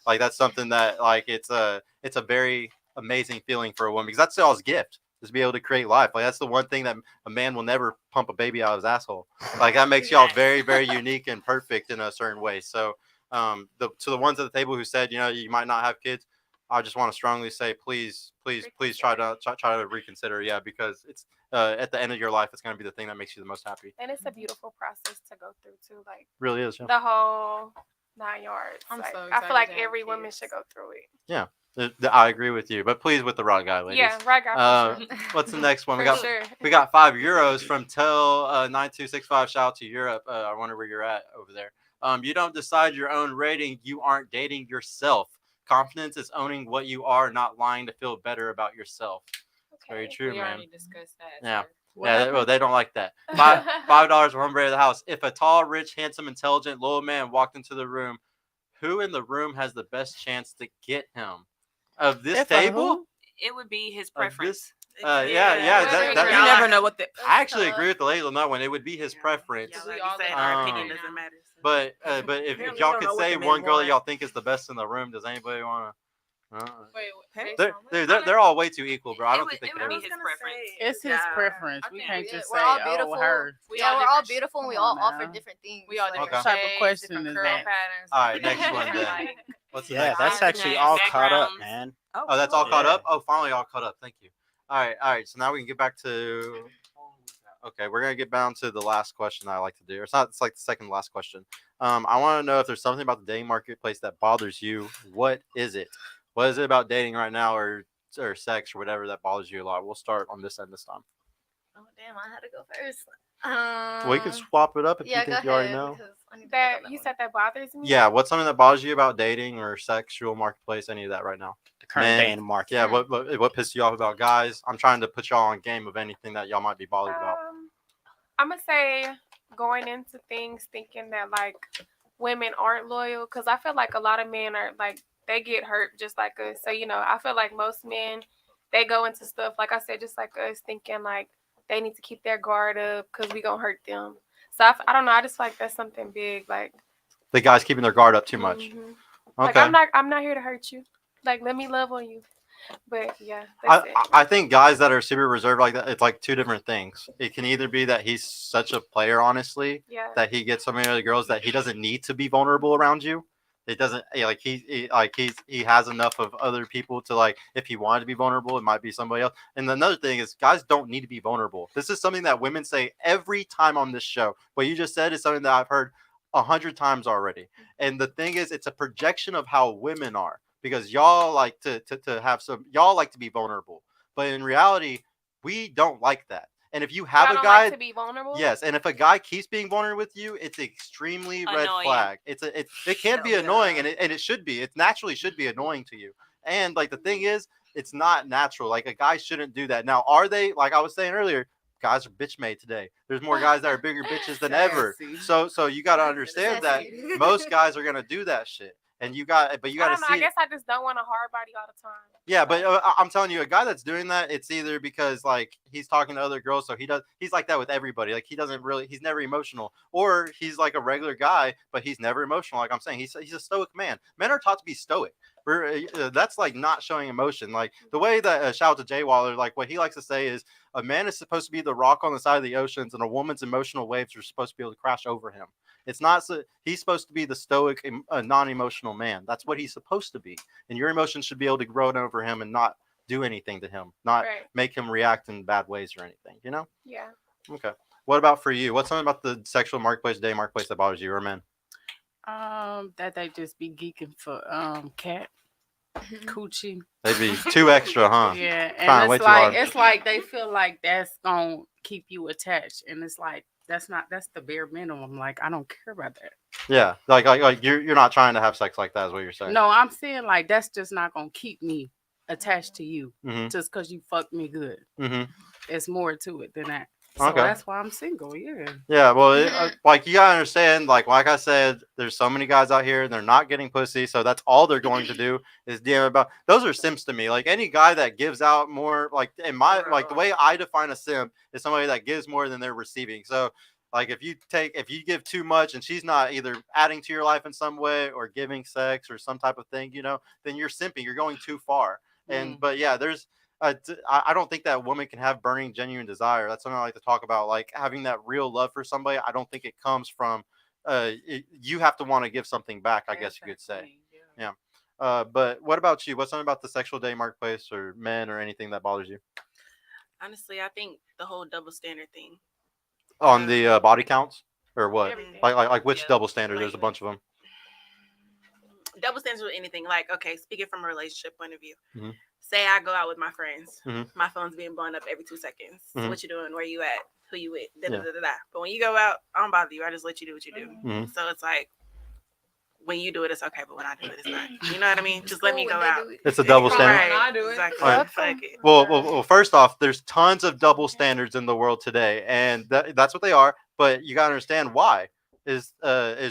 Like that's something that like it's a very amazing feeling for a woman, because that's y'all's gift, is to be able to create life. Like that's the one thing that a man will never pump a baby out of his asshole. Like that makes y'all very, very unique and perfect in a certain way. So to the ones at the table who said you might not have kids, I just want to strongly say please try to reconsider. Yeah, because it's at the end of your life, it's going to be the thing that makes you the most happy. And it's a beautiful process to go through too. Like Really is. Yeah. the whole 9 yards. I'm Like, so I excited feel like to have every woman kids. should go through it. Yeah. I agree with you, but please with the right guy, ladies. Yeah, right guy. For sure. What's the next one? For We got sure. we got €5 from Tel 9265. Shout out to Europe. I wonder where you're at over there. You don't decide your own rating. You aren't dating yourself. Confidence is owning what you are, not lying to feel better about yourself. It's very Okay. true, We man. already discussed that. Yeah. sir. Well, they don't like that. $5 for hombre of the house. If a tall, rich, handsome, intelligent, loyal man walked into the room, who in the room has the best chance to get him? Of this If a table? who? It would be his Of preference. this? Yeah. Whether That, You y'all never are- know what the. I actually agree with the lady on that one. It would be his Yeah. preference. Yeah, We like all you said, get our that opinion right doesn't now. matter. So. But if Apparently y'all we don't could know what say the men one girl that want. y'all think is the best in the room, does anybody want to? Wait, Hey. based on what? They're all way too equal, bro. I don't think they it could would ever. be his preference. It's his Yeah. preference. I We think can't we- just we're say, all oh, beautiful. her. Yeah, we're all different- beautiful and we Come all on offer now. different things. We all like- different Okay. What type of shapes, question different is curl that? patterns. All right, different next one then. like, What's the Yeah, next that's one? actually all caught up, Backgrounds. man. Oh, that's all caught Yeah. up. Oh, finally all caught up. Thank you. All right. So now we can get back to. Okay, we're gonna get down to the last question I like to do. It's not. It's like the second to last question. I want to know if there's something about the dating marketplace that bothers you. What is it? What is it about dating right now, or sex, or whatever that bothers you a lot? We'll start on this end this time. Oh damn, I had to go first. We can swap it up if Yeah, you go think you already ahead. know. Because I need to think That on that you one. said that bothers me. Yeah, what's something that bothers you about dating or sexual marketplace? Any of that right now? The current Man. day in the market. Yeah, what pisses you off about guys? I'm trying to put y'all on game of anything that y'all might be bothered about. I'm gonna say going into things thinking that like women aren't loyal, because I feel like a lot of men are like they get hurt just like us. So I feel like most men they go into stuff like I said, just like us, thinking like they need to keep their guard up because we gonna hurt them. So I don't know. I just feel like that's something big. Like The guys keeping their guard up too much. mhm. Okay. Like I'm not here to hurt you. Like let me love on you. But yeah, that's it. I think guys that are super reserved like that, it's like two different things. It can either be that he's such a player, honestly, Yeah. that he gets so many other girls that he doesn't need to be vulnerable around you. It doesn't like he has enough of other people to like if he wanted to be vulnerable, it might be somebody else. And another thing is guys don't need to be vulnerable. This is something that women say every time on this show. What you just said is something that I've heard 100 times already. And the thing is, it's a projection of how women are because y'all like to have y'all like to be vulnerable, but in reality, we don't like that. And if you have Y'all a don't guy, like to be vulnerable. yes, and if a guy keeps being vulnerable with you, it's extremely red Annoying. flag. It can be Yeah. annoying, and it should be. It naturally should be annoying to you. And like the thing is, it's not natural. Like a guy shouldn't do that. Now, are they? Like I was saying earlier, guys are bitch made today. There's more guys that are bigger bitches than ever. Sassy. So you got to understand that Sassy. most guys are gonna do that shit, and you got to I don't know. see. I guess I just don't want a hard body all the time. Yeah, but I'm telling you, a guy that's doing that, it's either because like he's talking to other girls, so he's like that with everybody. Like he's never emotional, or he's like a regular guy, but he's never emotional. Like I'm saying, he's a stoic man. Men are taught to be stoic. That's like not showing emotion. Like the way that shout out to Jay Waller, like what he likes to say is a man is supposed to be the rock on the side of the oceans, and a woman's emotional waves are supposed to be able to crash over him. It's not so he's supposed to be the stoic, non-emotional man. That's what he's supposed to be. And your emotions should be able to grow over him and not do anything to him, not Right. make him react in bad ways or anything. Yeah. Okay. What about for you? What's something about the sexual marketplace, day marketplace that bothers you or men? That they just be geeking for cat coochie. They'd be too extra, huh? Yeah, Trying and way it's too hard. like they feel like that's gonna keep you attached, and it's like that's the bare minimum. Like I don't care about that. Yeah. Like you're not trying to have sex like that is what you're saying. No, I'm saying like that's just not gonna keep me attached to you Mhm. just because you fucked me good. Mhm. It's more to it than that. So Okay. that's why I'm single. Yeah. Yeah, well, like you gotta understand, like I said, there's so many guys out here, and they're not getting pussy, so that's all they're going to do is DM about. Those are simps to me. Like any guy that gives out more, like in my like the way I define a simp is somebody that gives more than they're receiving. So, like if you give too much and she's not either adding to your life in some way or giving sex or some type of thing, then you're simping. You're going too far. And but yeah, there's. I don't think that woman can have burning, genuine desire. That's something I like to talk about. Like having that real love for somebody. I don't think it comes from. You have to want to give something back. I guess you could say. Yeah. But what about you? What's something about the sexual day marketplace or men or anything that bothers you? Honestly, I think the whole double standard thing. On the body counts or what? Everything. Like which Yeah. double standard? There's a Like- bunch of them. Double standards with anything. Like, okay, speaking from a relationship point of view. Mhm. Say I go out with my friends. Mhm. My phone's being blown up every 2 seconds. Mhm. What you doing? Where you at? Who you with? Da, da, Yeah. da, da, da. But when you go out, I don't bother you. I just let you do what you do. Mhm. So it's like, when you do it, it's okay, but when I do it, it's not. You know what I mean? Just let me go out. It's a double standard. Right. I do it. Exactly. All right. Fuck it. Well, first off, there's tons of double standards in the world today, and that's what they are. But you gotta understand why. Is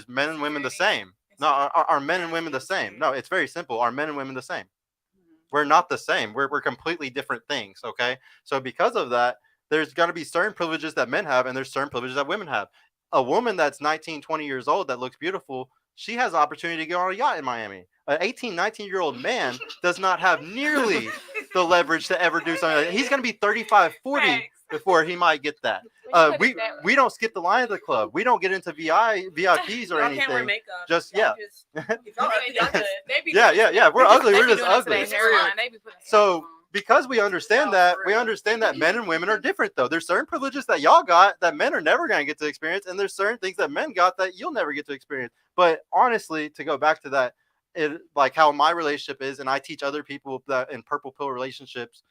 men and women the same? No, are men and women the same? No, it's very simple. Are men and women the same? We're not the same. We're completely different things. Okay, so because of that, there's gonna be certain privileges that men have, and there's certain privileges that women have. A woman that's 19, 20 years old that looks beautiful, she has the opportunity to go on a yacht in Miami. An 18, 19-year-old man does not have nearly the leverage to ever do something like that. He's going to be 35, 40 before he might get that. We don't skip the line of the club. We don't get into VIPs or Y'all anything. can't wear makeup. Just, Y'all yeah. just- y'all good. Yeah. We're ugly. We're just ugly. So So because we understand that, men and women are different, though. There's certain privileges that y'all got that men are never going to get to experience, and there's certain things that men got that you'll never get to experience. But honestly, to go back to that, it like how my relationship is, and I teach other people that in purple pill relationships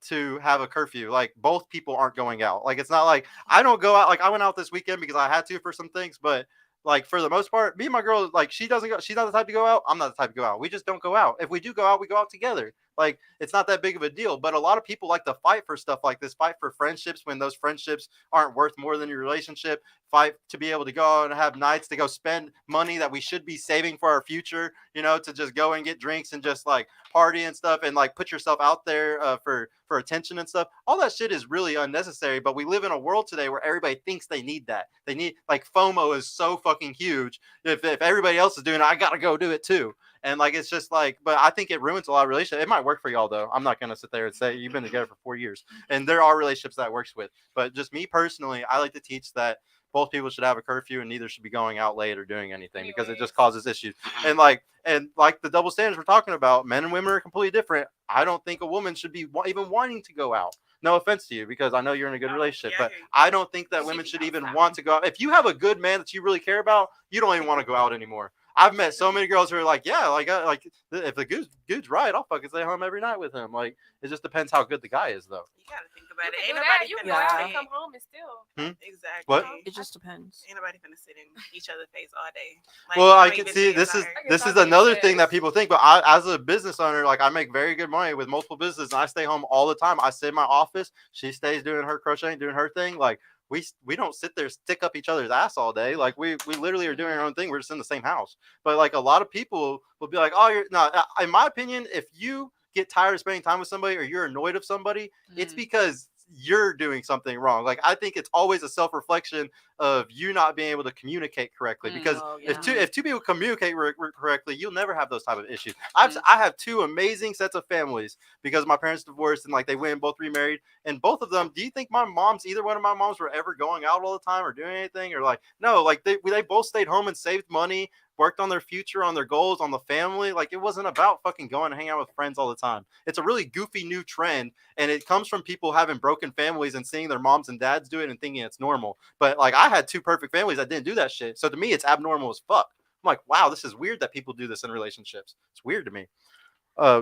to have a curfew. Like both people aren't going out. Like it's not like I don't go out. Like I went out this weekend because I had to for some things, but like for the most part, me and my girl, like she doesn't go. She's not the type to go out. I'm not the type to go out. We just don't go out. If we do go out, we go out together. Like it's not that big of a deal. But a lot of people like to fight for stuff like this, fight for friendships when those friendships aren't worth more than your relationship. Fight to be able to go out and have nights to go spend money that we should be saving for our future, to just go and get drinks and just like party and stuff and like put yourself out there for attention and stuff. All that shit is really unnecessary. But we live in a world today where everybody thinks they need that. They need like FOMO is so fucking huge. If everybody else is doing it, I gotta go do it too. And like it's just like, but I think it ruins a lot of relationships. It might work for y'all though. I'm not gonna sit there and say you've been together for 4 years, and there are relationships that it works with. But just me personally, I like to teach that both people should have a curfew and neither should be going out late or doing anything because it just causes issues. And like the double standards we're talking about, men and women are completely different. I don't think a woman should be even wanting to go out. No offense to you, because I know you're in a good relationship, but I don't think that women should even want to go out. If you have a good man that you really care about, you don't even want to go out anymore. I've met so many girls who are like, yeah, like if the dude's right, I'll fucking stay home every night with him. Like it just depends how good the guy is, though. You gotta think about it. You Ain't can nobody do that. You can finna go out sit- and come home and still. Exactly. What? It just depends. Ain't nobody finna sit in each other's face all day. Well, I you can ain't see been this is tired. this is another thing that people think. But I, as a business owner, like I make very good money with multiple businesses, and I stay home all the time. I sit in my office. She stays doing her crocheting, doing her thing. Like we don't sit there stick up each other's ass all day. Like we literally are doing our own thing. We're just in the same house. But like a lot of people will be like, oh, you're not. In my opinion, if you get tired of spending time with somebody or you're annoyed of somebody, it's because you're doing something wrong. Like I think it's always a self-reflection of you not being able to communicate correctly, because if two people communicate correctly, you'll never have those type of issues. I have two amazing sets of families because my parents divorced and like they went and both remarried, and both of them, do you think either one of my moms were ever going out all the time or doing anything? Or like no, like they both stayed home and saved money, worked on their future, on their goals, on the family. Like it wasn't about fucking going and hang out with friends all the time. It's a really goofy new trend, and it comes from people having broken families and seeing their moms and dads do it and thinking it's normal. But like I had two perfect families that didn't do that shit, so to me it's abnormal as fuck. I'm like, wow, this is weird that people do this in relationships. It's weird to me.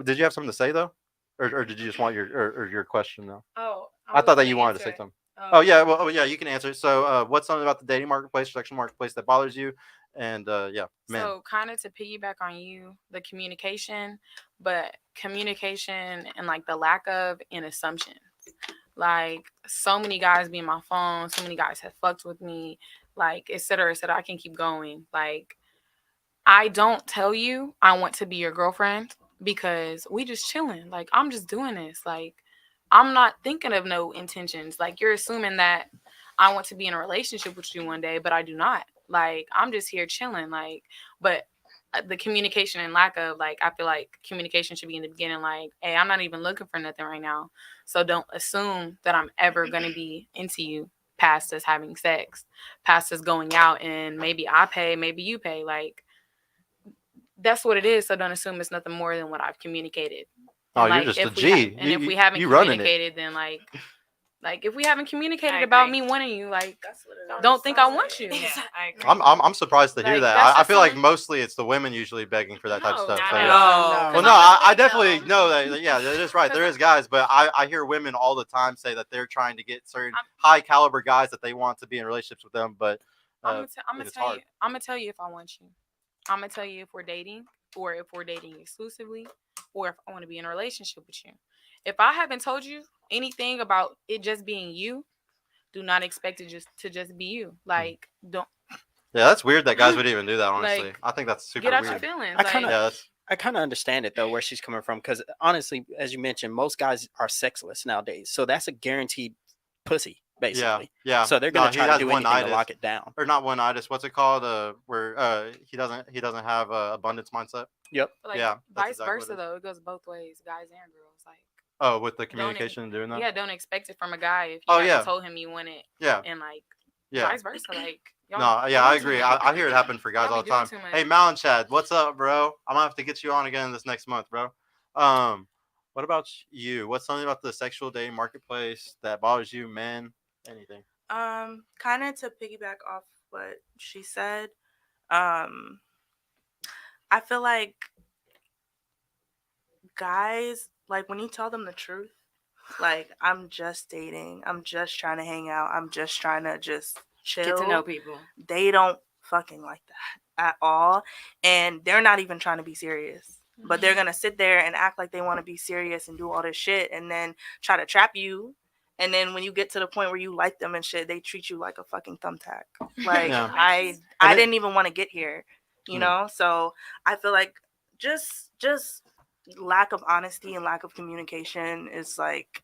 Did you have something to say though, or did you just want your question though? Oh, I thought that you wanted to say something. Oh yeah, well yeah, you can answer. So what's something about the dating marketplace, sexual marketplace that bothers you? And men. So kind of to piggyback on you, the communication, but communication and like the lack of an assumption. Like so many guys be in my phone, so many guys have fucked with me, like et cetera, et cetera. I can keep going. Like I don't tell you I want to be your girlfriend because we just chilling. Like I'm just doing this. Like I'm not thinking of no intentions. Like you're assuming that I want to be in a relationship with you one day, but I do not. Like I'm just here chilling. Like, but the communication and lack of, like, I feel like communication should be in the beginning. Like, hey, I'm not even looking for nothing right now, so don't assume that I'm ever gonna be into you past us having sex, past us going out, and maybe I pay, maybe you pay. Like that's what it is. So don't assume it's nothing more than what I've communicated. Oh, and you're just a G. If we haven't communicated, then like if we haven't communicated about me wanting you, like don't think I want you. Yeah, I agree. I'm surprised to hear Like, that. that's I just feel like something- mostly it's the women usually begging for that type of stuff. not So, at yeah. all. Well, no, I definitely know that. Yeah, that is right. There is guys, but I hear women all the time say that they're trying to get certain high caliber guys that they want to be in relationships with them. But I'm it's gonna hard. tell you if I want you. I'm gonna tell you if we're dating, or if we're dating exclusively, or if I want to be in a relationship with you. If I haven't told you anything about it just being you, do not expect it to just be you. Like, don't Yeah, that's weird that guys would even do that. Honestly, like I think that's super get out weird. your feelings. I kind of Like, Yeah, that's, I kind of understand it though, where she's coming from, because honestly, as you mentioned, most guys are sexless nowadays, so that's a guaranteed pussy, yeah, basically. yeah. So they're No, gonna he try to has do anything to one-itis. lock it down. Or not one-itis. What's it called? Where he doesn't have abundance mindset. Yep. like Yeah, that's vice exactly what versa it is. though. It goes both ways, guys and girls. Like, Oh, with the don't communication and doing that. yeah, don't expect it from a guy if you Oh, haven't yeah. told him you want it, Yeah, and like yeah. vice versa. Like, y'all No, yeah, I doing too agree. much. I hear it happen for guys Y'all all be the time. doing too much. Hey, Mal and Chad, what's up, bro? I'm gonna have to get you on again this next month, bro. What about you? What's something about the sexual dating marketplace that bothers you, men? Anything? Kind of to piggyback off what she said. I feel like guys, like when you tell them the truth, like I'm just dating, I'm just trying to hang out, I'm just trying to just chill. Get to know people. They don't fucking like that at all, and they're not even trying to be serious. But they're gonna sit there and act like they want to be serious and do all this shit, and then try to trap you. And then when you get to the point where you like them and shit, they treat you like a fucking thumbtack. Like Yeah. I And it- didn't even want to get here, you know. So I feel like just lack of honesty and lack of communication is like,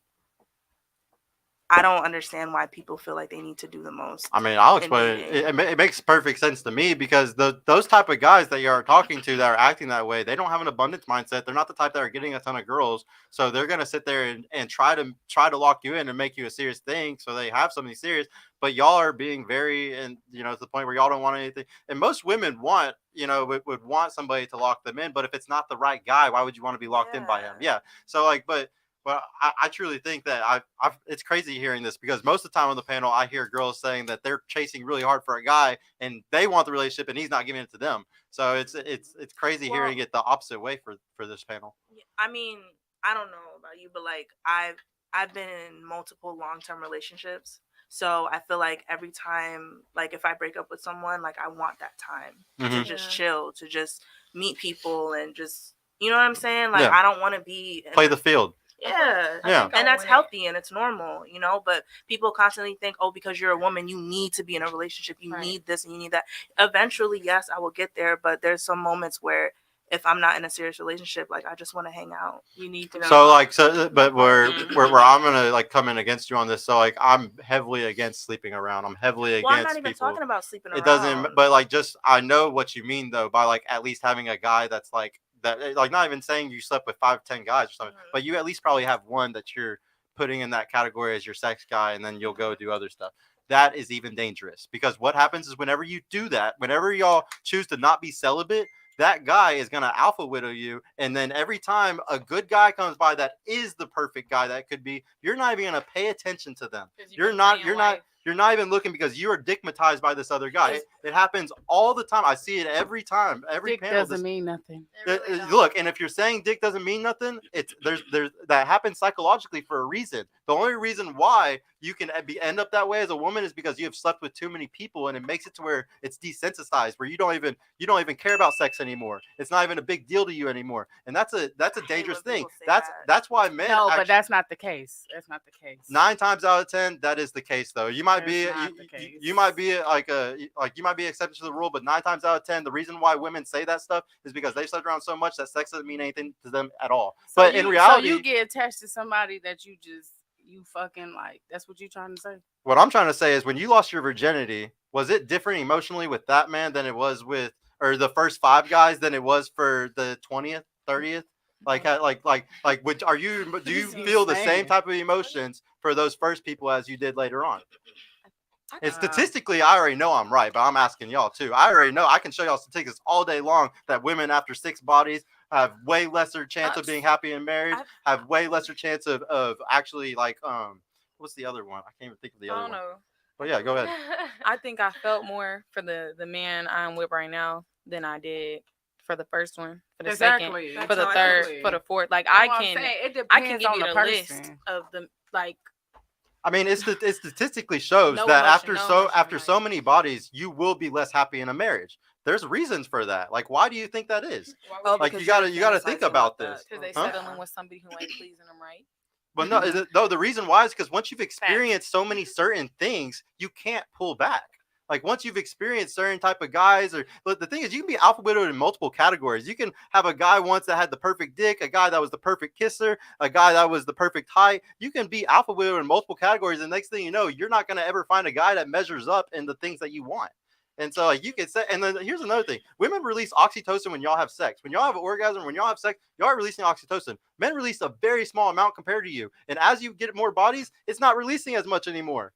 I don't understand why people feel like they need to do the most. I mean, I'll in explain it. dating. It makes perfect sense to me because those type of guys that you're talking to that are acting that way, they don't have an abundance mindset. They're not the type that are getting a ton of girls, so they're gonna sit there and try to lock you in and make you a serious thing. So they have something serious, but y'all are being very, and to the point where y'all don't want anything. And most women want, would want somebody to lock them in, but if it's not the right guy, why would you want to be locked in by him? Yeah. So like, but. Well, I truly think that it's crazy hearing this because most of the time on the panel, I hear girls saying that they're chasing really hard for a guy and they want the relationship and he's not giving it to them. So it's crazy hearing it the opposite way for this panel. I mean, I don't know about you, but like I've been in multiple long-term relationships. So I feel like every time, like if I break up with someone, like I want that time to just chill, to just meet people and just, you know what I'm saying? Like I don't want to be play the field. Yeah. And that's healthy and it's normal, but people constantly think, oh, because you're a woman, you need to be in a relationship. You need this and you need that. Eventually, yes, I will get there. But there's some moments where if I'm not in a serious relationship, like I just want to hang out. You need to know. But where I'm gonna like come in against you on this. So like I'm heavily against sleeping around. I'm heavily against I'm not even people. talking about sleeping around. It doesn't, but like just I know what you mean though by like at least having a guy that's like that, like not even saying you slept with 5-10 guys or something, but you at least probably have one that you're putting in that category as your sex guy, and then you'll go do other stuff. That is even dangerous because what happens is whenever you do that, whenever y'all choose to not be celibate, that guy is gonna alpha widow you, and then every time a good guy comes by that is the perfect guy that could be, you're not even gonna pay attention to them. You're not even looking because you are digmatized by this other guy. It happens all the time. I see it every time. Every dick panel doesn't mean nothing. Look, and if you're saying dick doesn't mean nothing, there's that happens psychologically for a reason. The only reason why you can end up that way as a woman is because you have slept with too many people, and it makes it to where it's desensitized, where you don't even care about sex anymore. It's not even a big deal to you anymore, and that's a dangerous thing. That's why men. No, but that's not the case. That's not the case. 9 times out of 10, that is the case, though. You might be you might be you might be accepted to the rule, but 9 times out of 10, the reason why women say that stuff is because they've slept around so much that sex doesn't mean anything to them at all. But in reality, so you get attached to somebody that you fucking like. That's what you're trying to say. What I'm trying to say is when you lost your virginity, was it different emotionally with that man than it was with, or the first 5 guys than it was for the 20th, 30th? Do you feel the same type of emotions for those first people as you did later on? And statistically, I already know I'm right, but I'm asking y'all too. I already know. I can show y'all statistics all day long that women after 6 bodies have way lesser chance of being happy in marriage, have way lesser chance of actually like what's the other one? I can't even think of the other one. I don't know. But yeah, go ahead. I think I felt more for the man I'm with right now than I did for the first one, for the second, for the third, for the fourth. Like I can give you the list of the like. I mean, it statistically shows that after so many bodies, you will be less happy in a marriage. There's reasons for that. Like, why do you think that is? Oh, Like, because you gotta you're think fantasizing about that. this. Because they Huh? settling with somebody who ain't pleasing them right. But no, the reason why is because once you've experienced so many certain things, you can't pull back. Like once you've experienced certain type of guys, but the thing is, you can be alpha widowed in multiple categories. You can have a guy once that had the perfect dick, a guy that was the perfect kisser, a guy that was the perfect height. You can be alpha widowed in multiple categories, and next thing you know, you're not gonna ever find a guy that measures up in the things that you want. And so, like, you could say, and then here's another thing: women release oxytocin when y'all have sex. When y'all have an orgasm, when y'all have sex, y'all are releasing oxytocin. Men release a very small amount compared to you, and as you get more bodies, it's not releasing as much anymore.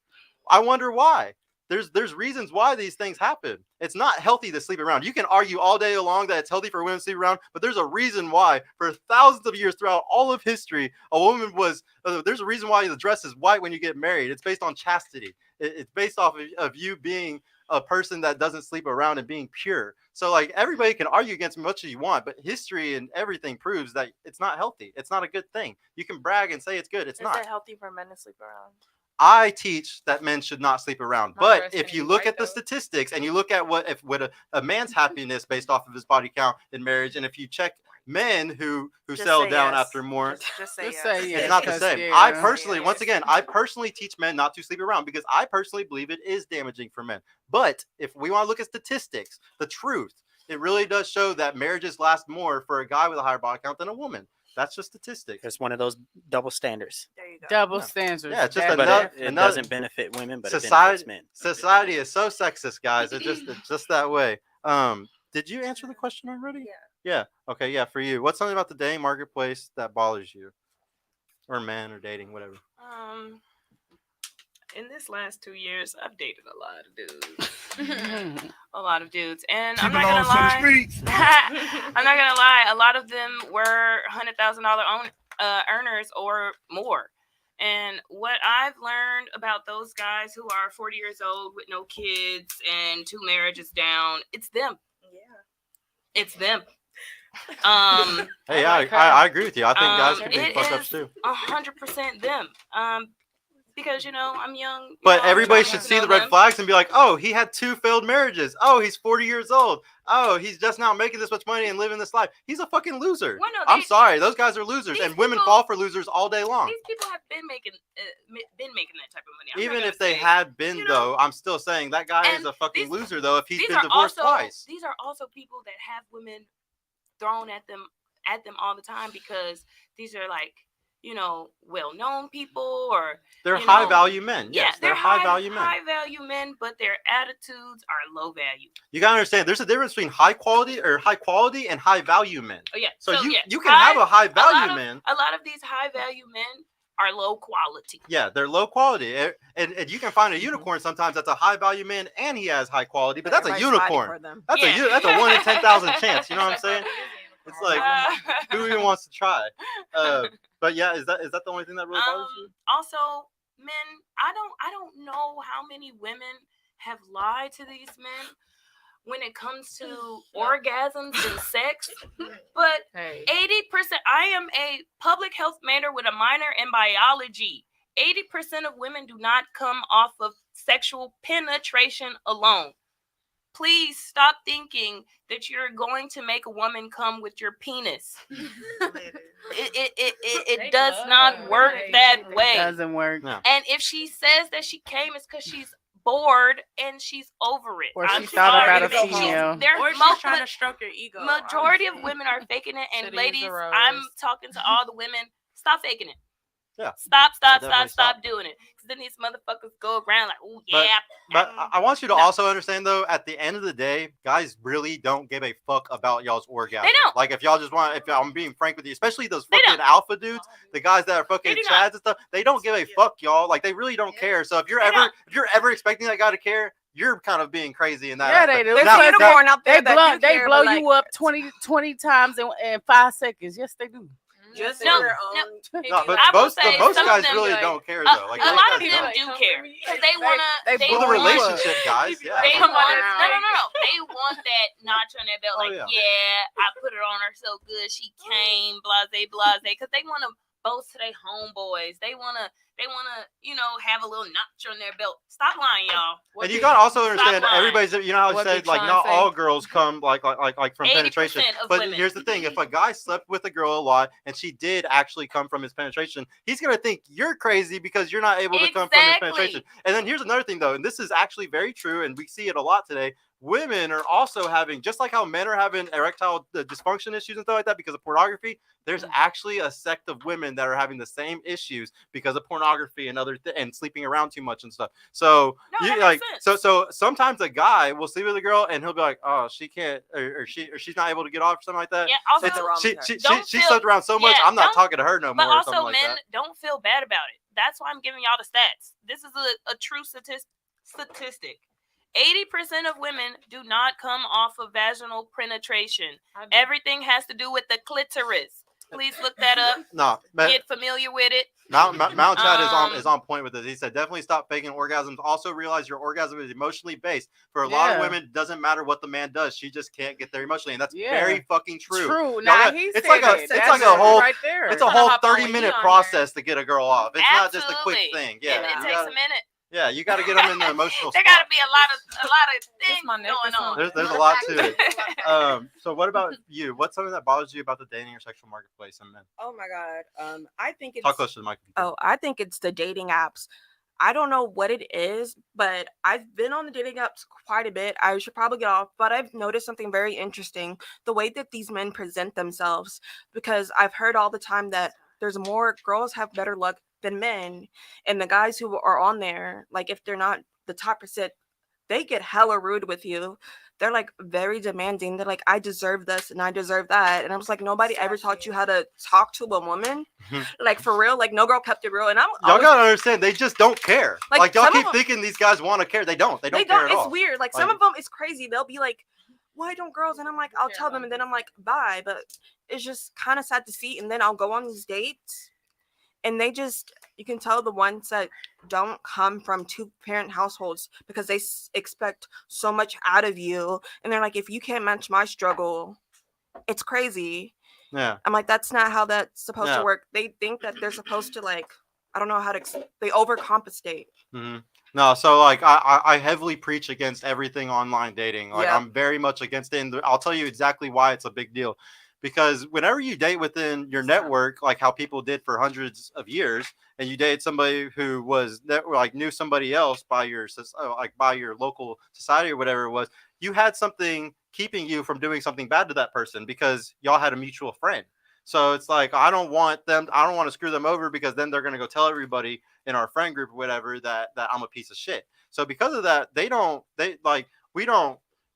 I wonder why. There's reasons why these things happen. It's not healthy to sleep around. You can argue all day long that it's healthy for women to sleep around, but there's a reason why for thousands of years throughout all of history, a woman was. There's a reason why the dress is white when you get married. It's based on chastity. It's based off of you being a person that doesn't sleep around and being pure. So like everybody can argue against much as you want, but history and everything proves that it's not healthy. It's not a good thing. You can brag and say it's good. It's Is not. it healthy for men to sleep around? I teach that men should not sleep around. My But dress if ain't you look white, at the though. statistics and you look at what a man's happiness based off of his body count in marriage, and if you check men who Just settle say down yes. after more, Just say Just yes. say yes. it's not the 'cause, same. yeah. I personally, Yeah. once again, I personally teach men not to sleep around because I personally believe it is damaging for men. But if we want to look at statistics, the truth, it really does show that marriages last more for a guy with a higher body count than a woman. That's just statistics. It's one of those double standards. There you go. Double Yeah. standards. Yeah, it's just That- But another- it doesn't benefit women, but it Society, benefits men. society is so sexist, guys. It's just that way. Did you answer the question already? Yeah. Yeah. Okay. Yeah. For you, what's something about the dating marketplace that bothers you, or men, or dating, whatever? In this last 2 years, I've dated a lot of dudes. A lot of dudes. And I'm not gonna lie. I'm not gonna lie, a lot of them were $100,000 earners or more. And what I've learned about those guys who are 40 years old with no kids and 2 marriages down, it's them. Yeah. It's them. Hey, like her. I agree with you. I think guys can be it fuck ups is too. 100% them. Because I'm young. But I'm everybody trying should to see know the red them. flags and be like, oh, he had 2 failed marriages. Oh, he's 40 years old. Oh, he's just now making this much money and living this life. He's a fucking loser. Well, no, I'm sorry, those guys are losers, these and women people- fall for losers all day long. These people have been making that type of money. I'm not Even gonna if they say- had been, you know, though, I'm still saying that guy is and a fucking these- loser, though, if he's these been are divorced also twice. these are also people that have women thrown at them all the time because these are like well-known people or They're you high know, value men. yeah, Yes, they're high value men. high value men, but their attitudes are low value. You gotta understand, there's a difference between high quality and high value men. Oh yeah. So, yeah, you can have a high value man. A lot of these high value men are low quality. Yeah, they're low quality, and you can find a unicorn sometimes that's a high value man and he has high quality, but that's a Everybody's fighting unicorn. for them. That's Yeah. that's a 1 in 10,000 chance. You know what I'm saying? It's like who even wants to try? But yeah, is that the only thing that really bothers you? Also, men, I don't know how many women have lied to these men when it comes to orgasms and sex, but Hey. 80%. I am a public health major with a minor in biology. 80% of women do not come off of sexual penetration alone. Please stop thinking that you're going to make a woman come with your penis. It does not work that way. Doesn't work. No. And if she says that she came, it's because she's bored and she's over it. Or I'm she thought sorry. about a She's- female. There's Or she's most- trying to stroke your ego. majority of honestly. women are faking it, and Shoulda used ladies, the rose. I'm talking to all the women. Stop faking it. Yeah. Stop Definitely stop. doing it. Because then these motherfuckers go around like, oh But- yeah. But I want you to No. also understand, though, at the end of the day, guys really don't give a fuck about y'all's orgasm. They don't. Like, if y'all just want, if I'm being frank with you, especially those They fucking don't. alpha dudes, the guys that are fucking They do chads not. and stuff, they don't give a fuck, y'all. Like, they really don't care. So if you're They ever expecting that guy to care, you're kind of being crazy in that. Yeah, aspect. they do. There's Now- a unicorn out there They that blow, do they care, blow but, you like, up 20 times in 5 seconds. Yes, they do. just No, in your no. own. No, but I will most say most some of guys them really like- don't care, A though. Like, lot most of guys them don't. do care because they wanna. they They Well, the blow want- relationship guys, yeah. They Come on want now. no. They want that notch on their belt. Oh, Like, yeah. yeah, I put her on her so good, she came, blase, because they want to boast to their homeboys. They wanna, have a little notch on their belt. Stop lying, y'all. And you gotta also understand lying. everybody's. You know how I What said Big like Sean not say? all girls come like from 80% penetration. of But women. here's the thing: if a guy slept with a girl a lot and she did actually come from his penetration, he's gonna think you're crazy because you're not able to come from his Exactly. penetration. And then here's another thing though, and this is actually very true, and we see it a lot today. Women are also having, just like how men are having erectile dysfunction issues and stuff like that because of pornography. There's actually a sect of women that are having the same issues because of pornography and and sleeping around too much and stuff. So No, you that like makes sense. so sometimes a guy will sleep with a girl and he'll be like, oh, she can't or she's not able to get off or something like that. Yeah, also, Something wrong with her. She slept around so much. I'm not talking to her no But more. Or something also, like men, that. don't feel bad about it. That's why I'm giving y'all the stats. This is a true statistic. 80% of women do not come off of vaginal penetration. Everything has to do with the clitoris. Please look that up. No, Get familiar with it. Mount Chad is on point with this. He said definitely stop faking orgasms. Also realize your orgasm is emotionally based. For a lot of women, it doesn't matter what the man does. She just can't get there emotionally, and that's very fucking true. True. Now, Nah, he it's said like it. it's That's like a whole right there. it's a whole 30-minute process to get a girl off. It's not just a quick Absolutely. thing. Yeah, It takes a minute. Yeah, you got to get them in the emotional There spot. got to be a lot of things going on. There's a lot to it. So what about you? What's something that bothers you about the dating or sexual marketplace and men? Oh my god. I think it's Talk close to the mic. Oh, I think it's the dating apps. I don't know what it is, but I've been on the dating apps quite a bit. I should probably get off, but I've noticed something very interesting. The way that these men present themselves, because I've heard all the time that there's more girls have better luck than men, and the guys who are on there, like if they're not the top percent, they get hella rude with you. They're like very demanding. They're like, I deserve this and I deserve that. And I was like, nobody ever taught you how to talk to a woman. Like for real, like no girl kept it real. And y'all gotta understand, they just don't care. Like y'all some keep of 'em- thinking these guys want to care. They don't. They don't care at It's all. weird. Like some of them, it's crazy. They'll be like, why don't girls? And I'm like, I'll tell them. And then I'm like, bye. But it's just kind of sad to see. And then I'll go on these dates. And they just, you can tell the ones that don't come from two-parent households because they expect so much out of you. And they're like, if you can't match my struggle, it's crazy. Yeah. I'm like, that's not how that's supposed to work. They think that they're supposed to, like, I don't know how to, they overcompensate. Mm-hmm. No, so like I heavily preach against everything online dating. Like I'm very much against it. And I'll tell you exactly why it's a big deal. Because whenever you date within your network, like how people did for hundreds of years, and you date somebody who was knew somebody else by your local society or whatever it was, you had something keeping you from doing something bad to that person because y'all had a mutual friend. So it's like I don't want to screw them over because then they're gonna go tell everybody in our friend group or whatever that I'm a piece of shit. So because of that,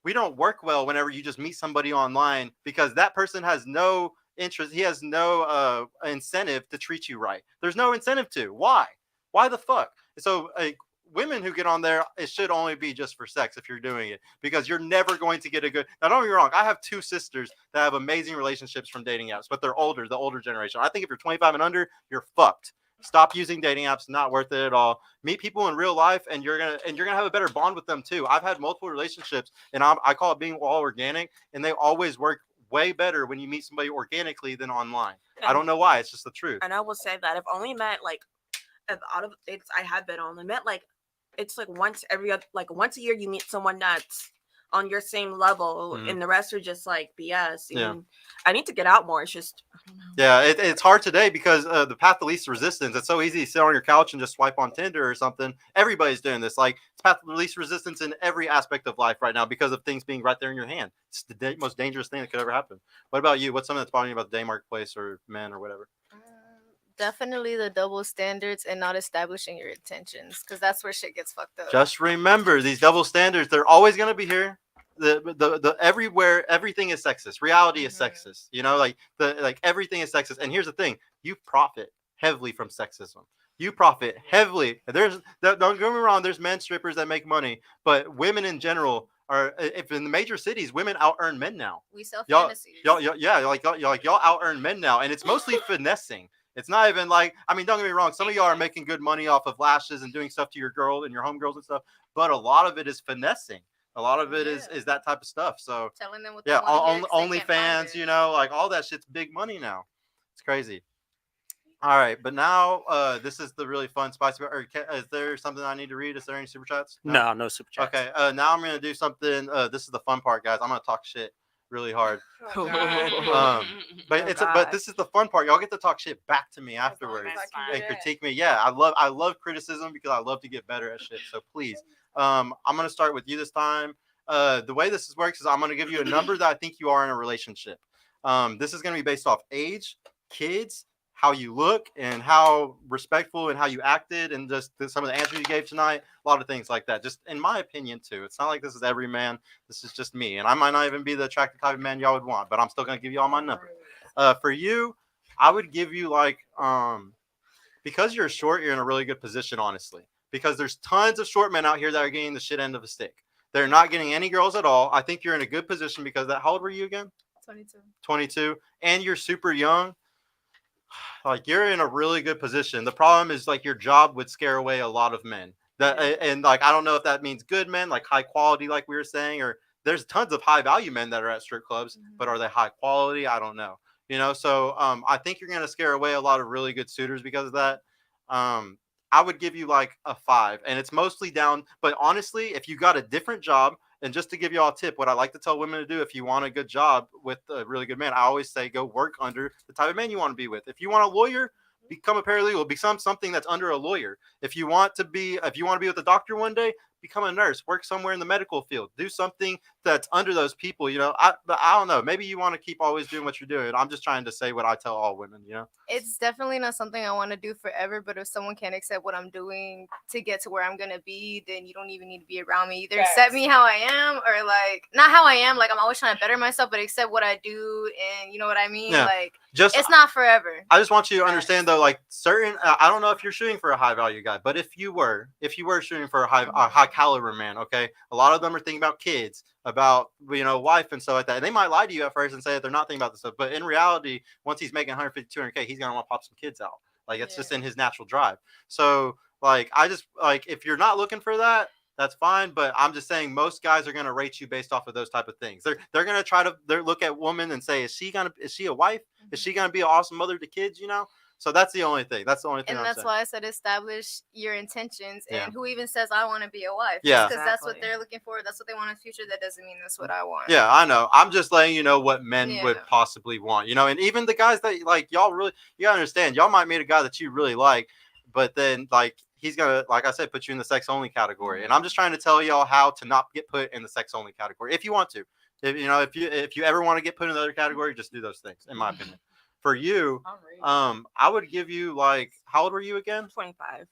we don't work well whenever you just meet somebody online because that person has no interest. He has no incentive to treat you right. There's no incentive to. Why? Why the fuck? So women who get on there, it should only be just for sex if you're doing it because you're never going to get a good. Now, don't get me wrong. I have two sisters that have amazing relationships from dating apps, but they're older, the older generation. I think if you're 25 and under, you're fucked. Stop using dating apps. Not worth it at all. Meet people in real life, and you're gonna have a better bond with them too. I've had multiple relationships, and I call it being all organic, and they always work way better when you meet somebody organically than online. I don't know why. It's just the truth. And I will say that I've only met out of dates I have been on, I met it's like once a year you meet someone that's on your same level, and the rest are just like BS. And I need to get out more. It's just it's hard today because the path of least resistance. It's so easy to sit on your couch and just swipe on Tinder or something. Everybody's doing this. Like it's path of least resistance in every aspect of life right now because of things being right there in your hand. It's the most dangerous thing that could ever happen. What about you? What's something that's bothering you about the dating marketplace or men or whatever? Definitely the double standards and not establishing your intentions, because that's where shit gets fucked up. Just remember these double standards. They're always going to be here. The everywhere, everything is sexist. Reality is sexist. You know, like everything is sexist. And here's the thing: you profit heavily from sexism. You profit heavily. Don't get me wrong. There's men strippers that make money, but women in general are. If in the major cities, women out earn men now. We sell fantasies. Y'all out earn men now, and it's mostly finessing. It's not even like, I mean, don't get me wrong. Some of y'all are making good money off of lashes and doing stuff to your girl and your homegirls and stuff, but a lot of it is finessing. A lot of it is that type of stuff. So telling them what OnlyFans, you know, like all that shit's big money now. It's crazy. All right, but now this is the really fun spicy. Or is there something I need to read? Is there any super chats? No super chats. Okay. Now I'm gonna do something. This is the fun part, guys. I'm gonna talk shit really hard. Oh, God. But Oh, but God. this is the fun part. Y'all get to talk shit back to me afterwards As long as I can and do that. critique me. Yeah, I love criticism because I love to get better at shit. So please, I'm gonna start with you this time. The way this works is I'm gonna give you a number that I think you are in a relationship. This is gonna be based off age, kids, how you look, and how respectful and how you acted, and just some of the answers you gave tonight. A lot of things like that. Just in my opinion too. It's not like this is every man. This is just me, and I might not even be the attractive type of man y'all would want, but I'm still gonna give you all my number. For you, I would give you like because you're short, you're in a really good position, honestly. Because there's tons of short men out here that are getting the shit end of a stick. They're not getting any girls at all. I think you're in a good position because that. How old were you again? 22. 22, and you're super young. Like you're in a really good position. The problem is like your job would scare away a lot of men. That and like I don't know if that means good men, like high quality, like we were saying, or there's tons of high value men that are at strip clubs, but are they high quality? I don't know. So I think you're gonna scare away a lot of really good suitors because of that. I would give you like a 5, and it's mostly down. But honestly, if you got a different job, and just to give you all a tip, what I like to tell women to do if you want a good job with a really good man, I always say go work under the type of man you want to be with. If you want a lawyer, become a paralegal, become something that's under a lawyer. If you want to be with a doctor one day, become a nurse, work somewhere in the medical field, do something that's under those people. But I don't know. Maybe you want to keep always doing what you're doing. I'm just trying to say what I tell all women. It's definitely not something I want to do forever, but if someone can't accept what I'm doing to get to where I'm going to be, then you don't even need to be around me. Either accept me how I am or like, not how I am, like I'm always trying to better myself, but accept what I do, and you know what I mean? Yeah. Like, Just it's not forever. I just want you to understand though, like certain, I don't know if you're shooting for a high value guy, but if you were shooting for a high caliber man, okay, a lot of them are thinking about kids, about wife and stuff like that, and they might lie to you at first and say that they're not thinking about this stuff, but in reality, once he's making 150, 200K, he's gonna want to pop some kids out. Like it's just in his natural drive. So like I just like if you're not looking for that, that's fine. But I'm just saying most guys are gonna rate you based off of those type of things. They're gonna try to look at woman and say, is she a wife? Is she gonna be an awesome mother to kids? So that's the only thing. That's the only thing. And I'm that's saying. why I said establish your intentions. Yeah. And who even says I want to be a wife? Yeah. Because that's what Exactly. they're looking for. That's what they want in the future. That doesn't mean that's what I want. Yeah, I know. I'm just letting you know what men would Yeah. possibly want. And even the guys that like y'all really, you gotta understand. Y'all might meet a guy that you really like, but then like he's gonna, like I said, put you in the sex only category. And I'm just trying to tell y'all how to not get put in the sex only category if you want to. If you ever want to get put in another category, just do those things. In my opinion. For you, I would give you like, how old were you again? 25.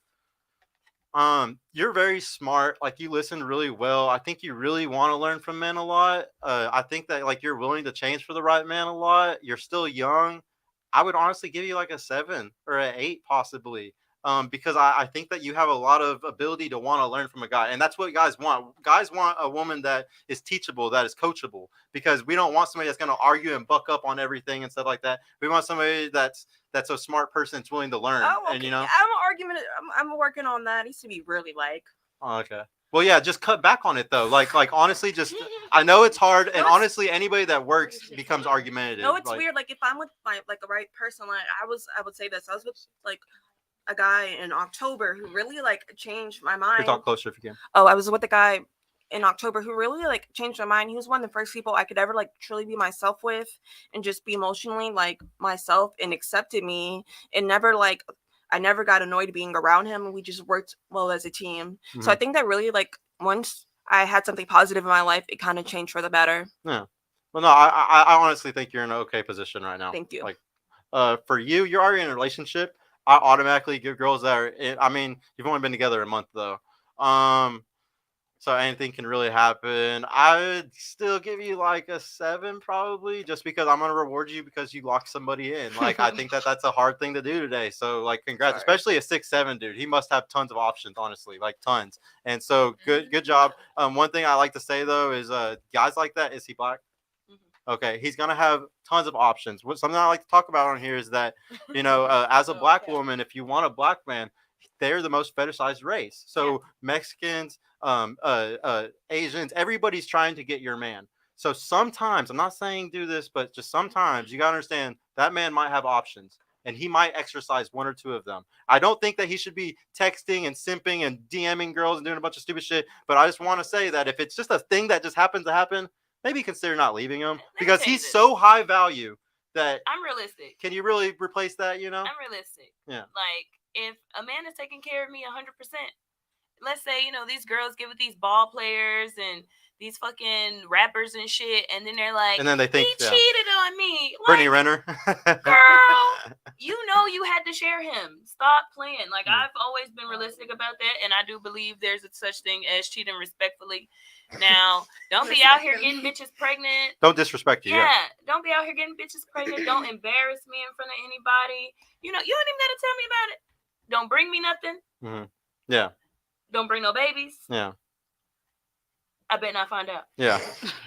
You're very smart. Like you listen really well. I think you really want to learn from men a lot. I think that like you're willing to change for the right man a lot. You're still young. I would honestly give you like a 7 or an 8 possibly. Because I think that you have a lot of ability to want to learn from a guy. And that's what guys want. Guys want a woman that is teachable, that is coachable, because we don't want somebody that's going to argue and buck up on everything and stuff like that. We want somebody that's a smart person that's willing to learn. Oh, okay. And I'm an argument. I'm working on that. It needs to be really like. Oh, okay. Well, yeah, just cut back on it though. Like honestly, just I know it's hard, and honestly, anybody that works becomes argumentative. No, it's like, weird. Like if I'm with like the right person, like I would say this. I was with like a guy in October who really like changed my mind. Talk closer if you can. Oh, I was with a guy in October who really like changed my mind. He was one of the first people I could ever like truly be myself with and just be emotionally like myself, and accepted me, and never like I never got annoyed being around him, and we just worked well as a team. Mm-hmm. So I think that really like once I had something positive in my life, it kind of changed for the better. Yeah. Well, no, I honestly think you're in an okay position right now. Thank you. Like, for you, you're already in a relationship. I automatically give girls that are. I mean, you've only been together a month though. So anything can really happen. I would still give you like a 7 probably, just because I'm gonna reward you because you locked somebody in. Like I think that's a hard thing to do today. So like congrats, especially a 6'7" dude. He must have tons of options, honestly, like tons. And so good job. One thing I like to say though is guys like that, is he black? Okay, he's gonna have tons of options. Something I like to talk about on here is that, as a black woman, if you want a black man, they're the most fetishized race. So Mexicans, Asians, everybody's trying to get your man. So sometimes, I'm not saying do this, but just sometimes you gotta understand that man might have options. and he might exercise one or two of them. I don't think that he should be texting and simping and DMing girls and doing a bunch of stupid shit. But I just want to say that if it's just a thing that just happens to happen, maybe consider not leaving him because he's so high value that. I'm realistic. Can you really replace that? You know. I'm realistic. Yeah. Like if a man is taking care of me 100%, let's say these girls get with these ball players and these fucking rappers and shit, and then they're like, and then they think he cheated on me. Brittany Renner. Girl, you had to share him. Stop playing. Like I've always been realistic about that, and I do believe there's a such thing as cheating respectfully. Now, don't be out here getting bitches pregnant. Don't disrespect you. Yeah, don't be out here getting bitches pregnant. Don't embarrass me in front of anybody. You don't even gotta tell me about it. Don't bring me nothing. Mm-hmm. Yeah. Don't bring no babies. Yeah. I bet not find out. Yeah.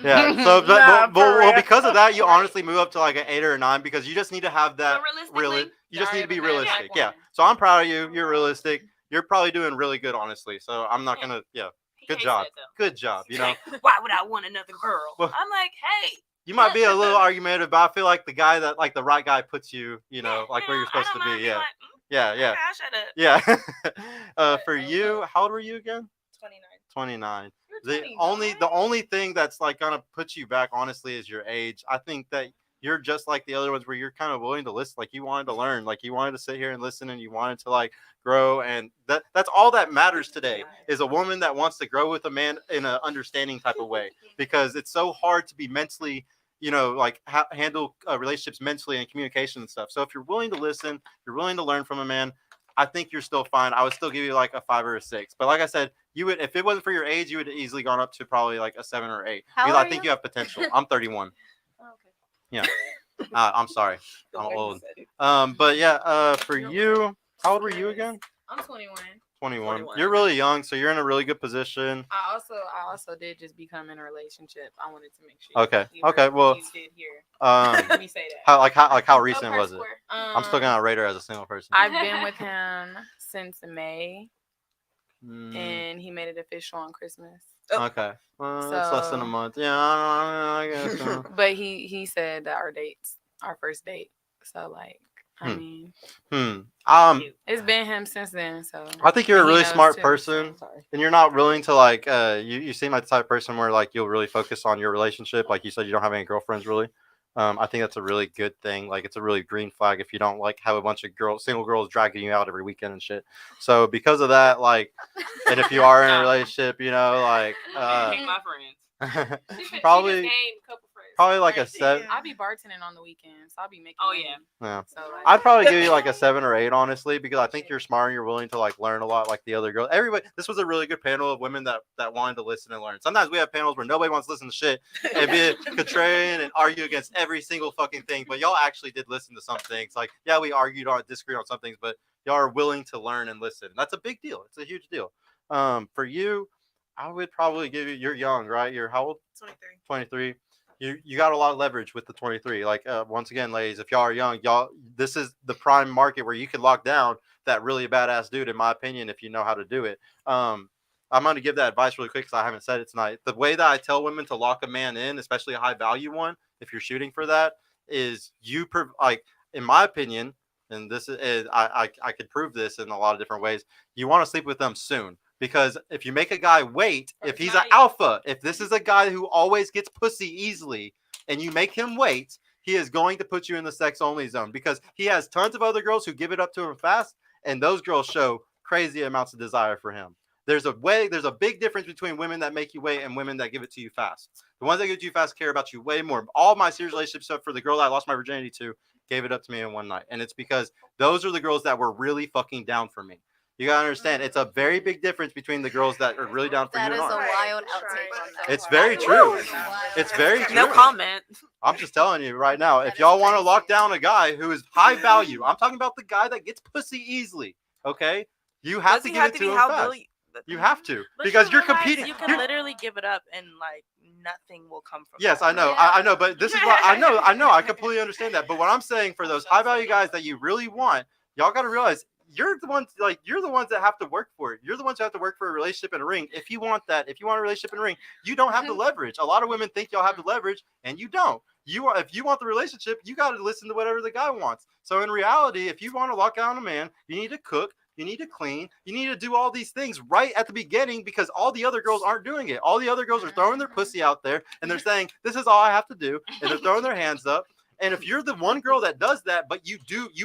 Yeah. So, well, because of that, you honestly move up to like an 8 or a 9 because you just need to have that. You just need to be realistic. Yeah. So I'm proud of you. You're realistic. You're probably doing really good, honestly. So I'm not gonna. Yeah. Good job. Good job. Why would I want another girl? Well, I'm like, hey. You might be a little argumentative, but I feel like the guy that, like the right guy puts you, like where you're supposed to be. Yeah. Yeah. Yeah. Okay, shut up. Yeah. For you, how old were you again? 29. The only thing that's like gonna put you back, honestly, is your age. I think that you're just like the other ones where you're kind of willing to listen, like you wanted to learn, like you wanted to sit here and listen, and you wanted to like grow, and that's all that matters today is a woman that wants to grow with a man in an understanding type of way, because it's so hard to be mentally, like handle relationships mentally and communication and stuff. So if you're willing to listen, you're willing to learn from a man, I think you're still fine. I would still give you like a 5 or a 6. But like I said, you would, if it wasn't for your age, you would have easily gone up to probably like a 7 or 8. Because I think you have potential. I'm 31. Oh, okay. Yeah. I'm sorry. I'm old. But yeah, for you, how old were you again? I'm 21. 21. You're really young, so you're in a really good position. I also did just become in a relationship. I wanted to make sure. Okay. Well, you did here. Let me say that. How recent was it? I'm still gonna rate her as a single person. I've been with him since May, and he made it official on Christmas. Okay. Well, it's less than a month. Yeah, I guess. But he said that our first date. So like, I mean, it's been him since then. So I think you're a really smart person, and you're not willing to like. You seem like the type of person where like you'll really focus on your relationship. Like you said, you don't have any girlfriends really. I think that's a really good thing. Like it's a really green flag if you don't like have a bunch of single girls dragging you out every weekend and shit. So because of that, like, and if you are in a relationship, like, my friends. Probably like a 7. I'll be bartending on the weekends. I'll be making. Oh yeah. Yeah. So like, I'd probably give you like a 7 or 8, honestly, because I think you're smart and you're willing to like learn a lot, like the other girls. Everybody, this was a really good panel of women that wanted to listen and learn. Sometimes we have panels where nobody wants to listen to shit and be contrarian and argue against every single fucking thing. But y'all actually did listen to some things. Like, yeah, we disagreed on some things, but y'all are willing to learn and listen. That's a big deal. It's a huge deal. For you, I would probably give you. You're young, right? You're how old? 23. You got a lot of leverage with the 23. Like once again, ladies, if y'all are young, this is the prime market where you can lock down that really badass dude, in my opinion, if you know how to do it. I'm going to give that advice really quick because I haven't said it tonight. The way that I tell women to lock a man in, especially a high value one, if you're shooting for that, is in my opinion, and this is I could prove this in a lot of different ways. You want to sleep with them soon. Because if you make a guy wait, if he's an alpha, if this is a guy who always gets pussy easily and you make him wait, he is going to put you in the sex only zone because he has tons of other girls who give it up to him fast. And those girls show crazy amounts of desire for him. There's a big difference between women that make you wait and women that give it to you fast. The ones that give it to you fast care about you way more. All my serious relationships, except for the girl that I lost my virginity to, gave it up to me in one night. And it's because those are the girls that were really fucking down for me. You gotta understand, it's a very big difference between the girls that are really down for you and not. That is a wild outtake. It's very true. It's very true. No comment. I'm just telling you right now, if y'all want to lock down a guy who is high value, I'm talking about the guy that gets pussy easily, okay? You have to give it to him fast. You have to, because you're competing. You can literally give it up and like nothing will come from it. Yes, I know. I know, but this is what I know. I completely understand that. But what I'm saying, for those high value guys that you really want, y'all got to realize you're the ones that have to work for it. You're the ones who have to work for a relationship and a ring. If you want that, if you want a relationship and a ring, you don't have the leverage. A lot of women think y'all have the leverage, and you don't. if you want the relationship, you got to listen to whatever the guy wants. So in reality, if you want to lock down a man, you need to cook, you need to clean, you need to do all these things right at the beginning because all the other girls aren't doing it. All the other girls are throwing their pussy out there and they're saying, this is all I have to do. And they're throwing their hands up. And if you're the one girl that does that, but you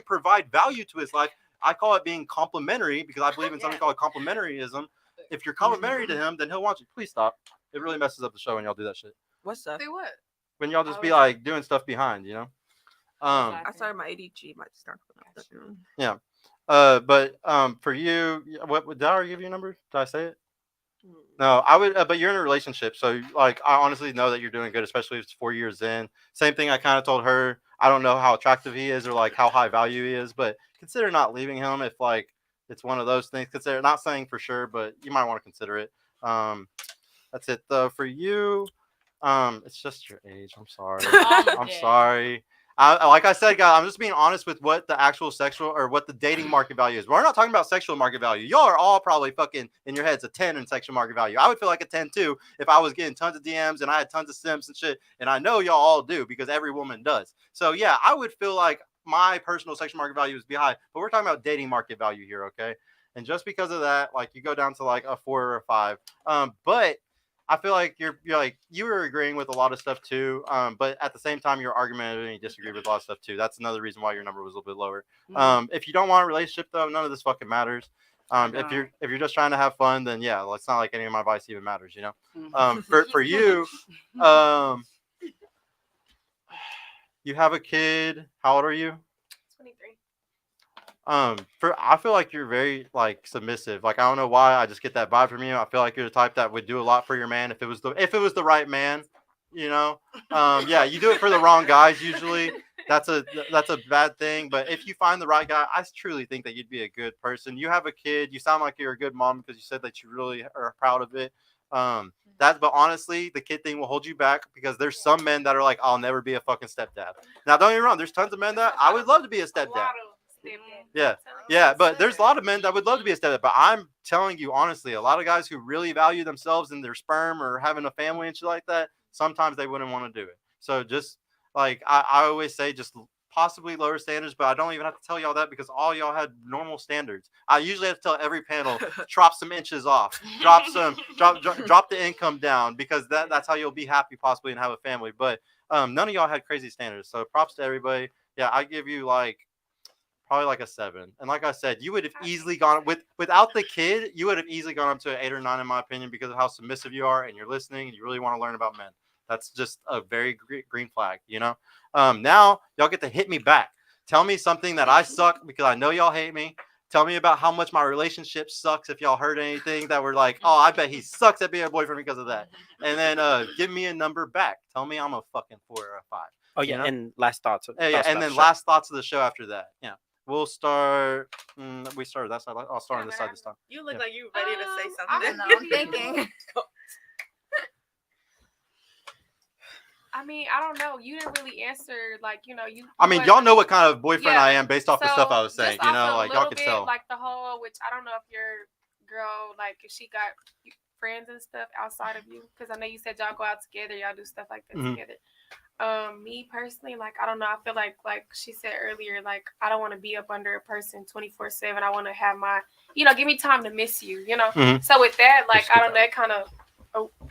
provide value to his life, I call it being complimentary because I believe in something called complimentaryism. If you're complimentary to him, then he'll want you. Please stop. It really messes up the show when y'all do that shit. What's up? Say what? When y'all just be like doing stuff behind, you know? I started my ADG. Might start that soon. Yeah. But for you, what did I already give you a number? Did I say it? No, I would. But you're in a relationship, so like I honestly know that you're doing good, especially if it's 4 years in. Same thing. I kind of told her. I don't know how attractive he is or like how high value he is, but consider not leaving him if like it's one of those things. Consider not saying for sure, but you might want to consider it. That's it though. For you, it's just your age. I'm sorry. I'm sorry. Like I said, guys, I'm just being honest with what the actual sexual or what the dating market value is. We're not talking about sexual market value. Y'all are all probably fucking in your heads a 10 in sexual market value. I would feel like a 10 too if I was getting tons of DMs and I had tons of simps and shit. And I know y'all all do because every woman does. So yeah, I would feel like my personal sexual market value is be high. But we're talking about dating market value here, okay? And just because of that, like you go down to like a 4 or a 5. But I feel like you're like you were agreeing with a lot of stuff too, but at the same time you're argumentative and you disagree with a lot of stuff too. That's another reason why your number was a little bit lower. If you don't want a relationship though, none of this fucking matters. If you're just trying to have fun, then yeah, well, it's not like any of my advice even matters, you know. For you, you have a kid. How old are you? 23. I feel like you're very like submissive. Like I don't know why, I just get that vibe from you. I feel like you're the type that would do a lot for your man if it was the right man, you know. Yeah, you do it for the wrong guys usually. That's a bad thing. But if you find the right guy, I truly think that you'd be a good person. You have a kid. You sound like you're a good mom because you said that you really are proud of it. But honestly, the kid thing will hold you back because there's some men that are like, I'll never be a fucking stepdad. Now, don't get me wrong. There's tons of men that I would love to be a stepdad. Yeah, but there's a lot of men that would love to be a stepdad. But I'm telling you honestly, a lot of guys who really value themselves and their sperm or having a family and shit like that, sometimes they wouldn't want to do it. So just like I always say, just possibly lower standards, but I don't even have to tell y'all that because all y'all had normal standards. I usually have to tell every panel, drop some inches off, drop the income down because that's how you'll be happy possibly and have a family. But none of y'all had crazy standards. So props to everybody. Yeah, I give you probably like a 7. And like I said, you would have easily gone without the kid, you would have easily gone up to an 8 or 9 in my opinion because of how submissive you are and you're listening and you really want to learn about men. That's just a very green flag, you know? Now y'all get to hit me back. Tell me something that I suck because I know y'all hate me. Tell me about how much my relationship sucks if y'all heard anything that were like, oh, I bet he sucks at being a boyfriend because of that. And then give me a number back. Tell me I'm a fucking 4 or a 5. Oh, yeah, you know? And last thoughts. Yeah, and then last thoughts of the show after that. Yeah. We'll start. We started that side. I'll start on this side this time. You look like you're ready to say something. I don't know. I'm thinking. I mean, I don't know. You didn't really answer, like, you know, you. I mean, y'all know what kind of boyfriend I am based off the stuff I was saying. You know, like y'all could tell. Like the whole, which I don't know if your girl, like, if she got friends and stuff outside of you, because I know you said y'all go out together, y'all do stuff like that together. Me personally, like, I don't know. I feel like she said earlier, like, I don't want to be up under a person 24/7. I want to have my, you know, give me time to miss you, you know. So with that, like, I don't know, it kind of,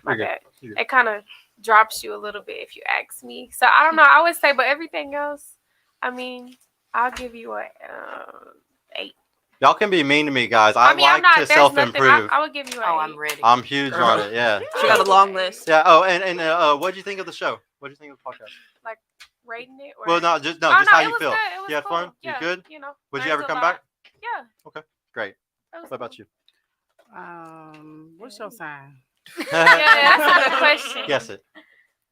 bad. It kind of drops you a little bit if you ask me. So I don't know. I would say, but everything else, I mean, I'll give you a 8. Y'all can be mean to me, guys. I like to self-improve. I would give you an 8. I'm ready. I'm huge on it. Yeah. She got a long list. Yeah. Oh, and what did you think of the show? What did you think of the podcast? Like rating it? Or... Well, just how you feel. You had fun? Yeah, you good? You know. Would you ever come back? Yeah. Okay. Great. What about you? What's your sign? Yeah, that's a good question. Guess it.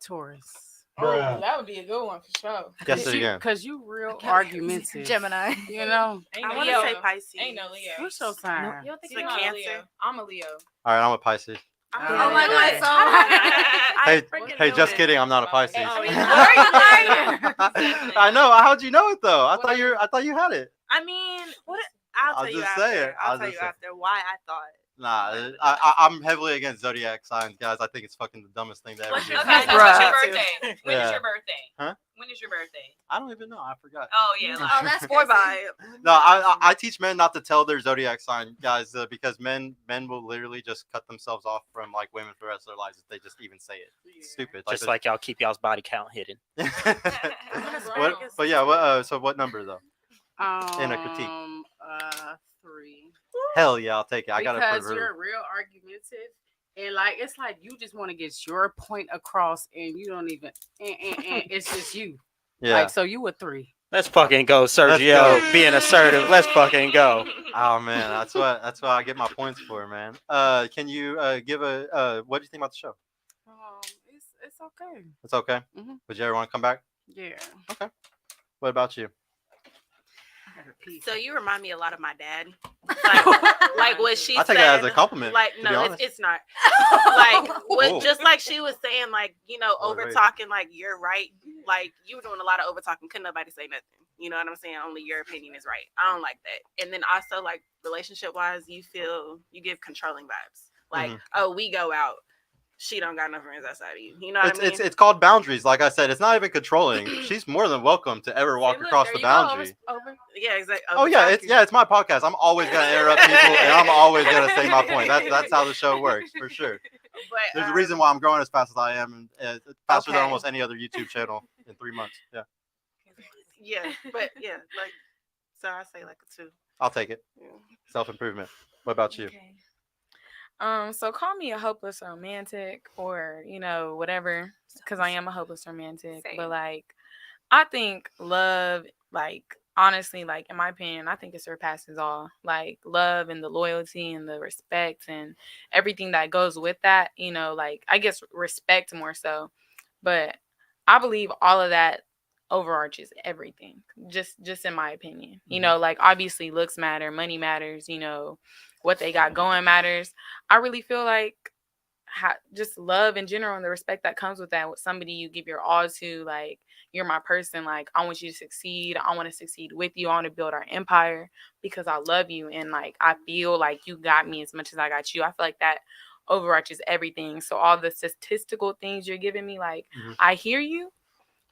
Taurus. Oh, that would be a good one for sure. Guess it again. Because you real argumentative. Gemini. You know? I want to say Pisces. Ain't no Leo. What's your sign? You don't think You're you're not a Cancer? Leo. I'm a Leo. All right, I'm a Pisces. Oh my God. Hey, just kidding. I'm not a Pisces. Oh, I know. How'd you know it though? I thought you had it. I mean, I'll tell you after. I'll tell you after why I thought Nah, I'm heavily against zodiac signs, guys. I think it's fucking the dumbest thing to ever What's do. your, in my okay, life. what's your Bruh. birthday? When is Yeah. your birthday? Huh? When is your birthday? I don't even know. I forgot. Oh yeah. Oh, that's Boy, crazy. bye. No, I teach men not to tell their zodiac sign, guys, because men will literally just cut themselves off from like women for the rest of their lives if they just even say it. It's stupid. Just like y'all keep y'all's body count hidden. what, but yeah, what? So what number though? In a critique. 3. Hell yeah, I'll take it. I gotta Because prove her. you're real argumentative, and like it's like you just want to get your point across, and you don't even. It's just you. Yeah. Like so, you a 3. Let's fucking go, Sergio. go. Being assertive. Let's fucking go. Oh man, that's what I get my points for, man. Can you give a what do you think about the show? It's okay. It's okay. Mhm. Would you ever want to come back? Yeah. Okay. What about you? So you remind me a lot of my dad. Like what she I said. take it as a compliment. Like to be no, honest. it's not. Like what, Whoa. just like she was saying, like over wait. talking. Like you're right. Like you were doing a lot of over talking. Couldn't nobody say nothing. You know what I'm saying? Only your opinion is right. I don't like that. And then also like relationship wise, you give controlling vibes. Like oh, we go out. She don't got no friends outside of you. You know what I mean? It's called boundaries. Like I said, it's not even controlling. She's more than welcome to ever walk look, across there the you go. boundary. Yeah, exactly. Oh yeah, it's my podcast. I'm always gonna interrupt people, and I'm always gonna say my point. That's how the show works for sure. But There's a reason why I'm growing as fast as I am, and faster than Okay. almost any other YouTube channel in 3 months. Yeah, Yeah, but yeah, like so I say like a 2. I'll take it. Yeah. Self improvement. What about you? Okay. So call me a hopeless romantic or, whatever, because I am a hopeless romantic. Same. But like, I think love, like, honestly, like, in my opinion, I think it surpasses all. Like, love and the loyalty and the respect and everything that goes with that, like, I guess respect more so. But I believe all of that overarches everything, just in my opinion. Like, obviously looks matter, money matters, what they got going matters. I really feel like just love in general and the respect that comes with that, with somebody you give your all to, like, you're my person, like, I want you to succeed, I want to succeed with you, I want to build our empire because I love you, and like I feel like you got me as much as I got you. I feel like that overarches everything. So all the statistical things you're giving me, like, I hear you,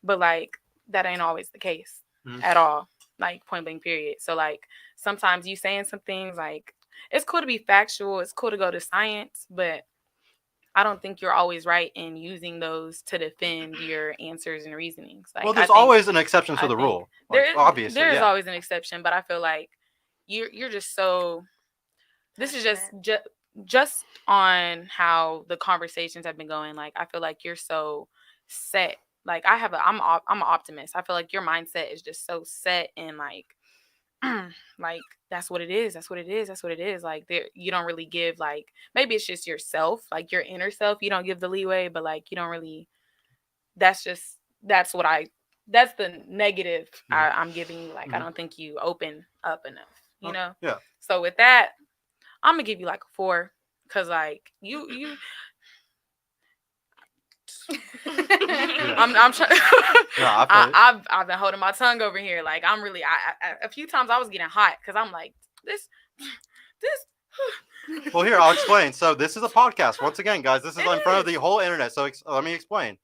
but like that ain't always the case at all, like, point blank period. So like sometimes you saying some things, like, it's cool to be factual, it's cool to go to science, but I don't think you're always right in using those to defend your answers and reasonings. Like, Well, I there's think always an exception to I the think rule. there Like, is obviously, there is yeah. always an exception, but I feel like you're just so. This is just on how the conversations have been going. Like, I feel like you're so set. Like, I'm an optimist. I feel like your mindset is just so set and like. Like, that's what it is. That's what it is. That's what it is. Like, you don't really give, like, maybe it's just yourself, like your inner self. You don't give the leeway, but like you don't really. That's the negative I'm giving you. Like, I don't think you open up enough. You know. Yeah. So with that, I'm gonna give you like a 4, cause like you. I'm trying. No, I've been holding my tongue over here. Like, I'm really. A few times I was getting hot because I'm like this. Well, here, I'll explain. So this is a podcast. Once again, guys, this is in front of the whole internet. So let me explain.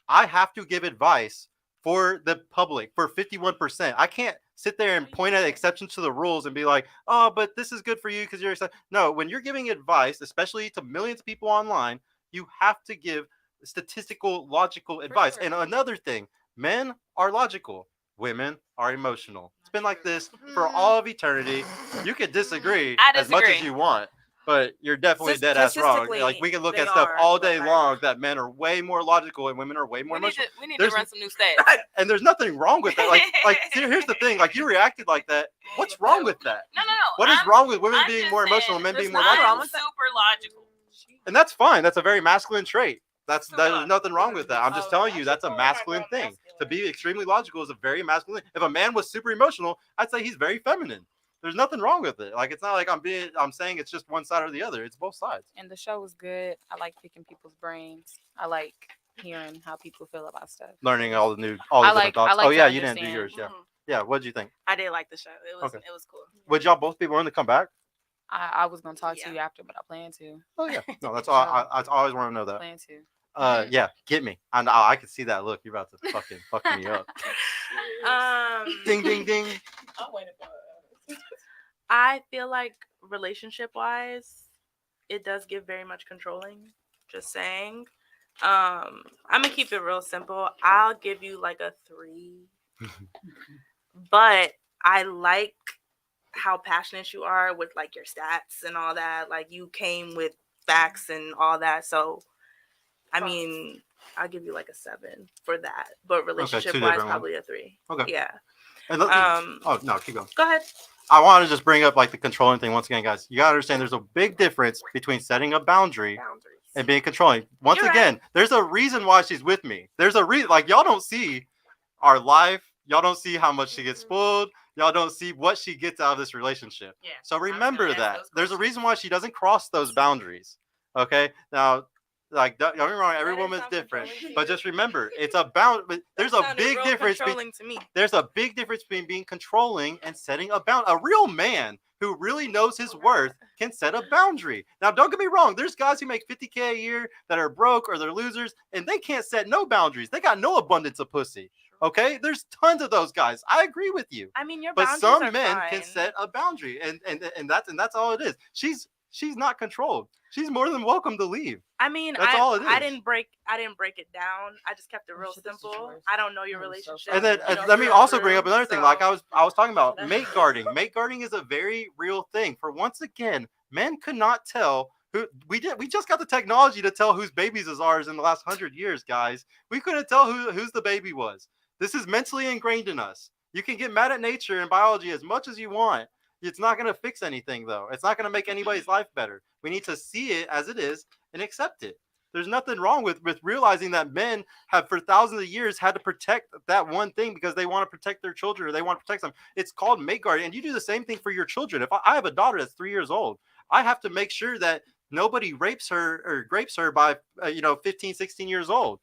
I have to give advice for the public for 51%. I can't sit there and point at exceptions to the rules and be like, oh, but this is good for you because you're excited. No, when you're giving advice, especially to millions of people online, you have to give statistical, logical advice. sure. And another thing, men are logical. Women are emotional. It's been like this for all of eternity. You could disagree I as much as disagree. you want, but you're definitely dead ass wrong. Statistically, Like, we can look they at stuff are, all but day right. long that men are way more logical and women are way more We need emotional. to There's- run some new stats. And there's nothing wrong with that. Like here's the thing. Like, you reacted like that. What's wrong with that? No. What is I'm- wrong with women I'm being just more saying, emotional and men there's being more nothing logical? wrong with super logical. And that's fine. That's a very masculine trait. There's Super nothing wrong with that. I'm just telling you actually that's a call masculine my thing. girl To be masculine. extremely logical is a very masculine thing. If a man was super emotional, I'd say he's very feminine. There's nothing wrong with it. Like, it's not like I'm saying it's just one side or the other. It's both sides. And the show was good. I like picking people's brains. I like hearing how people feel about stuff. Learning all the I different like- thoughts. I like Oh yeah, to you didn't do understand. yours. Yeah. Mhm. Yeah. What did you think? I did like the show. It was Okay. it was cool. Would y'all both be willing to come back? I was gonna talk to Yeah. you after, but I plan to. Oh yeah, no, that's all. I always want to know that. Plan to. Yeah, get me. I can see that look. You're about to fucking fuck me up. Ding, ding, ding. I feel like relationship wise, it does get very much controlling. Just saying. I'm gonna keep it real simple. I'll give you like a 3. But I like how passionate you are with like your stats and all that. Like you came with facts and all that. So I mean, I'll give you like a 7 for that. But relationship wise, different probably a 3. Okay. Yeah. And oh no, keep going. Go ahead. I want to just bring up like the controlling thing once again, guys. You gotta understand there's a big difference between setting a boundary and being controlling. Once You're again, right. there's a reason why she's with me. There's a reason. Like y'all don't see our life. Y'all don't see how much she gets spoiled. Y'all don't see what she gets out of this relationship. Yeah, So I was remember gonna ask that. those There's a questions. reason why she doesn't cross those boundaries. Okay. Now, like don't get me wrong, every That is woman's not different. controlling to But you. just remember, it's a bound. But there's a Sounded big real difference. controlling to me. There's a big difference between being controlling and setting a bound. A real man who really knows his worth can set a boundary. Now, don't get me wrong. There's guys who make $50K a year that are broke or they're losers, and they can't set no boundaries. They got no abundance of pussy. Okay, there's tons of those guys. I agree with you. I mean, your But boundaries some are men fine. can set a boundary, and that's all it is. She's not controlled. She's more than welcome to leave. I mean, That's all it I is. didn't break it down. I just kept it real shit, this is simple. yours. I don't know your That is so relationship. And then you know, let me through also and bring up through, another thing. so- Like I was talking about mate guarding. Mate guarding is a very real thing. For once again, men could not tell who we just got the technology to tell whose babies is ours in the last 100 years, guys. We couldn't tell whose the baby was. This is mentally ingrained in us. You can get mad at nature and biology as much as you want. It's not going to fix anything, though. It's not going to make anybody's life better. We need to see it as it is and accept it. There's nothing wrong with realizing that men have for thousands of years had to protect that one thing because they want to protect their children or they want to protect them. It's called mate guarding. And you do the same thing for your children. If I have a daughter that's 3 years old, I have to make sure that nobody rapes her or grapes her by 15, 16 years old.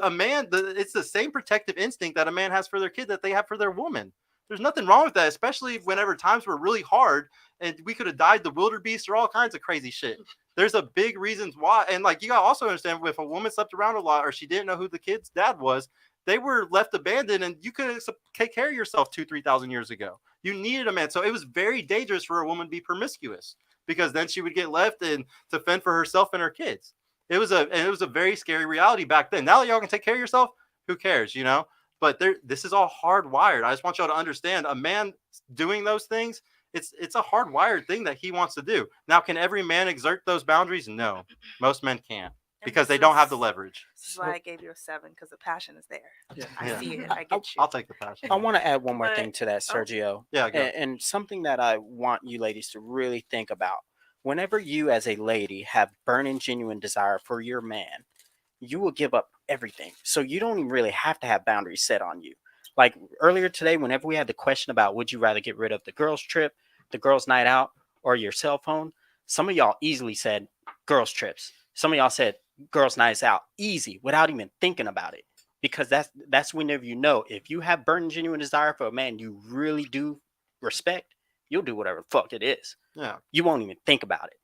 A man, it's the same protective instinct that a man has for their kid that they have for their woman. There's nothing wrong with that, especially whenever times were really hard and we could have died the wildebeest or all kinds of crazy shit. There's a big reasons why. And like, you got to also understand, if a woman slept around a lot or she didn't know who the kid's dad was, they were left abandoned, and you couldn't take care of yourself 2,000-3,000 years ago. You needed a man. So it was very dangerous for a woman to be promiscuous because then she would get left and to fend for herself and her kids. It was a very scary reality back then. Now that y'all can take care of yourself, who cares, But this is all hardwired. I just want y'all to understand, a man doing those things, it's a hardwired thing that he wants to do. Now, can every man exert those boundaries? No, most men can't because they don't have the leverage. This is why I gave you a 7, because the passion is there. Yeah. I see it. I get you. I'll take the passion. I want to add one more But- thing to that, Sergio. Yeah, go. And something that I want you ladies to really think about. Whenever you as a lady have burning genuine desire for your man, you will give up everything. So you don't even really have to have boundaries set on you. Like earlier today, whenever we had the question about would you rather get rid of the girls trip, the girls night out, or your cell phone, some of y'all easily said girls trips. Some of y'all said girls nights out, easy, without even thinking about it. Because that's whenever you know, if you have burning genuine desire for a man you really do respect, you'll do whatever the fuck it is. Yeah. You won't even think about it.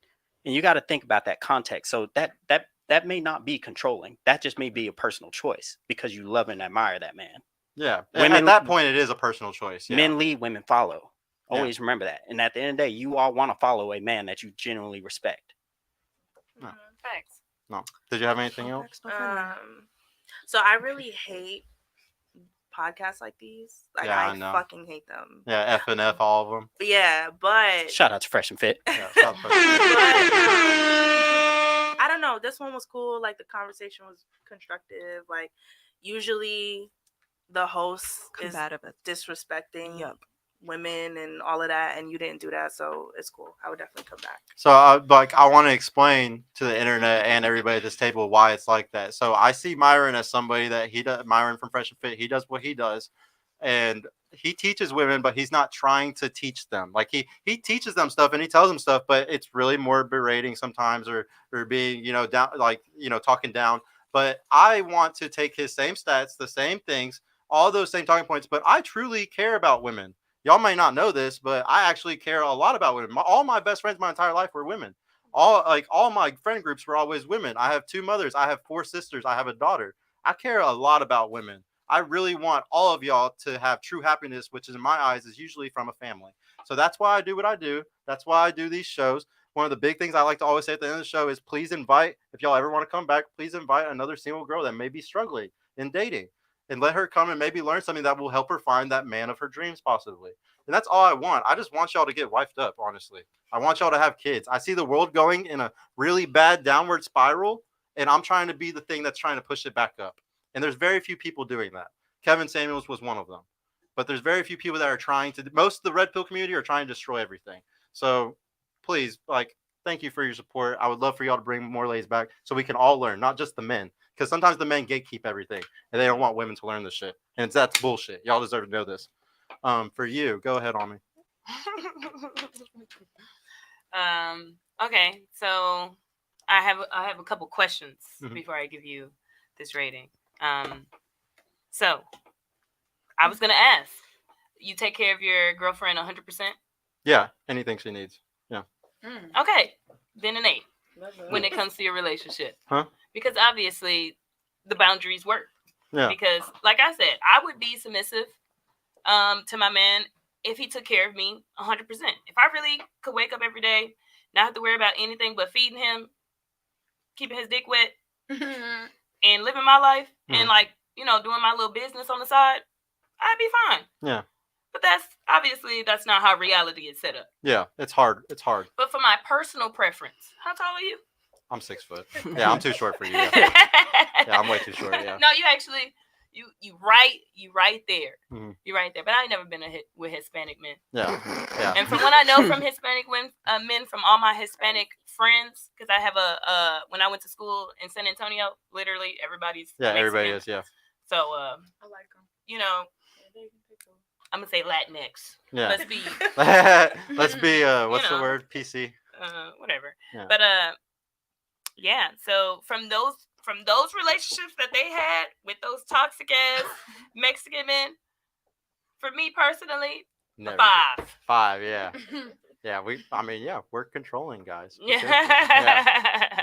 And you got to think about that context. So that may not be controlling. That just may be a personal choice because you love and admire that man. Yeah. Women- At that point, it is a personal choice. Yeah. Men lead, women follow. Yeah. Always remember that. And at the end of the day, you all want to follow a man that you genuinely respect. Thanks. No. Did you have anything else? So I really hate podcasts like these. Like Yeah, I I know. fucking hate them. Yeah, F and F, all of them. But yeah, but Shout out to Fresh and Fit. Yeah, South Park. I don't know. This one was cool. Like the conversation was constructive. Like usually the host is Combative. disrespecting Yep. women and all of that, and you didn't do that, so it's cool. I would definitely come back. So, I want to explain to the internet and everybody at this table why it's like that. So, I see Myron as somebody that Myron from Fresh and Fit, he does what he does, and he teaches women, but he's not trying to teach them. Like he teaches them stuff and he tells them stuff, but it's really more berating sometimes or being, down, like, talking down. But I want to take his same stats, the same things, all those same talking points, but I truly care about women. Y'all may not know this, but I actually care a lot about women. All my best friends my entire life were women. All my friend groups were always women. I have 2 mothers. I have 4 sisters. I have a daughter. I care a lot about women. I really want all of y'all to have true happiness, which in my eyes is usually from a family. So that's why I do what I do. That's why I do these shows. One of the big things I like to always say at the end of the show is please invite, if y'all ever want to come back, please invite another single girl that may be struggling in dating and let her come and maybe learn something that will help her find that man of her dreams possibly. And that's all I want. I just want y'all to get wifed up, honestly. I want y'all to have kids. I see the world going in a really bad downward spiral, and I'm trying to be the thing that's trying to push it back up. And there's very few people doing that. Kevin Samuels was one of them. But there's very few people that are trying to, most of the red pill community are trying to destroy everything. So please, like, thank you for your support. I would love for y'all to bring more ladies back so we can all learn, not just the men. Because sometimes the men gatekeep everything and they don't want women to learn this shit. And that's bullshit. Y'all deserve to know this. For you, go ahead on me. Okay, so I have a couple questions Mhm. before I give you this rating. So I was gonna ask, you take care of your girlfriend 100%? Yeah, anything she needs. Yeah. Okay, then an 8 when it comes to your relationship. Huh? Because obviously the boundaries work. Yeah. Because like I said, I would be submissive to my man if he took care of me 100%. If I really could wake up every day, not have to worry about anything but feeding him, keeping his dick wet, and living my life, and like, you know, doing my little business on the side, I'd be fine. Yeah. But that's not how reality is set up. Yeah, it's hard. It's hard. But for my personal preference, how tall are you? I'm 6 foot. Yeah, I'm too short for you. Yeah, yeah, I'm way too short. Yeah. No, you actually, you right there. Mhm. You're right there. But I ain't never been with Hispanic men. Yeah. Yeah. And from what I know from Hispanic men, from all my Hispanic friends, because I have when I went to school in San Antonio, literally everybody's Mexican. Everybody is. Yeah. So I like them. you know, I'm gonna say Latinx. Yeah. Let's be Let's be what's You the know. word? PC. Whatever. Yeah. But yeah. So from those relationships that they had with those toxic ass Mexican men, for me personally, Never. 5. 5. Yeah. Yeah. We're controlling guys. Yeah.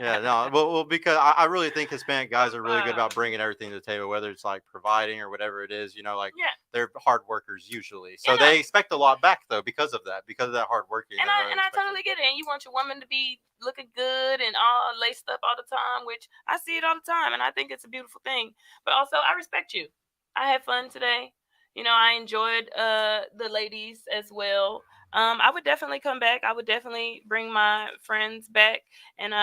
Yeah. No. Well, because I really think Hispanic guys are really good about bringing everything to the table, whether it's like providing or whatever it is. You know, like Yeah. they're hard workers usually, so Yeah. they expect a lot back though because of that hard working. And I totally get it. And you want your woman to be looking good and all laced up all the time, which I see it all the time, and I think it's a beautiful thing. But also, I respect you. I had fun today. You know, I enjoyed the ladies as well. I would definitely come back. I would definitely bring my friends back, and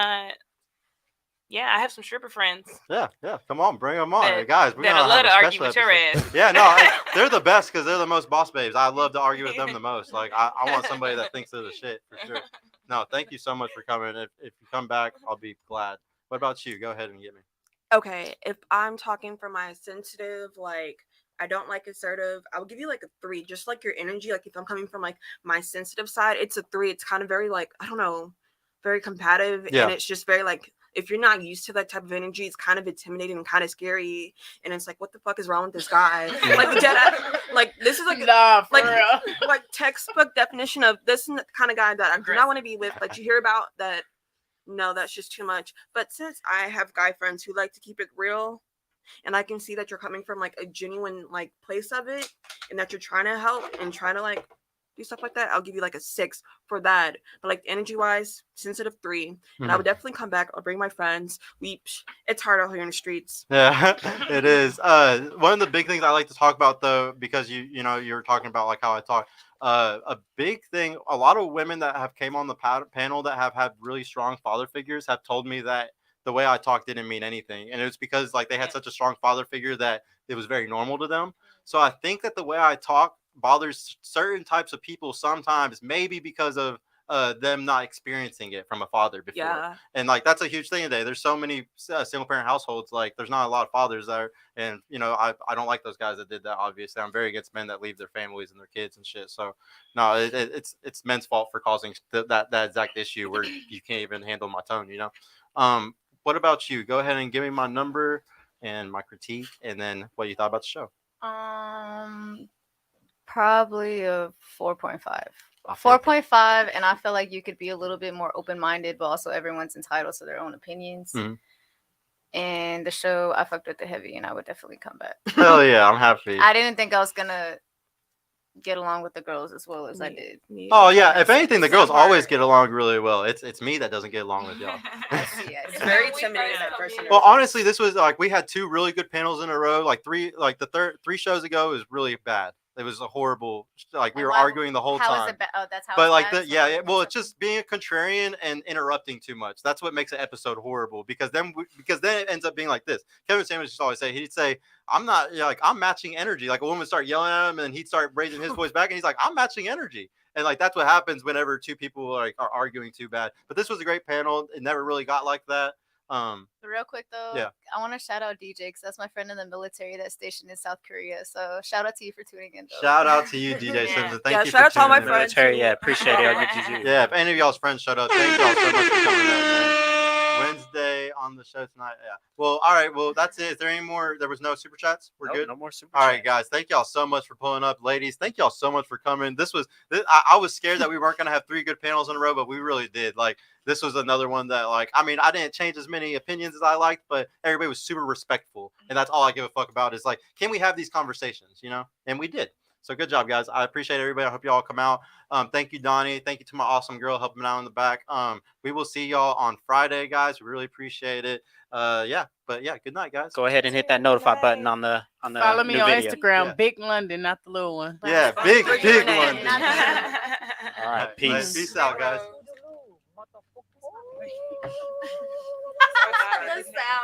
yeah, I have some stripper friends. Yeah. Come on, bring them on, That- guys. We're that gonna I love have a to argue special with your episode. ass. Yeah, no, they're the best because they're the most boss babes. I love to argue with them the most. Like I want somebody that thinks they're the shit for sure. No, thank you so much for coming. If you come back, I'll be glad. What about you? Go ahead and get me. Okay, if I'm talking for my sensitive, like I don't like assertive, I would give you like a 3. Just like your energy, like if I'm coming from like my sensitive side, it's a 3. It's kind of very like, I don't know, very combative, Yeah. and it's just very like, if you're not used to that type of energy, it's kind of intimidating and kind of scary, and it's like, what the fuck is wrong with this guy? Like like this is like Nah, for like real. like textbook definition of this kind of guy that I do not want to be with, that you hear about. That no, that's just too much. But since I have guy friends who like to keep it real, and I can see that you're coming from like a genuine like place of it, and that you're trying to help and trying to like do stuff like that, I'll give you like a 6 for that. But like energy wise, sensitive 3. And I would definitely come back. I'll bring my friends. It's hard out here in the streets. Yeah, it is. One of the big things I like to talk about though, because you know you were talking about like how I talk. A big thing, a lot of women that have came on the panel that have had really strong father figures have told me that the way I talk didn't mean anything, and it was because like they had such a strong father figure that it was very normal to them. So I think that the way I talk bothers certain types of people sometimes, maybe because of them not experiencing it from a father before. Yeah. And like that's a huge thing today. There's so many single parent households. Like there's not a lot of fathers there, and you know I don't like those guys that did that. Obviously, I'm very against men that leave their families and their kids and shit. So no, it's men's fault for causing that exact issue where you can't even handle my tone. You know. What about you? Go ahead and give me my number and my critique, and then what you thought about the show. Probably a 4.5. I feel 4.5, and I feel like you could be a little bit more open-minded, but also everyone's entitled to their own opinions. Mhm. And the show, I fucked with the heavy, and I would definitely come back. Hell yeah, I'm happy. I didn't think I was gonna get along with the girls as well as I did. Oh yeah, if anything, the girls always get along really well. It's me that doesn't get along with y'all. It's very intimidating that person. Well, honestly, this was like we had 2 really good panels in a row. Like the 3 shows ago was really bad. It was a horrible. Like we And were why- arguing the whole How time. is it? Oh, that's how. But it's like bad? yeah, well, it's just being a contrarian and interrupting too much. That's what makes an episode horrible because then it ends up being like this. Kevin Samuels used to always say he'd say, "I'm not like I'm matching energy." Like a woman would start yelling at him, and he'd start raising his voice back, and he's like, "I'm matching energy." And like that's what happens whenever 2 people like are arguing too bad. But this was a great panel. It never really got like that. Real quick though, Yeah. I want to shout out DJ because that's my friend in the military that's stationed in South Korea. So shout out to you for tuning in. Though. Shout out to you, DJ Yeah. Simpson. Thank Yeah, you. shout for out to all my tuning in. friends. Military, yeah, appreciate it. LGGG. Yeah, if any of y'all's friends showed up, thank y'all so much for coming up, man. Wednesday on the show tonight. Yeah. Well, all right. Well, that's it. Is there any more? There was no super chats. We're Nope, good. No more super. All right, chats. guys. Thank y'all so much for pulling up, ladies. Thank y'all so much for coming. I was scared that we weren't gonna have 3 good panels in a row, but we really did. Like this was another one that, like, I mean, I didn't change as many opinions as I liked, but everybody was super respectful, and that's all I give a fuck about. Is like, can we have these conversations? You know, and we did. So good job, guys. I appreciate everybody. I hope y'all come out. Thank you, Donnie. Thank you to my awesome girl helping out in the back. We will see y'all on Friday, guys. We really appreciate it. Yeah, but yeah, good night, guys. Go ahead and hit that notify button on the Follow me new on video. Instagram, Yeah. Big London, not the little one. Yeah, Bye. big Bring big your name. one. All right, peace. Peace out, guys. The sound.